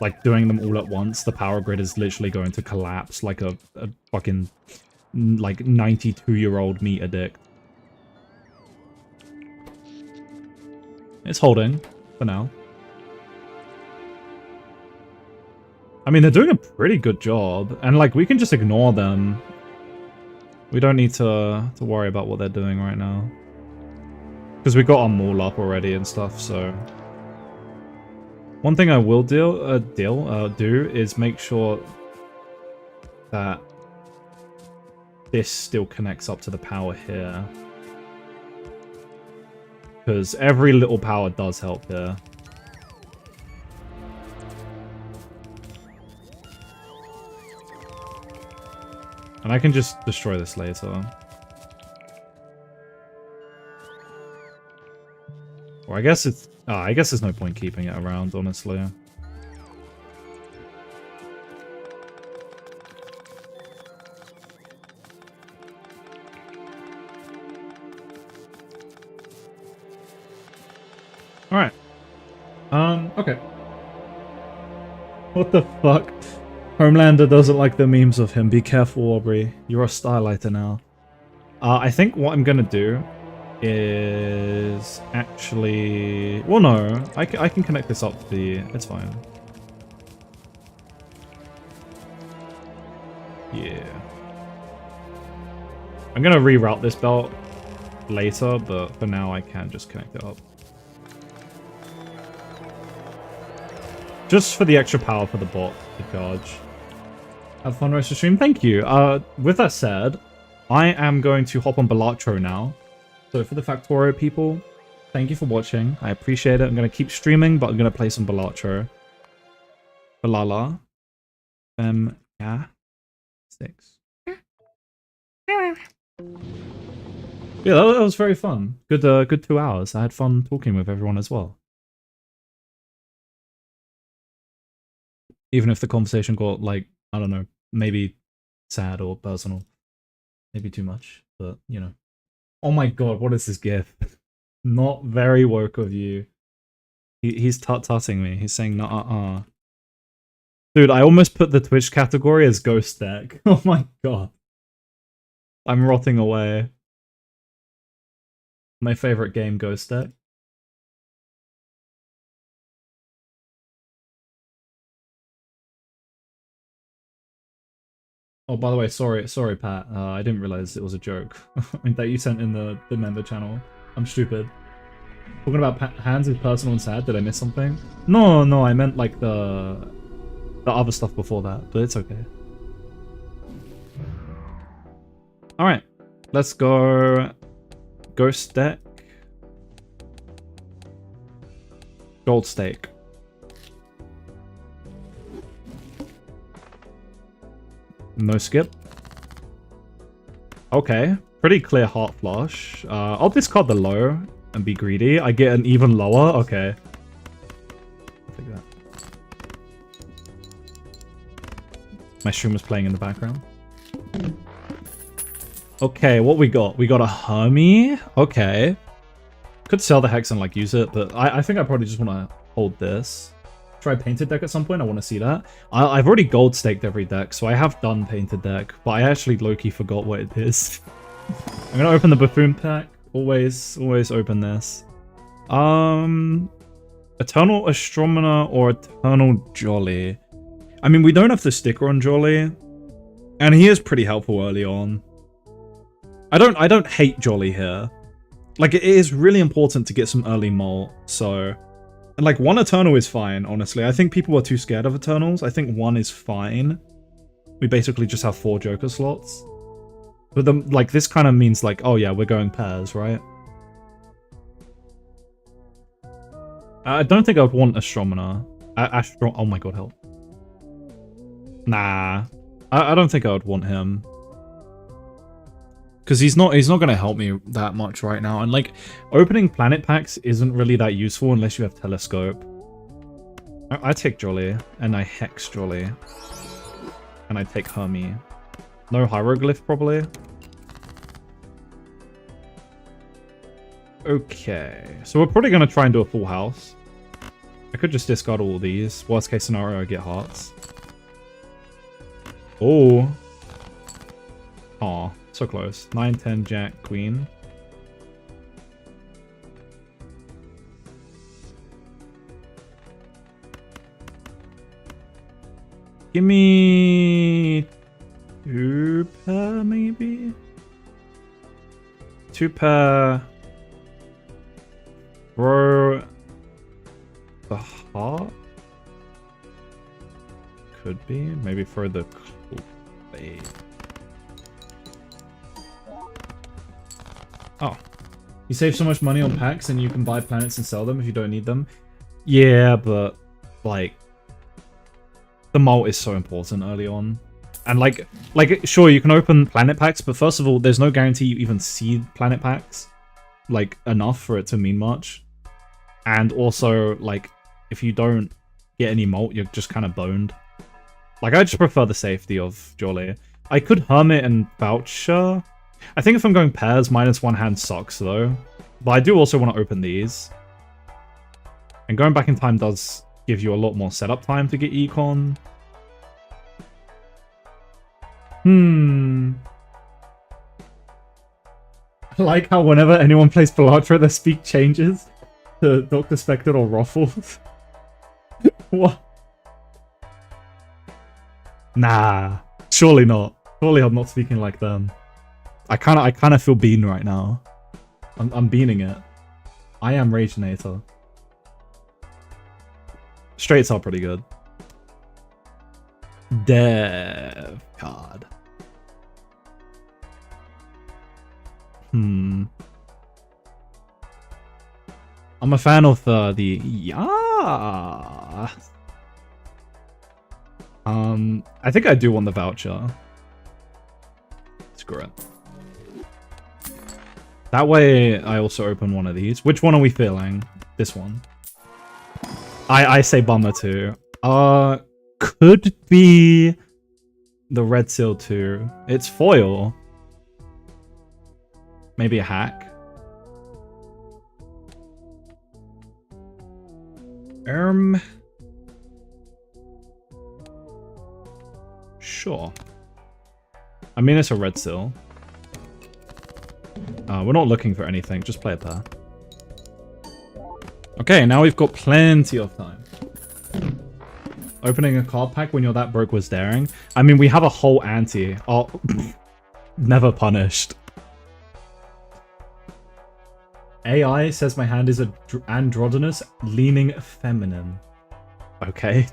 like doing them all at once, the power grid is literally going to collapse like a fucking like 92-year-old meat addict. It's holding for now. I mean, they're doing a pretty good job, and like we can just ignore them. We don't need to worry about what they're doing right now, because we got our maul up already and stuff. So one thing I will do is make sure that this still connects up to the power here, because every little power does help here. And I can just destroy this later. Or I guess it's... I guess there's no point keeping it around, honestly. Alright. Okay. What the fuck? Homelander doesn't like the memes of him. Be careful, Aubrey. You're a starlighter now. I think what I'm gonna do is actually... Well, no. I can connect this up to the... It's fine. Yeah. I'm gonna reroute this belt later, but for now I can just connect it up. Just for the extra power for the bot to charge. Have fun rest of stream. Thank you. With that said, I am going to hop on Balatro now. So for the Factorio people, thank you for watching. I appreciate it. I'm going to keep streaming, but I'm going to play some Balatro. Balala. Yeah. 6. Yeah, that was very fun. Good 2 hours. I had fun talking with everyone as well. Even if the conversation got, like, I don't know, maybe sad or personal. Maybe too much, but, you know. Oh my god, what is this gif? Not very woke of you. He's tut-tutting me. He's saying, nah, Dude, I almost put the Twitch category as Ghost Deck. Oh my god. I'm rotting away. My favorite game, Ghost Deck. Oh, by the way, sorry, Pat. I didn't realize it was a joke that you sent in the member channel. I'm stupid. Talking about hands is personal and sad. Did I miss something? No, I meant like the other stuff before that, but it's okay. All right, let's go. Ghost Deck. Gold Stake. No skip. Okay, pretty clear Heart Flush. I'll discard the low and be greedy. I get an even lower. Okay. I'll take that. My stream was playing in the background. Okay, what we got? We got a Hermie. Okay. Could sell the Hex and like use it, but I think I probably just want to hold this. Try Painted Deck at some point. I want to see that. I've already gold staked every deck, so I have done Painted Deck, but I actually low-key forgot what it is. I'm gonna open the Buffoon pack. Always open this. Eternal Astronomer or Eternal Jolly. I mean, we don't have the sticker on Jolly, and he is pretty helpful early on. I don't hate Jolly here. Like, it is really important to get some early mult, so... And like, 1 Eternal is fine, honestly. I think people are too scared of Eternals. I think 1 is fine. We basically just have 4 Joker slots. But like, this kind of means like, oh yeah, we're going pairs, right? I don't think I would want Astronomer. Oh my god, help. Nah. I don't think I would want him. Because he's not going to help me that much right now. And like, opening planet packs isn't really that useful unless you have Telescope. I take Jolly, and I Hex Jolly. And I take Hermie. No Hieroglyph, probably. Okay, so we're probably going to try and do a full house. I could just discard all these. Worst case scenario, I get hearts. Oh. Aw, so close. 9, 10, Jack, Queen. Give me 2 pair, maybe? 2 pair. Bro. The heart? Could be. Maybe for the clay. Oh. You save so much money on packs and you can buy planets and sell them if you don't need them. Yeah, but like the mult is so important early on. And like sure you can open planet packs, but first of all, there's no guarantee you even see planet packs like enough for it to mean much. And also like if you don't get any mult, you're just kind of boned. Like I just prefer the safety of Jolly. I could Hermit and Voucher. I think if I'm going pairs, -1 hand sucks though. But I do also want to open these. And going back in time does give you a lot more setup time to get Econ. I like how whenever anyone plays Pilatra, their speak changes to Dr. Spectre or Ruffles. What? Nah, surely not. Surely I'm not speaking like them. I kind of feel bean right now. I'm beaning it. I am Raginator. Straights are pretty good. Dev card. I'm a fan of the yeah. I think I do want the voucher. Screw it. That way I also open one of these. Which one are we feeling? This one. I say bummer too. Could be the Red Seal 2. It's foil. Maybe a hack. Sure. I mean, it's a Red Seal. We're not looking for anything. Just play a pair. Okay, now we've got plenty of time. Opening a card pack when you're that broke was daring. I mean, we have a whole ante. Oh, never punished. AI says my hand is androgynous, leaning feminine. Okay.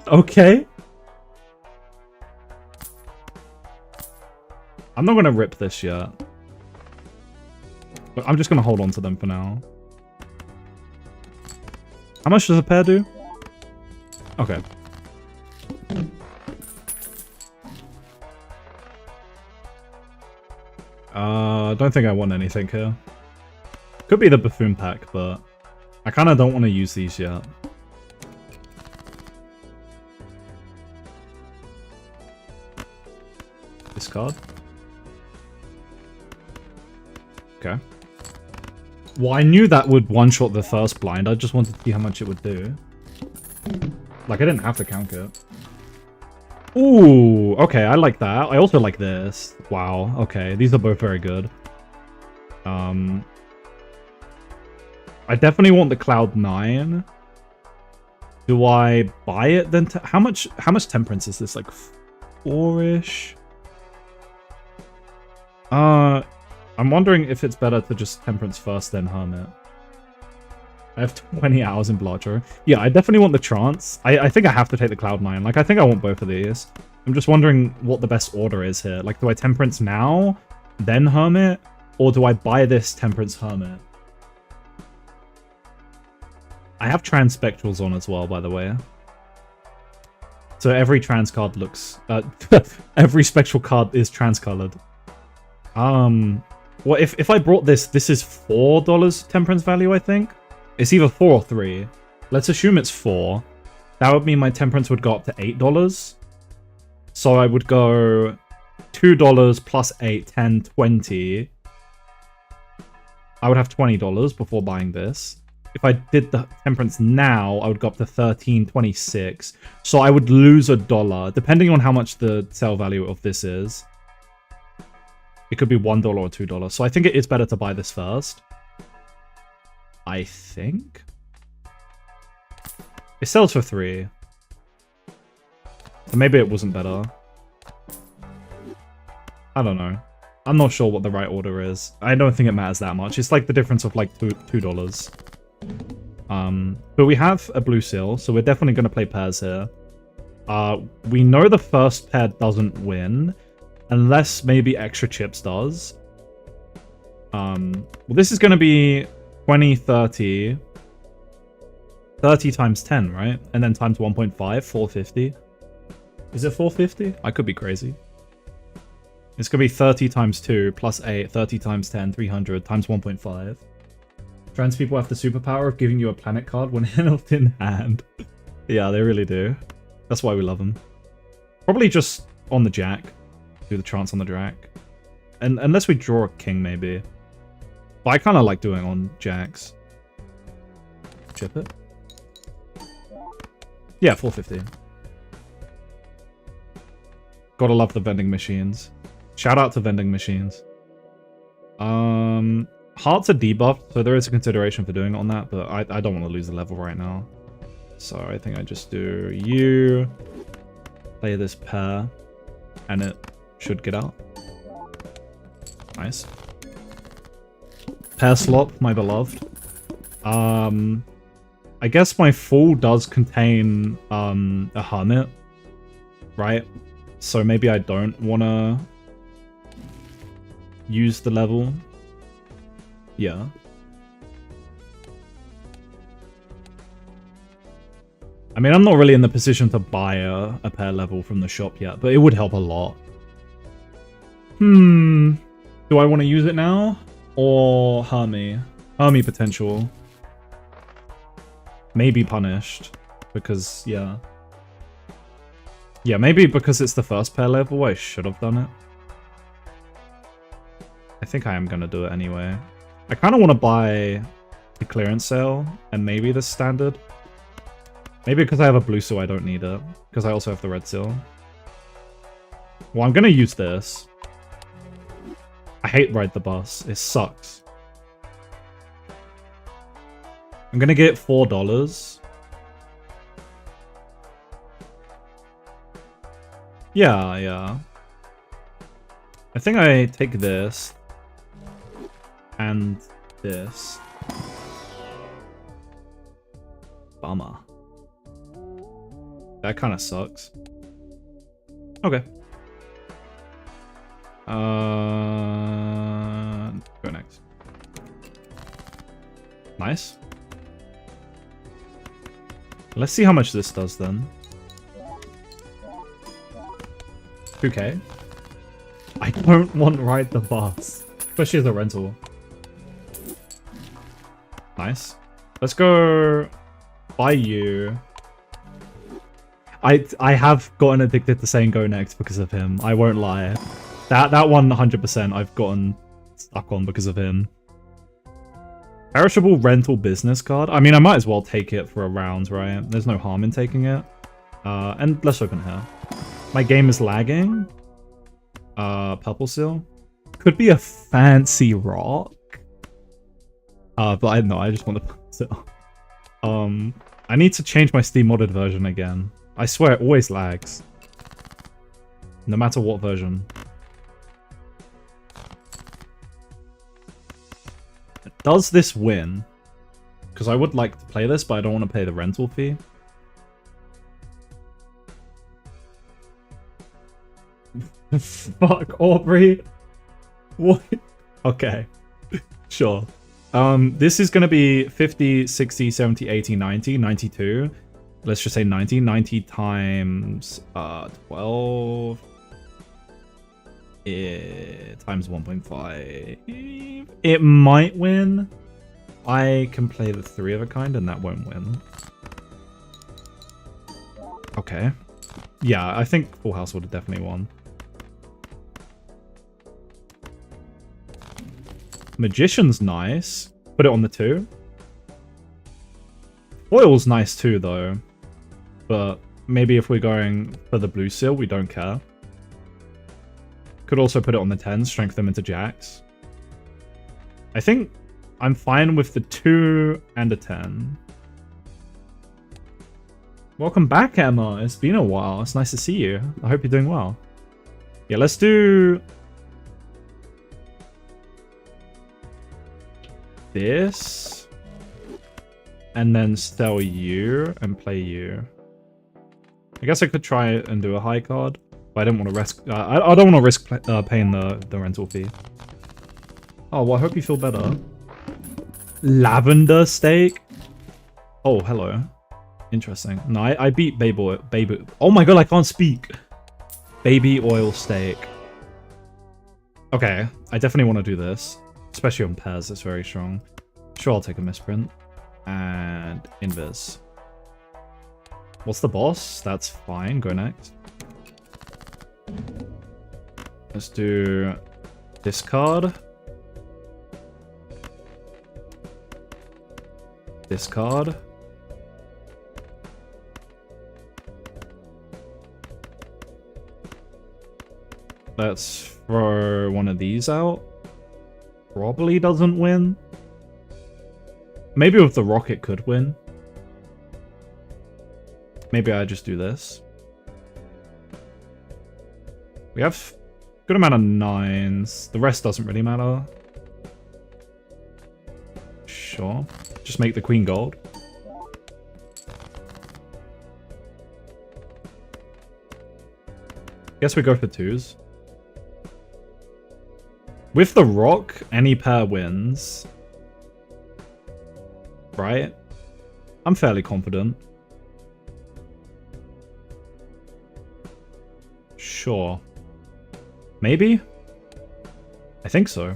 Okay. I'm not going to rip this yet. But I'm just going to hold on to them for now. How much does a pair do? Okay. Don't think I want anything here. Could be the Buffoon pack, but I kind of don't want to use these yet. Discard. Okay. Well, I knew that would one-shot the first blind. I just wanted to see how much it would do. Like, I didn't have to count it. Ooh, okay, I like that. I also like this. Wow, okay, these are both very good. I definitely want the Cloud 9. Do I buy it then? How much Temperance is this? Like 4-ish? I'm wondering if it's better to just Temperance first, then Hermit. I have 20 hours in Blatcher. Yeah, I definitely want the Trance. I think I have to take the Cloud 9. Like, I think I want both of these. I'm just wondering what the best order is here. Like, do I Temperance now, then Hermit? Or do I buy this Temperance Hermit? I have Trans Spectrals on as well, by the way. So every Trans card looks... every Spectral card is trans-colored. Well, if I brought this is $4 Temperance value, I think? It's either 4 or 3. Let's assume it's 4. That would mean my Temperance would go up to $8. So I would go $2 plus 8, 10, 20. I would have $20 before buying this. if I did the temperance now, I would go up to 13.26. So I would lose $1, depending on how much the sale value of this is. It could be $1 or $2. So I think it is better to buy this first. I think. It sells for 3. So maybe it wasn't better. I don't know. I'm not sure what the right order is. I don't think it matters that much. It's like the difference of like $2. But we have a blue seal, so we're definitely going to play pairs here. We know the first pair doesn't win, unless maybe extra chips does. Well, this is going to be 20, 30. 30 times 10, right? And then times 1.5, 450. Is it 450? I could be crazy. It's going to be 30 times 2 plus 8, 30 times 10, 300 times 1.5. Trans people have the superpower of giving you a planet card when held in hand. Yeah, they really do. That's why we love them. Probably just on the jack. Do the chance on the jack. And unless we draw a king, maybe. But I kind of like doing on jacks. Chip it. Yeah, 450. Gotta love the vending machines. Shout out to vending machines. Hearts are debuffed, so there is a consideration for doing it on that, but I don't want to lose the level right now. So I think I just do you, play this pair, and it should get out. Nice. Pair slop, my beloved. I guess my full does contain a hermit, right? So maybe I don't want to use the level. Yeah. I mean, I'm not really in the position to buy a pair level from the shop yet, but it would help a lot. Do I want to use it now? Or Hermie? Hermie potential. Maybe punished. Because, yeah. Yeah, maybe because it's the first pair level, I should have done it. I think I am going to do it anyway. I kind of want to buy the clearance sale and maybe the standard. Maybe because I have a blue seal, I don't need it. Because I also have the red seal. Well, I'm going to use this. I hate Ride the Bus. It sucks. I'm going to get $4. Yeah, yeah. I think I take this. And this. Bummer. That kind of sucks. Okay. Go next. Nice. Let's see how much this does then. 2k. I don't want Ride the Bus. Especially as a rental. Nice. Let's go buy you. I have gotten addicted to saying go next because of him. I won't lie. That one 100% I've gotten stuck on because of him. Perishable rental business card. I mean, I might as well take it for a round, right? There's no harm in taking it. And let's open here. My game is lagging. Purple seal. Could be a fancy rock. But I know, I just want to put it. I need to change my Steam modded version again. I swear it always lags. No matter what version. Does this win? Because I would like to play this, but I don't want to pay the rental fee. Fuck, Aubrey. What? Okay. Sure. This is going to be 50, 60, 70, 80, 90, 92. Let's just say 90. 90 times 12. Times 1.5. It might win. I can play the 3 of a kind and that won't win. Okay. Yeah, I think Full House would have definitely won. Magician's nice. Put it on the 2. Foil's nice too, though. But maybe if we're going for the blue seal, we don't care. Could also put it on the 10, strength them into jacks. I think I'm fine with the 2 and a 10. Welcome back, Emma. It's been a while. It's nice to see you. I hope you're doing well. Yeah, let's do this. And then sell you and play you. I guess I could try and do a high card, but I don't want to risk. I don't want to risk paying the rental fee. Oh, well, I hope you feel better. Lavender steak. Oh, hello. Interesting. No, I beat baby. Oh my god, I can't speak. Baby oil steak. Okay, I definitely want to do this, especially on pairs. It's very strong. Sure, I'll take a misprint and invis. What's the boss? That's fine. Go next. Let's do discard. Discard. Let's throw one of these out. Probably doesn't win. Maybe with the rocket could win. Maybe I just do this. We have a good amount of 9s. The rest doesn't really matter. Sure. Just make the queen gold. Guess we go for 2s. With the rock, any pair wins. Right? I'm fairly confident. Sure. Maybe? I think so.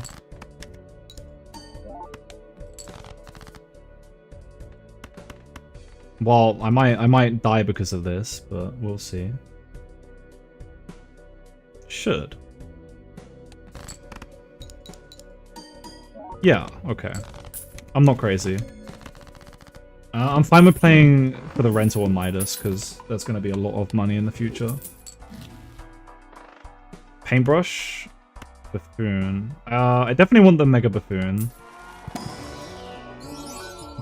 Well, I might die because of this, but we'll see. Should. Yeah, okay. I'm not crazy. I'm fine with playing for the rental on Midas, because there's going to be a lot of money in the future. Paintbrush. Buffoon. I definitely want the Mega Buffoon.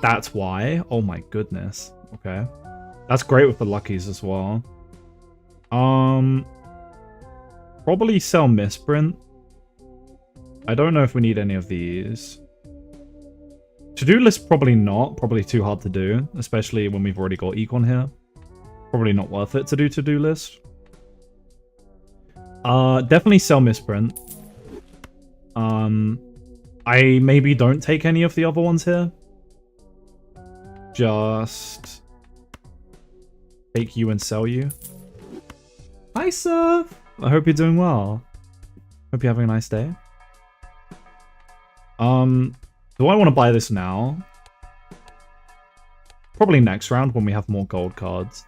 That's why. Oh my goodness. Okay. That's great with the Luckies as well. Probably sell Misprint. I don't know if we need any of these. To-do list, probably not. Probably too hard to do, especially when we've already got Econ here. Probably not worth it to do to-do list. Definitely sell Misprint. I maybe don't take any of the other ones here. Just take you and sell you. Hi, Surf! I hope you're doing well. Hope you're having a nice day. Do I want to buy this now? Probably next round when we have more gold cards.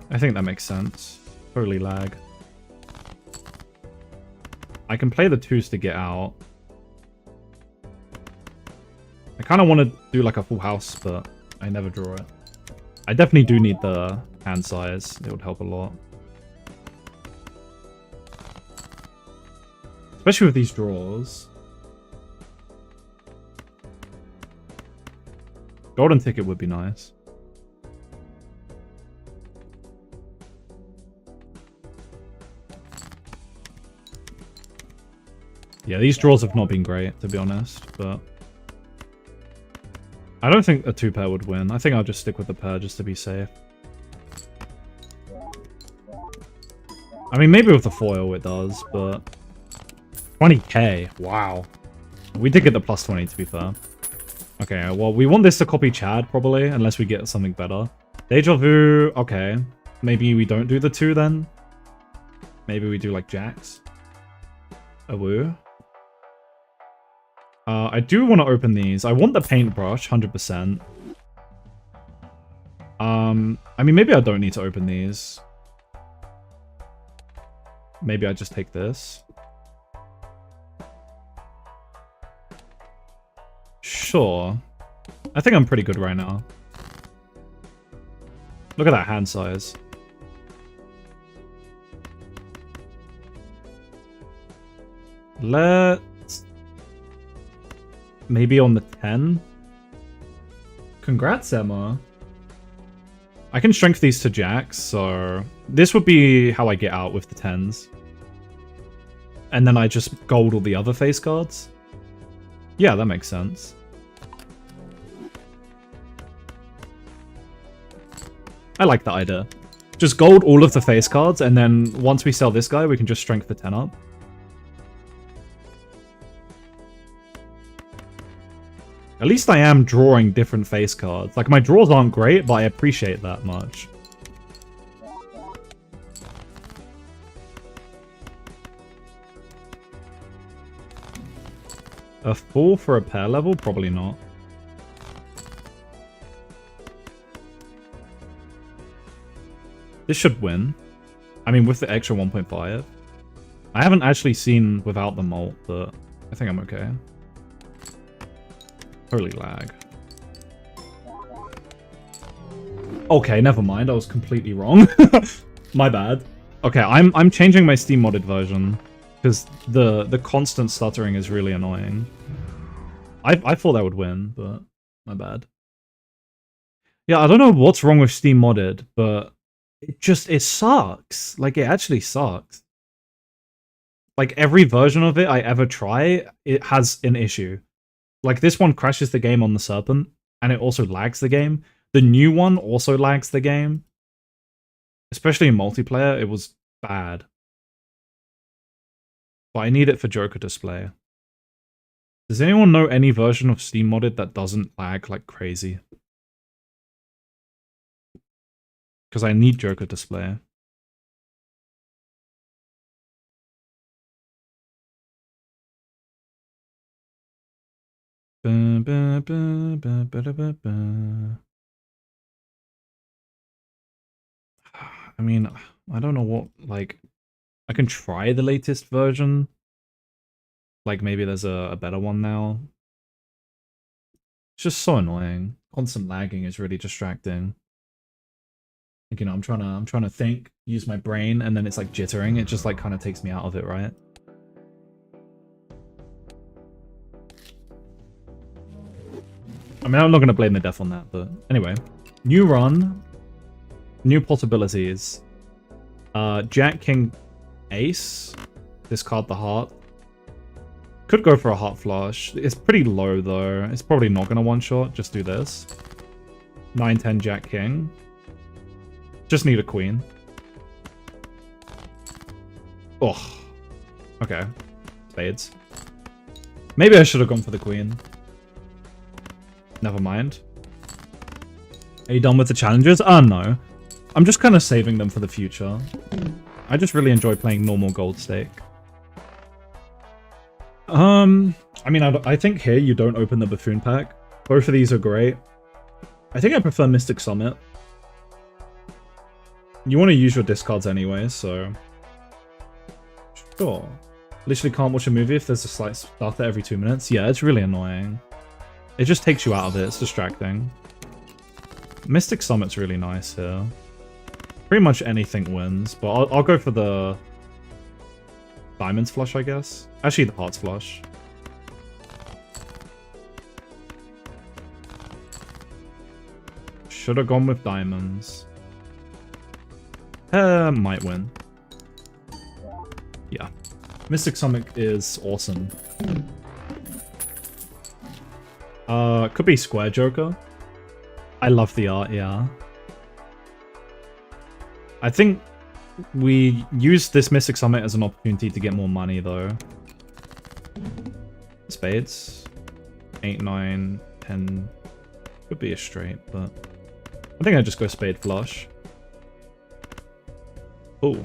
I think that makes sense. Holy lag. I can play the 2s to get out. I kind of want to do like a full house, but I never draw it. I definitely do need the hand size. It would help a lot. Especially with these draws. Golden ticket would be nice. Yeah, these draws have not been great, to be honest, but I don't think a 2-pair would win. I think I'll just stick with the pair just to be safe. I mean, maybe with the foil it does, but 20k. Wow. We did get the plus 20, to be fair. Okay, well, we want this to copy Chad, probably, unless we get something better. Deja Vu, okay. Maybe we don't do the 2 then. Maybe we do, like, Jacks. A woo. I do want to open these. I want the paintbrush, 100%. I mean, maybe I don't need to open these. Maybe I just take this. Sure. I think I'm pretty good right now. Look at that hand size. Let's... maybe on the 10? Congrats, Emma. I can strength these to jacks, so... this would be how I get out with the 10s. And then I just gold all the other face cards. Yeah, that makes sense. I like that idea. Just gold all of the face cards, and then once we sell this guy, we can just strength the 10 up. At least I am drawing different face cards. Like, my draws aren't great, but I appreciate that much. A 4 for a pair level? Probably not. This should win. I mean, with the extra 1.5. I haven't actually seen without the mult, but I think I'm okay. Holy lag. Okay, never mind. I was completely wrong. My bad. Okay, I'm changing my Steam modded version because the constant stuttering is really annoying. I thought I would win, but my bad. Yeah, I don't know what's wrong with Steam modded, but it sucks. Like, it actually sucks. Like, every version of it I ever try, it has an issue. Like, this one crashes the game on the Serpent, and it also lags the game. The new one also lags the game. Especially in multiplayer, it was bad. But I need it for Joker display. Does anyone know any version of Steam modded that doesn't lag like crazy? Because I need Joker display. I mean, I don't know what, like, I can try the latest version. Like, maybe there's a better one now. It's just so annoying. Constant lagging is really distracting. Like, you know, I'm trying to think, use my brain, and then it's like jittering. It just like kind of takes me out of it, right? I mean, I'm not going to blame the death on that, but anyway. New run. New possibilities. Jack, King, Ace. Discard the heart. Could go for a heart flush. It's pretty low, though. It's probably not going to one-shot. Just do this. 9, 10, Jack, King. Just need a queen. Oh. Okay. Spades. Maybe I should have gone for the queen. Never mind. Are you done with the challenges? No. I'm just kind of saving them for the future. I just really enjoy playing normal gold stake. I mean, I think here you don't open the Buffoon pack. Both of these are great. I think I prefer Mystic Summit. You want to use your discards anyway, so... Sure. Literally can't watch a movie if there's a slight starter every 2 minutes. Yeah, it's really annoying. It just takes you out of it. It's distracting. Mystic Summit's really nice here. Pretty much anything wins, but I'll go for the Diamonds flush, I guess. Actually, the Hearts flush. Should have gone with Diamonds. Might win. Yeah. Mystic Summit is awesome. Could be Square Joker. I love the art, yeah. I think we use this Mystic Summit as an opportunity to get more money, though. Spades. 8, 9, 10. Could be a straight, but... I think I just go spade flush. Ooh.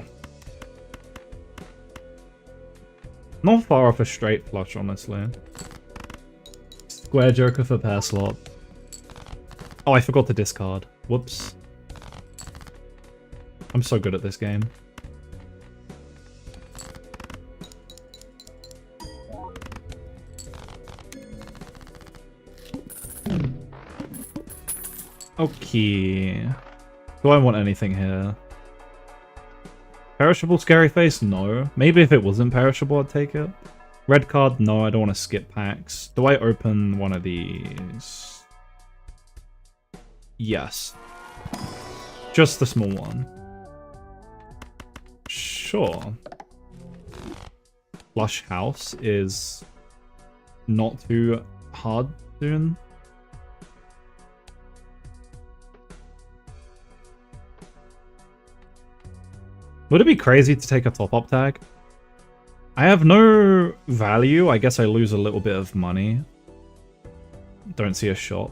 Not far off a straight flush, honestly. Square Joker for pair slot. Oh, I forgot to discard. Whoops. I'm so good at this game. Okay. Do I want anything here? Perishable Scary Face? No. Maybe if it wasn't perishable, I'd take it. Red card? No, I don't want to skip packs. Do I open one of these? Yes. Just the small one. Sure. Flush House is not too hard soon. Would it be crazy to take a top-up tag? I have no value. I guess I lose a little bit of money. Don't see a shot.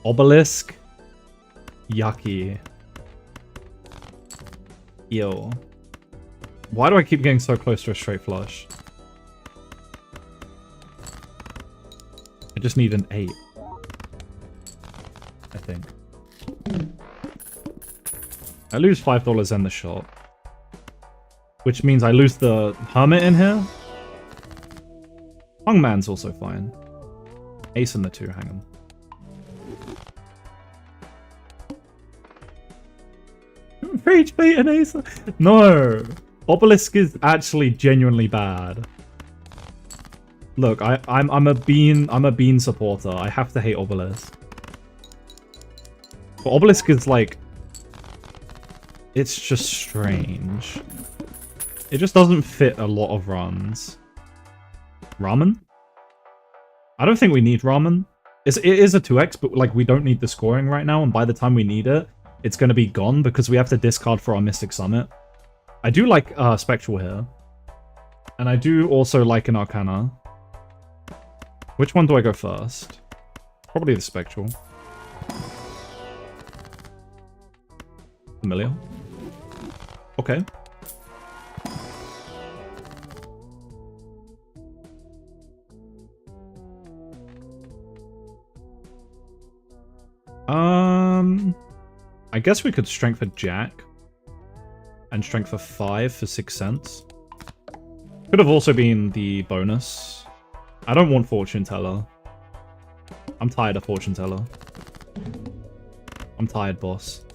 Obelisk? Yucky. Ew. Why do I keep getting so close to a straight flush? I just need an 8. I think. I lose $5 in the shot. Which means I lose the Hermit in here. Hungman's also fine. Ace in the 2, hang on. Rage bait and Ace. No! Obelisk is actually genuinely bad. Look, I'm a bean supporter. I have to hate Obelisk. But Obelisk is like, it's just strange. It just doesn't fit a lot of runs. Ramen? I don't think we need Ramen. It is a 2x, but like we don't need the scoring right now, and by the time we need it, it's going to be gone because we have to discard for our Mystic Summit. I do like Spectral here. And I do also like an Arcana. Which one do I go first? Probably the Spectral. Familiar. Okay. I guess we could strength for Jack. And strength for 5 for 6 cents. Could have also been the bonus. I don't want Fortune Teller. I'm tired of Fortune Teller. I'm tired, boss.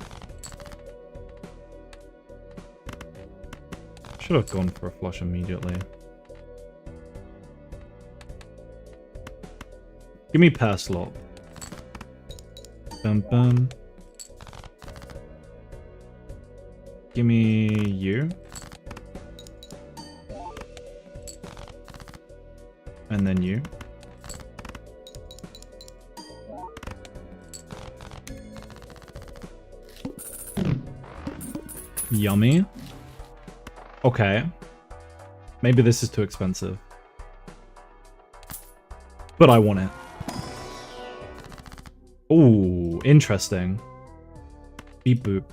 Should have gone for a flush immediately. Give me pair slot. Bum bum. Give me you. And then you. Yummy. Okay. Maybe this is too expensive. But I want it. Ooh, interesting. Beep boop.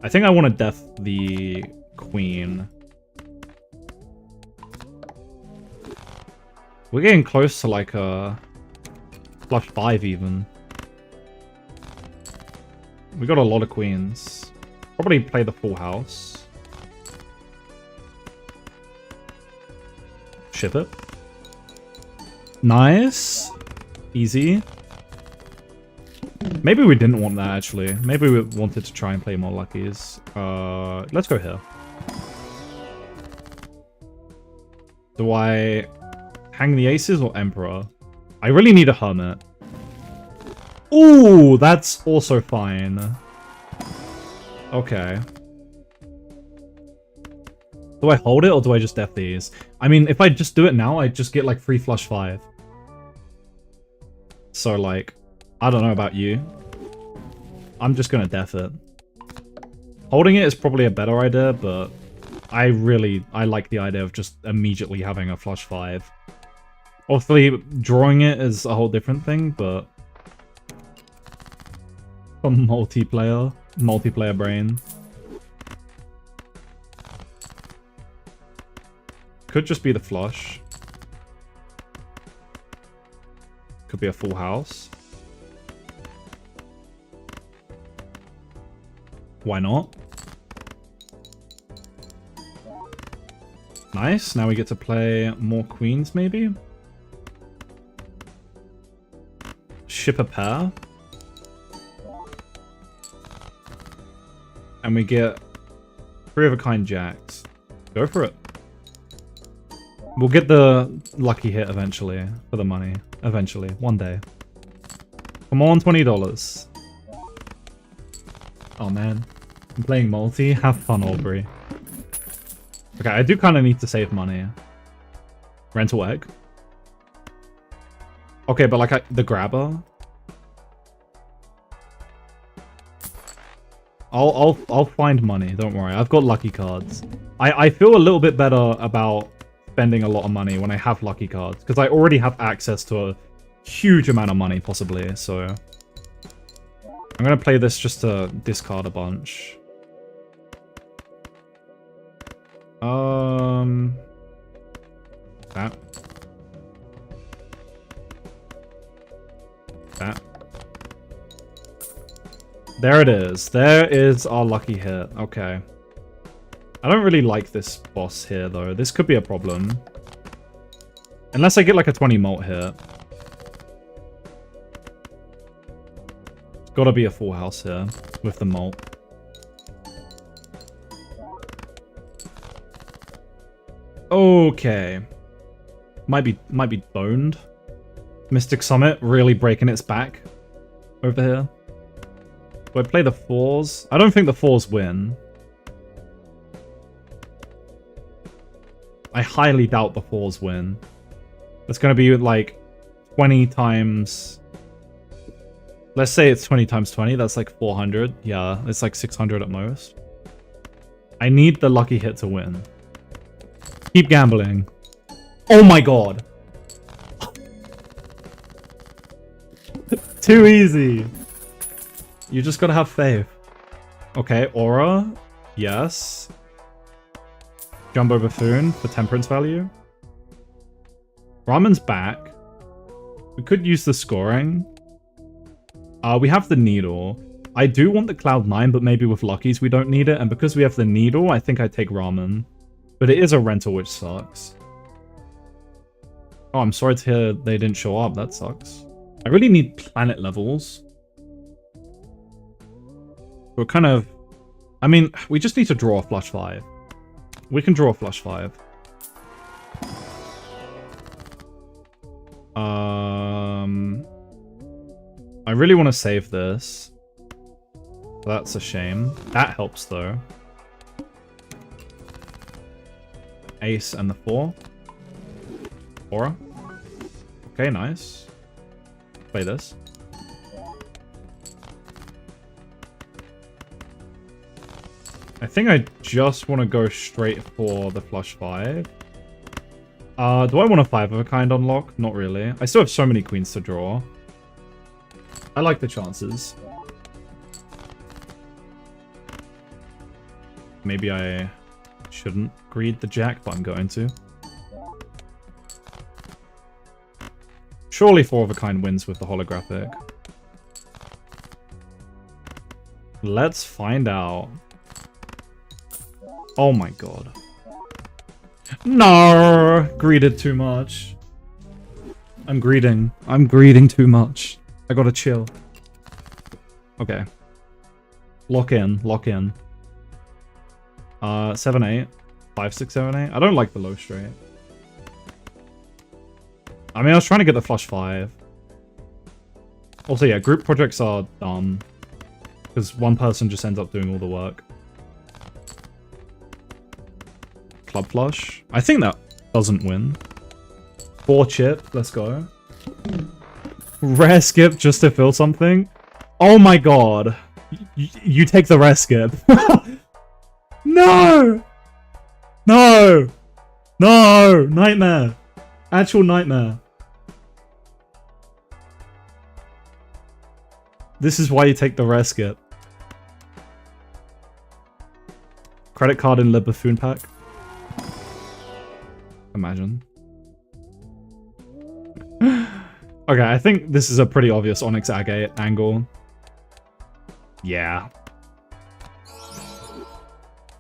I think I want to death the queen. We're getting close to like a flush 5 even. We got a lot of queens. Probably play the full house. Ship it. Nice. Easy. Maybe we didn't want that, actually. Maybe we wanted to try and play more luckies. Let's go here. Do I hang the aces or Emperor? I really need a Hermit. Ooh, that's also fine. Okay. Do I hold it or do I just def these? I mean, if I just do it now, I just get like free flush 5. So like, I don't know about you. I'm just gonna def it. Holding it is probably a better idea, but I like the idea of just immediately having a flush 5. Obviously, drawing it is a whole different thing, but for multiplayer brain. Could just be the flush. Could be a full house. Why not? Nice. Now we get to play more queens, maybe? ship a pair. And we get 3 of a kind jacks. Go for it. We'll get the lucky hit eventually for the money. Eventually. One day. Come on, $20. Oh man. I'm playing multi. Have fun, Aubrey. Okay, I do kind of need to save money. Rental egg. Okay, but like the grabber. I'll find money. Don't worry. I've got lucky cards. I feel a little bit better about spending a lot of money when I have lucky cards because I already have access to a huge amount of money possibly. So I'm gonna play this just to discard a bunch. That. There it is. There is our lucky hit. Okay. I don't really like this boss here, though. This could be a problem. Unless I get like a 20 mult hit. It's gotta be a full house here with the mult. Okay. Might be boned. Mystic Summit really breaking its back over here. Do I play the 4s? I don't think the 4s win. I highly doubt the 4s win. It's going to be like 20 times... Let's say it's 20 times 20. That's like 400. Yeah, it's like 600 at most. I need the lucky hit to win. Keep gambling. Oh my god. Too easy. You just gotta have faith. Okay, Aura. Yes. Jumbo Buffoon for temperance value. Ramen's back. We could use the scoring. We have the needle. I do want the Cloud9, but maybe with Luckies we don't need it. And because we have the needle, I think I take Ramen. But it is a rental, which sucks. Oh, I'm sorry to hear they didn't show up. That sucks. I really need planet levels. We're kind of... I mean, we just need to draw a flush 5. We can draw a flush 5. I really want to save this. That's a shame. That helps, though. Ace and the 4. Aura. Okay, nice. Play this. I think I just want to go straight for the flush 5. Do I want a 5 of a kind unlock? Not really. I still have so many queens to draw. I like the chances. Maybe I shouldn't greed the jack, but I'm going to. Surely 4 of a kind wins with the holographic. Let's find out. Oh my god. No! Greeted too much. I'm greeting. I'm greeting too much. I gotta chill. Okay. Lock in. Lock in. 7, 8. 5, 6, 7, 8. I don't like the low straight. I mean, I was trying to get the flush 5. Also, yeah, group projects are dumb. Because one person just ends up doing all the work. Club flush. I think that doesn't win. 4 chip. Let's go. Rare skip just to fill something. Oh my god. You take the rare skip. No! No! No! Nightmare. Actual nightmare. This is why you take the rare skip. Credit card in Le Buffoon pack. Imagine. Okay, I think this is a pretty obvious Onyx Agate angle. Yeah.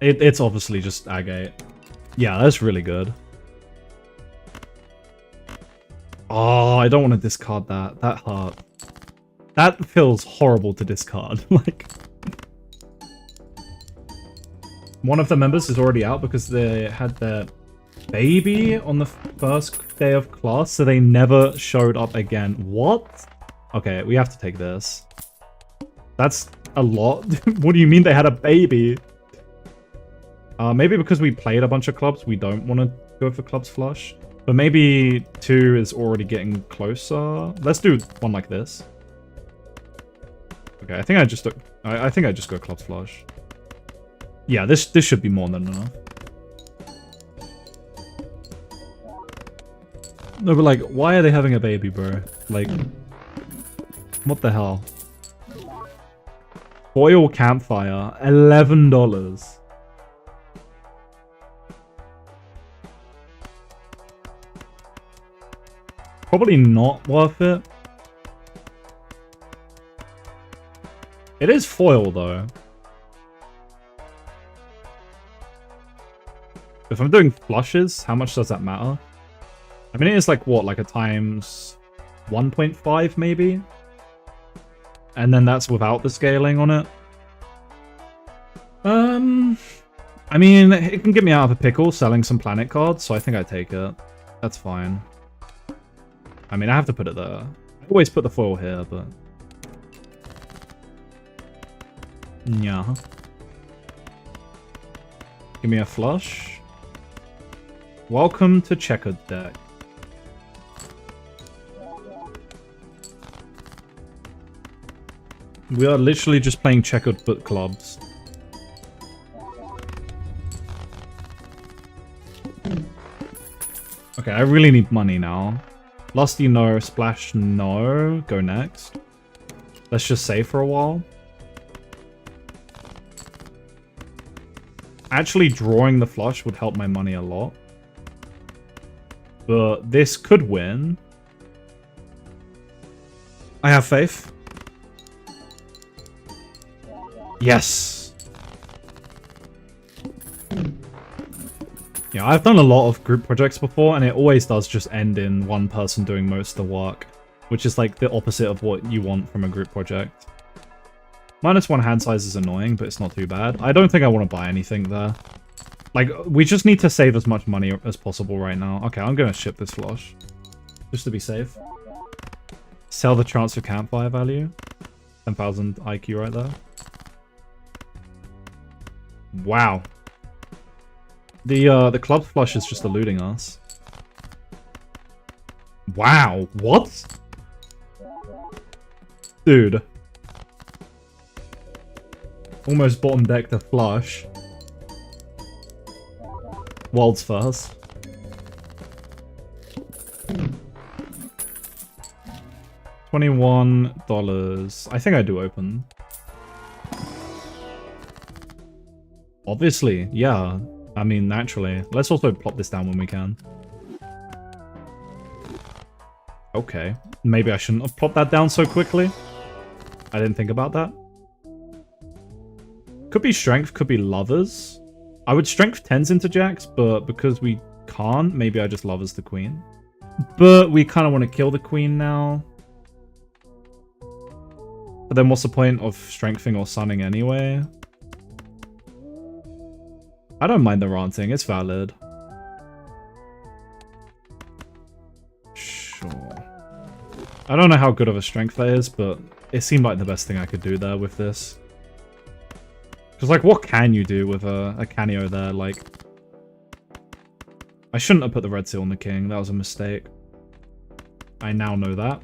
It's obviously just Agate. Yeah, that's really good. Oh, I don't want to discard that. That hurt. That feels horrible to discard. Like, one of the members is already out because they had their baby on the first day of class, so they never showed up again. What? Okay, we have to take this. That's a lot. What do you mean they had a baby? Maybe because we played a bunch of clubs, we don't want to go for clubs flush. But maybe 2 is already getting closer. Let's do one like this. Okay, I think I just go clubs flush. Yeah, this should be more than enough. No, but like, why are they having a baby, bro? Like, what the hell? Foil campfire, $11. Probably not worth it. It is foil though. If I'm doing flushes, how much does that matter? I mean, it is like, what, like a times 1.5 maybe? And then that's without the scaling on it. I mean, it can get me out of a pickle selling some planet cards, so I think I take it. That's fine. I mean, I have to put it there. I always put the foil here, but... yeah. Give me a flush. Welcome to checkered deck. We are literally just playing checkered foot clubs. Okay, I really need money now. Lusty, no. Splash, no. Go next. Let's just save for a while. Actually, drawing the flush would help my money a lot. But this could win. I have faith. Yes! Yeah, I've done a lot of group projects before, and it always does just end in one person doing most of the work, which is like the opposite of what you want from a group project. -1 hand size is annoying, but it's not too bad. I don't think I want to buy anything there. Like, we just need to save as much money as possible right now. Okay, I'm going to ship this flush, just to be safe. Sell the transfer campfire value. 10,000 IQ right there. Wow. The club flush is just eluding us. Wow, what? Dude. Almost bottom deck to flush. World's first. $21. I think I do open. Obviously, yeah. I mean, naturally. Let's also plop this down when we can. Okay. Maybe I shouldn't have plopped that down so quickly. I didn't think about that. Could be strength, could be lovers. I would strength 10s into jacks, but because we can't, maybe I just lovers the queen. But we kind of want to kill the queen now. But then what's the point of strengthening or sunning anyway? I don't mind the ranting, it's valid. Sure. I don't know how good of a strength that is, but it seemed like the best thing I could do there with this. Because, like, what can you do with a Canio there? Like, I shouldn't have put the red seal on the king. That was a mistake. I now know that.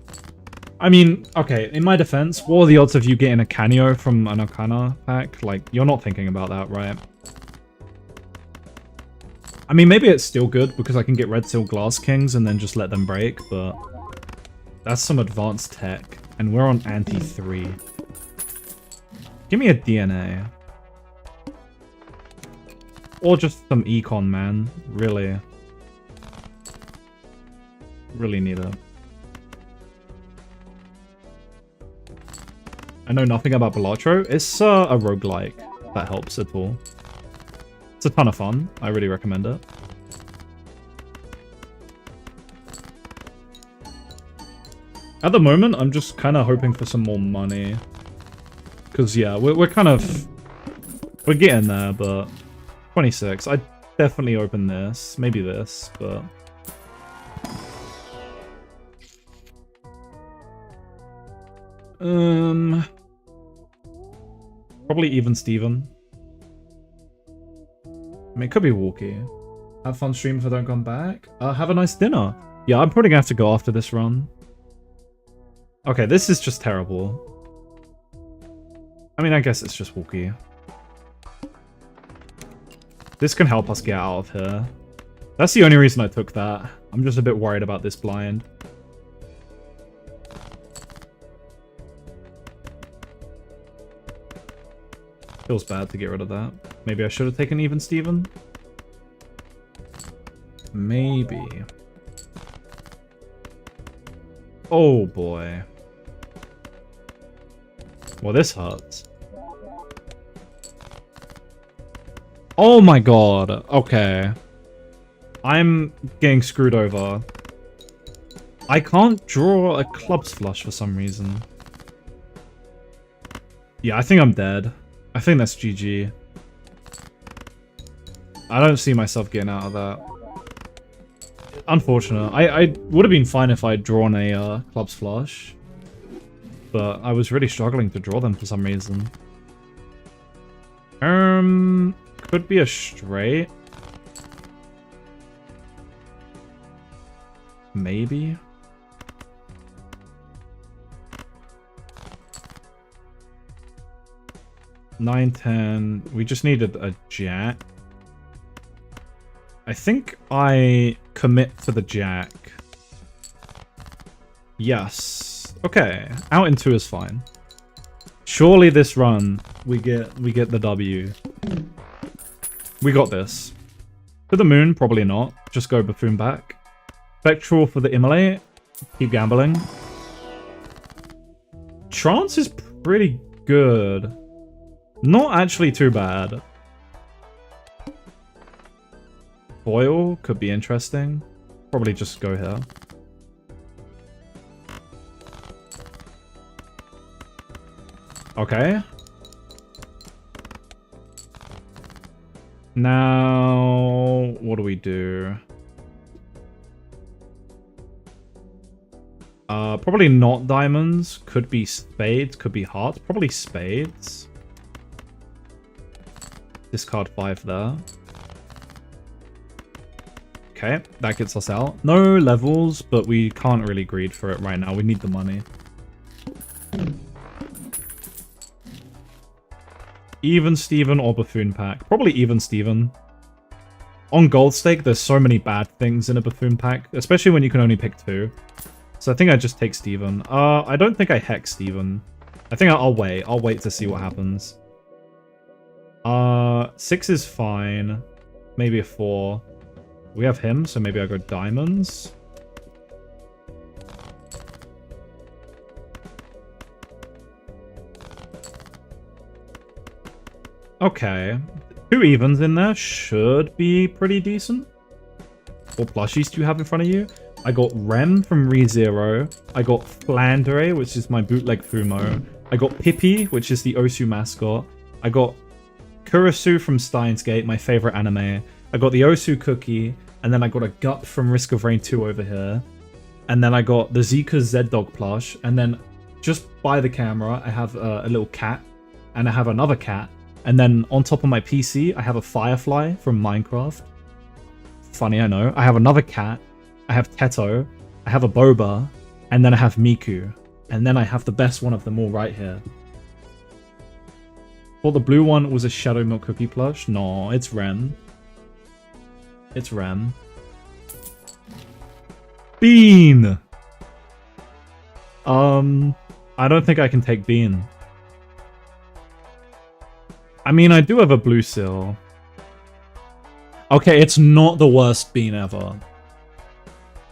I mean, okay, in my defense, what are the odds of you getting a Canio from an Arcana pack? Like, you're not thinking about that, right? I mean, maybe it's still good because I can get red seal glass kings and then just let them break, but that's some advanced tech. And we're on anti-3. Give me a DNA. Or just some econ, man. Really. Really need it. I know nothing about Balatro. It's a roguelike. That helps at all. It's a ton of fun. I really recommend it. At the moment, I'm just kind of hoping for some more money. Because, yeah, we're kind of... We're getting there, but... 26. I'd definitely open this. Maybe this, but... Probably even Steven. I mean, it could be Walkie. Have fun stream if I don't come back. Have a nice dinner. Yeah, I'm probably gonna have to go after this run. Okay, this is just terrible. I mean, I guess it's just Walkie. This can help us get out of here. That's the only reason I took that. I'm just a bit worried about this blind. Feels bad to get rid of that. Maybe I should have taken even Steven? Maybe. Oh boy. Well, this hurts. Oh my god. Okay. I'm getting screwed over. I can't draw a clubs flush for some reason. Yeah, I think I'm dead. I think that's GG. I don't see myself getting out of that. Unfortunate. I would have been fine if I'd drawn a clubs flush. But I was really struggling to draw them for some reason. Could be a straight. Maybe. Nine, 10. We just needed a jack. I think I commit to the jack. Yes. Okay. Out in 2 is fine. Surely this run we get the W. We got this. To the moon, probably not. Just go buffoon back. Spectral for the immolate. Keep gambling. Trance is pretty good. Not actually too bad. Foil could be interesting. Probably just go here. Okay. Now, what do we do? Probably not diamonds. Could be spades. Could be hearts. Probably spades. Discard 5 there. Okay, that gets us out. No levels, but we can't really greed for it right now. We need the money. Even Steven or buffoon pack. Probably even Steven. On gold stake, there's so many bad things in a buffoon pack, especially when you can only pick 2. So I think I just take Steven. I don't think I hex Steven. I think I'll wait. I'll wait to see what happens. 6 is fine. Maybe a 4. We have him, so maybe I go diamonds. Okay. 2 evens in there should be pretty decent. What plushies do you have in front of you? I got Rem from ReZero. I got Flandre, which is my bootleg Fumo. I got Pippi, which is the Osu mascot. I got Kurisu from Steins Gate, my favorite anime. I got the Osu cookie, and then I got a Gut from Risk of Rain 2 over here. And then I got the Zika Z-Dog plush, and then just by the camera, I have a little cat, and I have another cat. And then on top of my PC, I have a Firefly from Minecraft. Funny, I know. I have another cat. I have Teto. I have a Boba. And then I have Miku. And then I have the best one of them all right here. Thought the blue one was a Shadow Milk Cookie plush. No, it's Rem. It's Rem. Bean! I don't think I can take Bean. I mean, I do have a blue seal. Okay, it's not the worst Bean ever.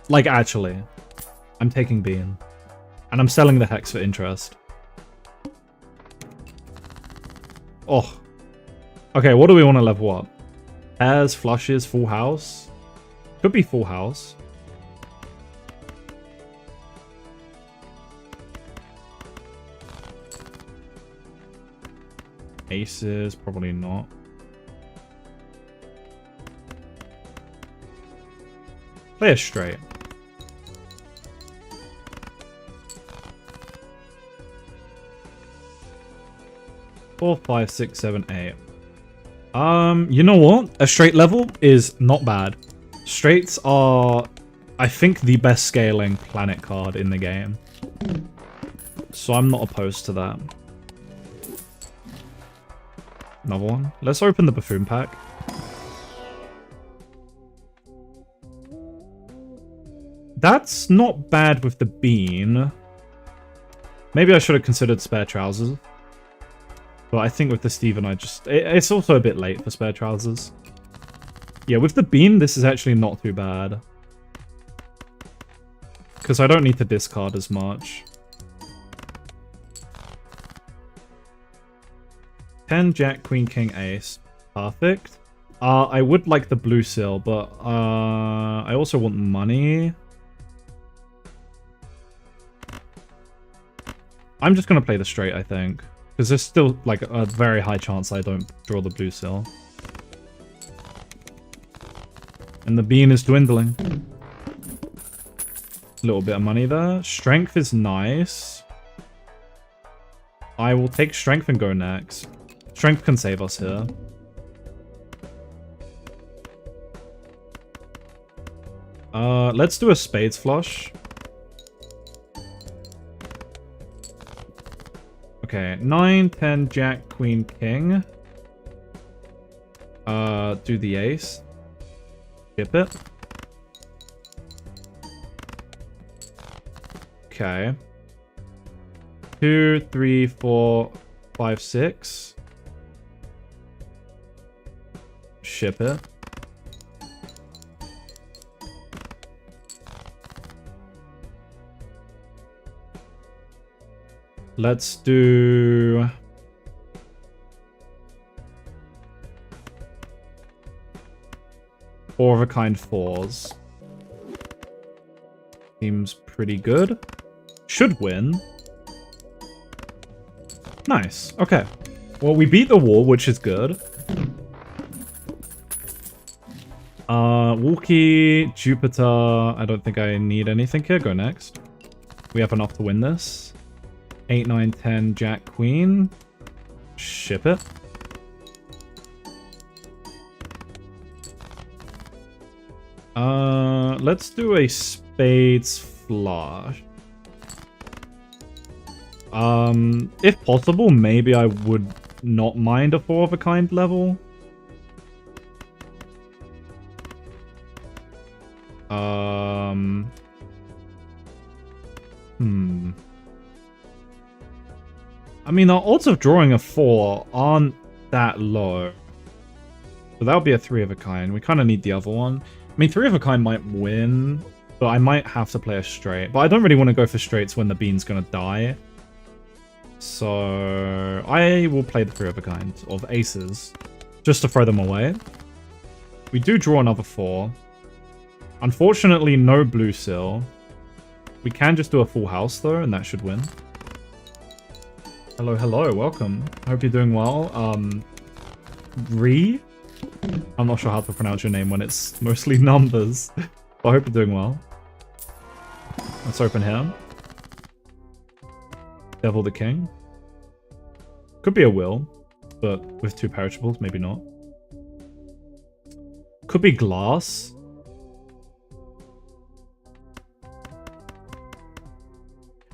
Like, actually. I'm taking Bean. And I'm selling the Hex for interest. Oh. Okay, what do we want to level up? Pairs, flushes, full house? Could be full house. Aces, probably not. Play a straight. Four, five, six, seven, eight. You know what? A straight level is not bad. Straights are, I think, the best scaling planet card in the game. So I'm not opposed to that. Another one. Let's open the Buffoon pack. That's not bad with the bean. Maybe I should have considered spare trousers. But I think with the Steven, it's also a bit late for spare trousers. Yeah, with the bean, this is actually not too bad. Because I don't need to discard as much. 10, Jack, Queen, King, Ace. Perfect. I would like the blue seal, but I also want money. I'm just going to play the straight, I think. Because there's still like a very high chance I don't draw the blue seal. And the bean is dwindling. A little bit of money there. Strength is nice. I will take strength and go next. Strength can save us here. Let's do a spades flush. Okay, 9, 10, Jack, Queen, King. Do the ace. Skip it. Okay. 2, 3, 4, 5, 6. Ship it. Let's do... Four of a kind fours. Seems pretty good. Should win. Nice. Okay. Well, we beat the wall, which is good. Walkie, Jupiter. I don't think I need anything here. Go next. We have enough to win this. 8, 9, 10, Jack, Queen. Ship it. Let's do a spades flush. If possible, maybe I would not mind a four of a kind level. I mean, our odds of drawing a 4 aren't that low. But that would be a 3 of a kind. We kind of need the other one. I mean, 3 of a kind might win, but I might have to play a straight. But I don't really want to go for straights when the bean's going to die. So I will play the 3 of a kind of aces, just to throw them away. We do draw another 4. Unfortunately, no blue seal. We can just do a full house, though, and that should win. Hello, hello, welcome. Hope you're doing well. Ree? I'm not sure how to pronounce your name when it's mostly numbers, but I hope you're doing well. Let's open here. Devil the King. Could be a will, but with 2 perishables, maybe not. Could be glass.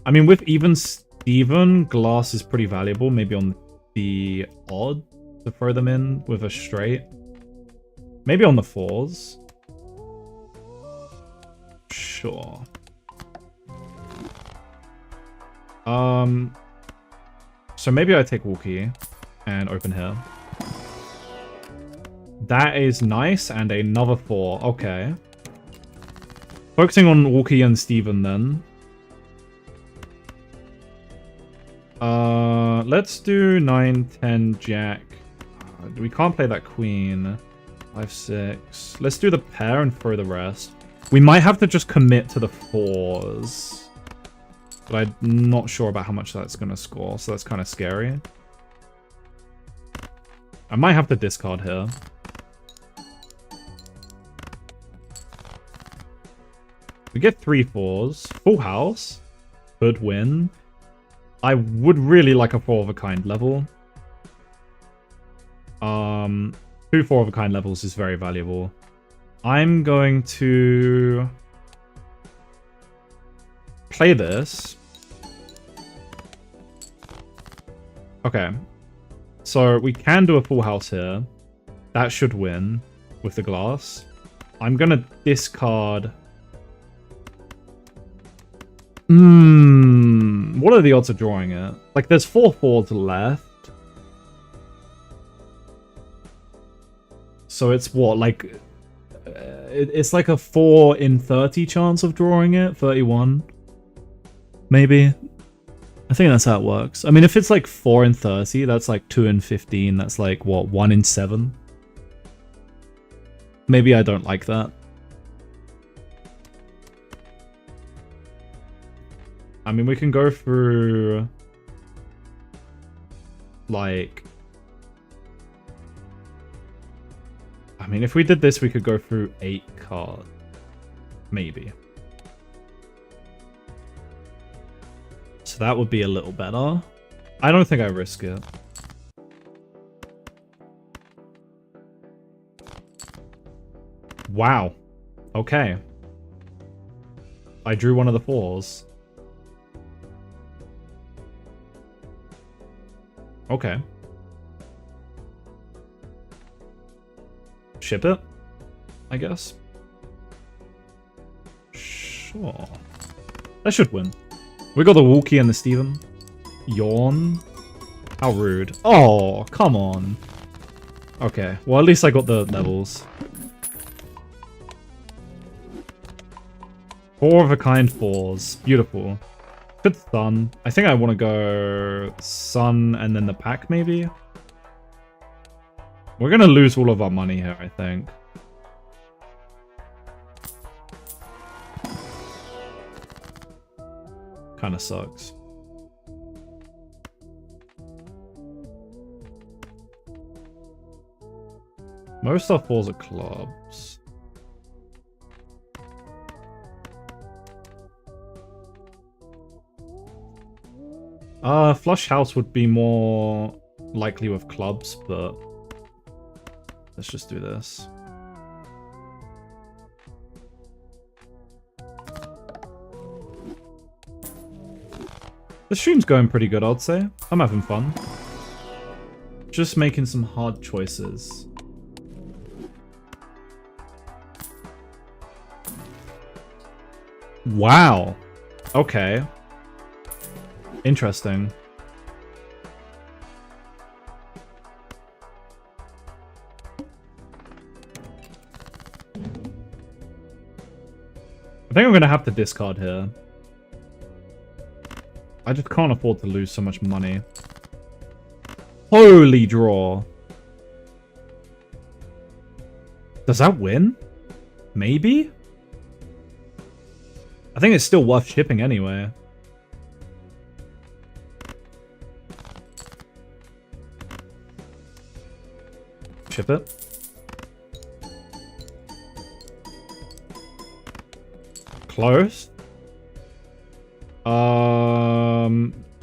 I mean, with even Steven, glass is pretty valuable. Maybe on the odd to throw them in with a straight. Maybe on the 4s. Sure. So maybe I take Walkie and open here. That is nice, and another 4. Okay. Focusing on Walkie and Steven then. Let's do 9, 10, Jack. We can't play that Queen. 5, 6. Let's do the pair and throw the rest. We might have to just commit to the 4s. But I'm not sure about how much that's going to score, so that's kind of scary. I might have to discard here. We get 3 4s. Full house. Could win. I would really like a 4 of a kind level. 2 4 of a kind levels is very valuable. I'm going to play this. Okay. So we can do a full house here. That should win with the glass. I'm going to discard... What are the odds of drawing it? Like, there's 4 4s left. So it's what, like... it's like a 4 in 30 chance of drawing it? 31? Maybe? I think that's how it works. I mean, if it's like 4 in 30, that's like 2 in 15. That's like, what, 1 in 7? Maybe I don't like that. I mean, we can go through... like... I mean, if we did this, we could go through 8 cards. Maybe. So that would be a little better. I don't think I risk it. Wow. Okay. I drew one of the 4s. Okay. Ship it, I guess. Sure. That should win. We got the Wookiee and the Steven. Yawn. How rude. Oh, come on. Okay, well, at least I got the levels. 4 of a kind 4s. Beautiful. Good Sun. I think I want to go Sun and then the pack, maybe? We're going to lose all of our money here, I think. Kind of sucks. Most of our 4s are clubs. Flush house would be more likely with clubs, but let's just do this. The stream's going pretty good, I'd say. I'm having fun. Just making some hard choices. Wow. Okay. Interesting. I think I'm going to have to discard here. I just can't afford to lose so much money. Holy draw. Does that win? Maybe? I think it's still worth shipping anyway. Ship it. Close.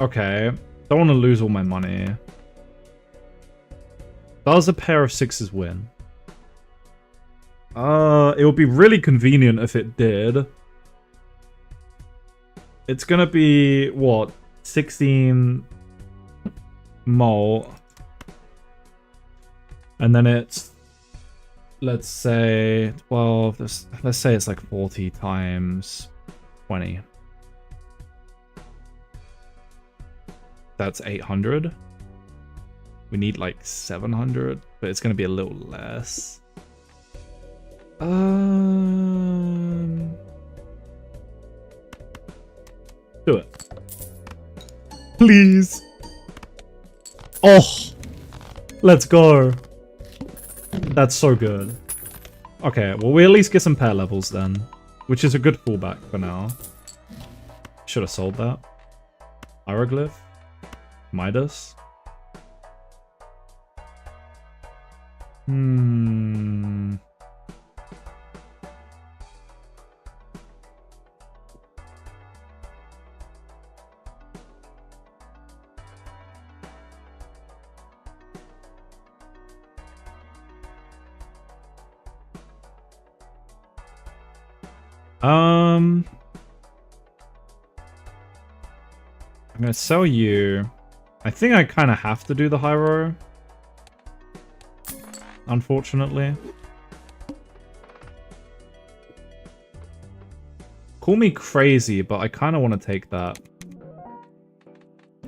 Okay. Don't want to lose all my money. Does a pair of 6s win? It would be really convenient if it did. It's gonna be, what, 16 mole. And then it's, let's say, 12, let's say it's like 40 times 20. That's 800. We need like 700, but it's gonna be a little less. Do it. Please. Oh, let's go. That's so good. Okay, well, we at least get some pair levels then, which is a good fallback for now. Should have sold that. Hieroglyph. Midas. Hmm. I'm gonna sell you. I think I kind of have to do the Hyro. Unfortunately. Call me crazy, but I kind of want to take that.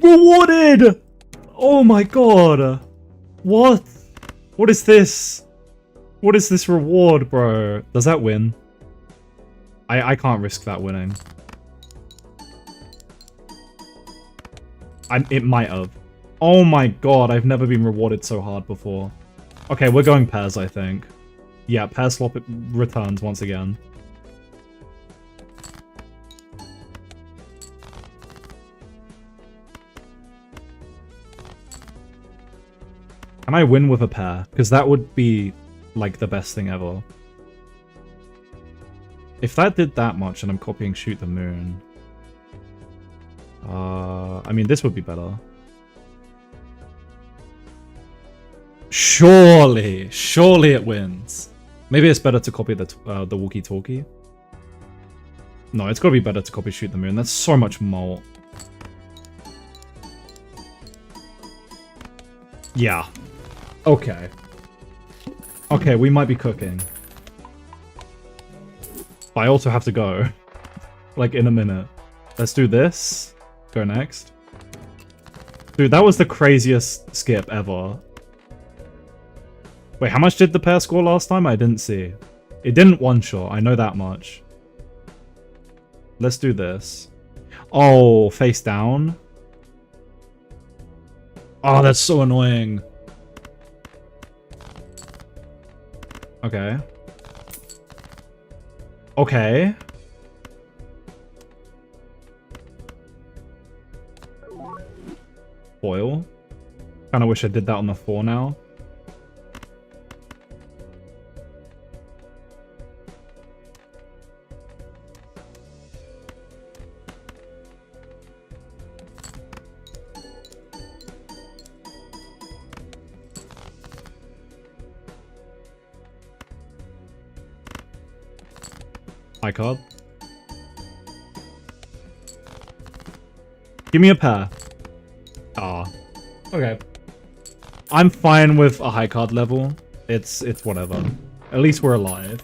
Rewarded! Oh my god! What? What is this? What is this reward, bro? Does that win? I can't risk that winning. It might have. Oh my god, I've never been rewarded so hard before. Okay, we're going pairs, I think. Yeah, pair swap it returns once again. Can I win with a pair? Because that would be, like, the best thing ever. If that did that much and I'm copying Shoot the Moon... I mean, this would be better. Surely! Surely it wins. Maybe it's better to copy the walkie-talkie. No, it's gotta be better to copy Shoot the Moon. That's so much malt. Yeah. Okay. Okay, we might be cooking. But I also have to go. Like, in a minute. Let's do this. Go next. Dude, that was the craziest skip ever. Wait, how much did the pair score last time? I didn't see. It didn't one-shot, I know that much. Let's do this. Oh, face down. Oh, that's so annoying. Okay. Okay. Foil. Kinda wish I did that on the 4 now. High card. Give me a pair. Ah. Okay. I'm fine with a high card level. It's whatever. At least we're alive.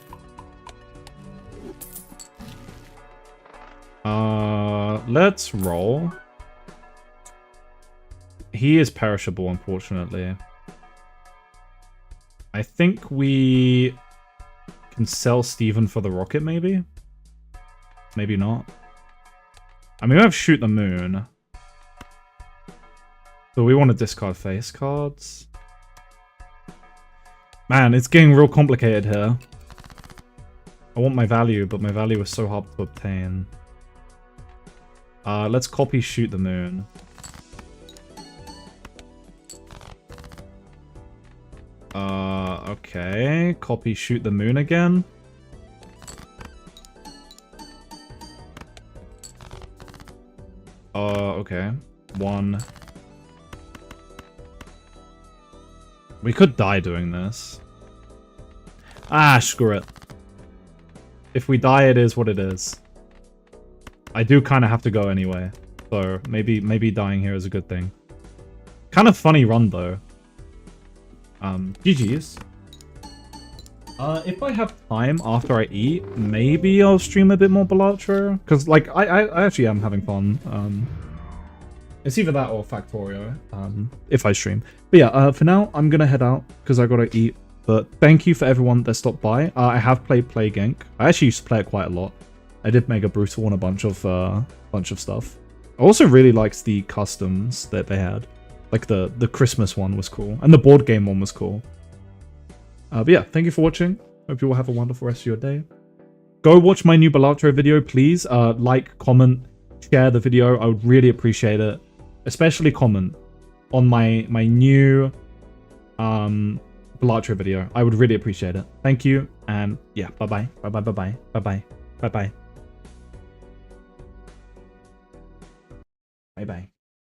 Let's roll. He is perishable, unfortunately. I think we can sell Steven for the rocket, maybe? Maybe not. I mean, we have Shoot the Moon. So we want to discard face cards. Man, it's getting real complicated here. I want my value, but my value is so hard to obtain. Let's copy Shoot the Moon. Okay. Copy Shoot the Moon again. Okay. 1. We could die doing this. Ah, screw it. If we die, it is what it is. I do kind of have to go anyway. So, maybe dying here is a good thing. Kind of funny run, though. GG's. If I have time after I eat, maybe I'll stream a bit more Balatro. Because, like, I actually am having fun. It's either that or Factorio, if I stream. But yeah, for now, I'm gonna head out, because I gotta eat. But thank you for everyone that stopped by. I have played Plague Inc. I actually used to play it quite a lot. I did Mega Brutal and a bunch of stuff. I also really liked the customs that they had. Like the Christmas one was cool, and the board game one was cool. But yeah, thank you for watching. Hope you all have a wonderful rest of your day. Go watch my new Balatro video, please. Like, comment, share the video. I would really appreciate it. Especially comment on my new Balatro video. I would really appreciate it. Thank you, and yeah, bye-bye. Bye-bye, bye-bye, bye-bye, bye-bye. Bye-bye.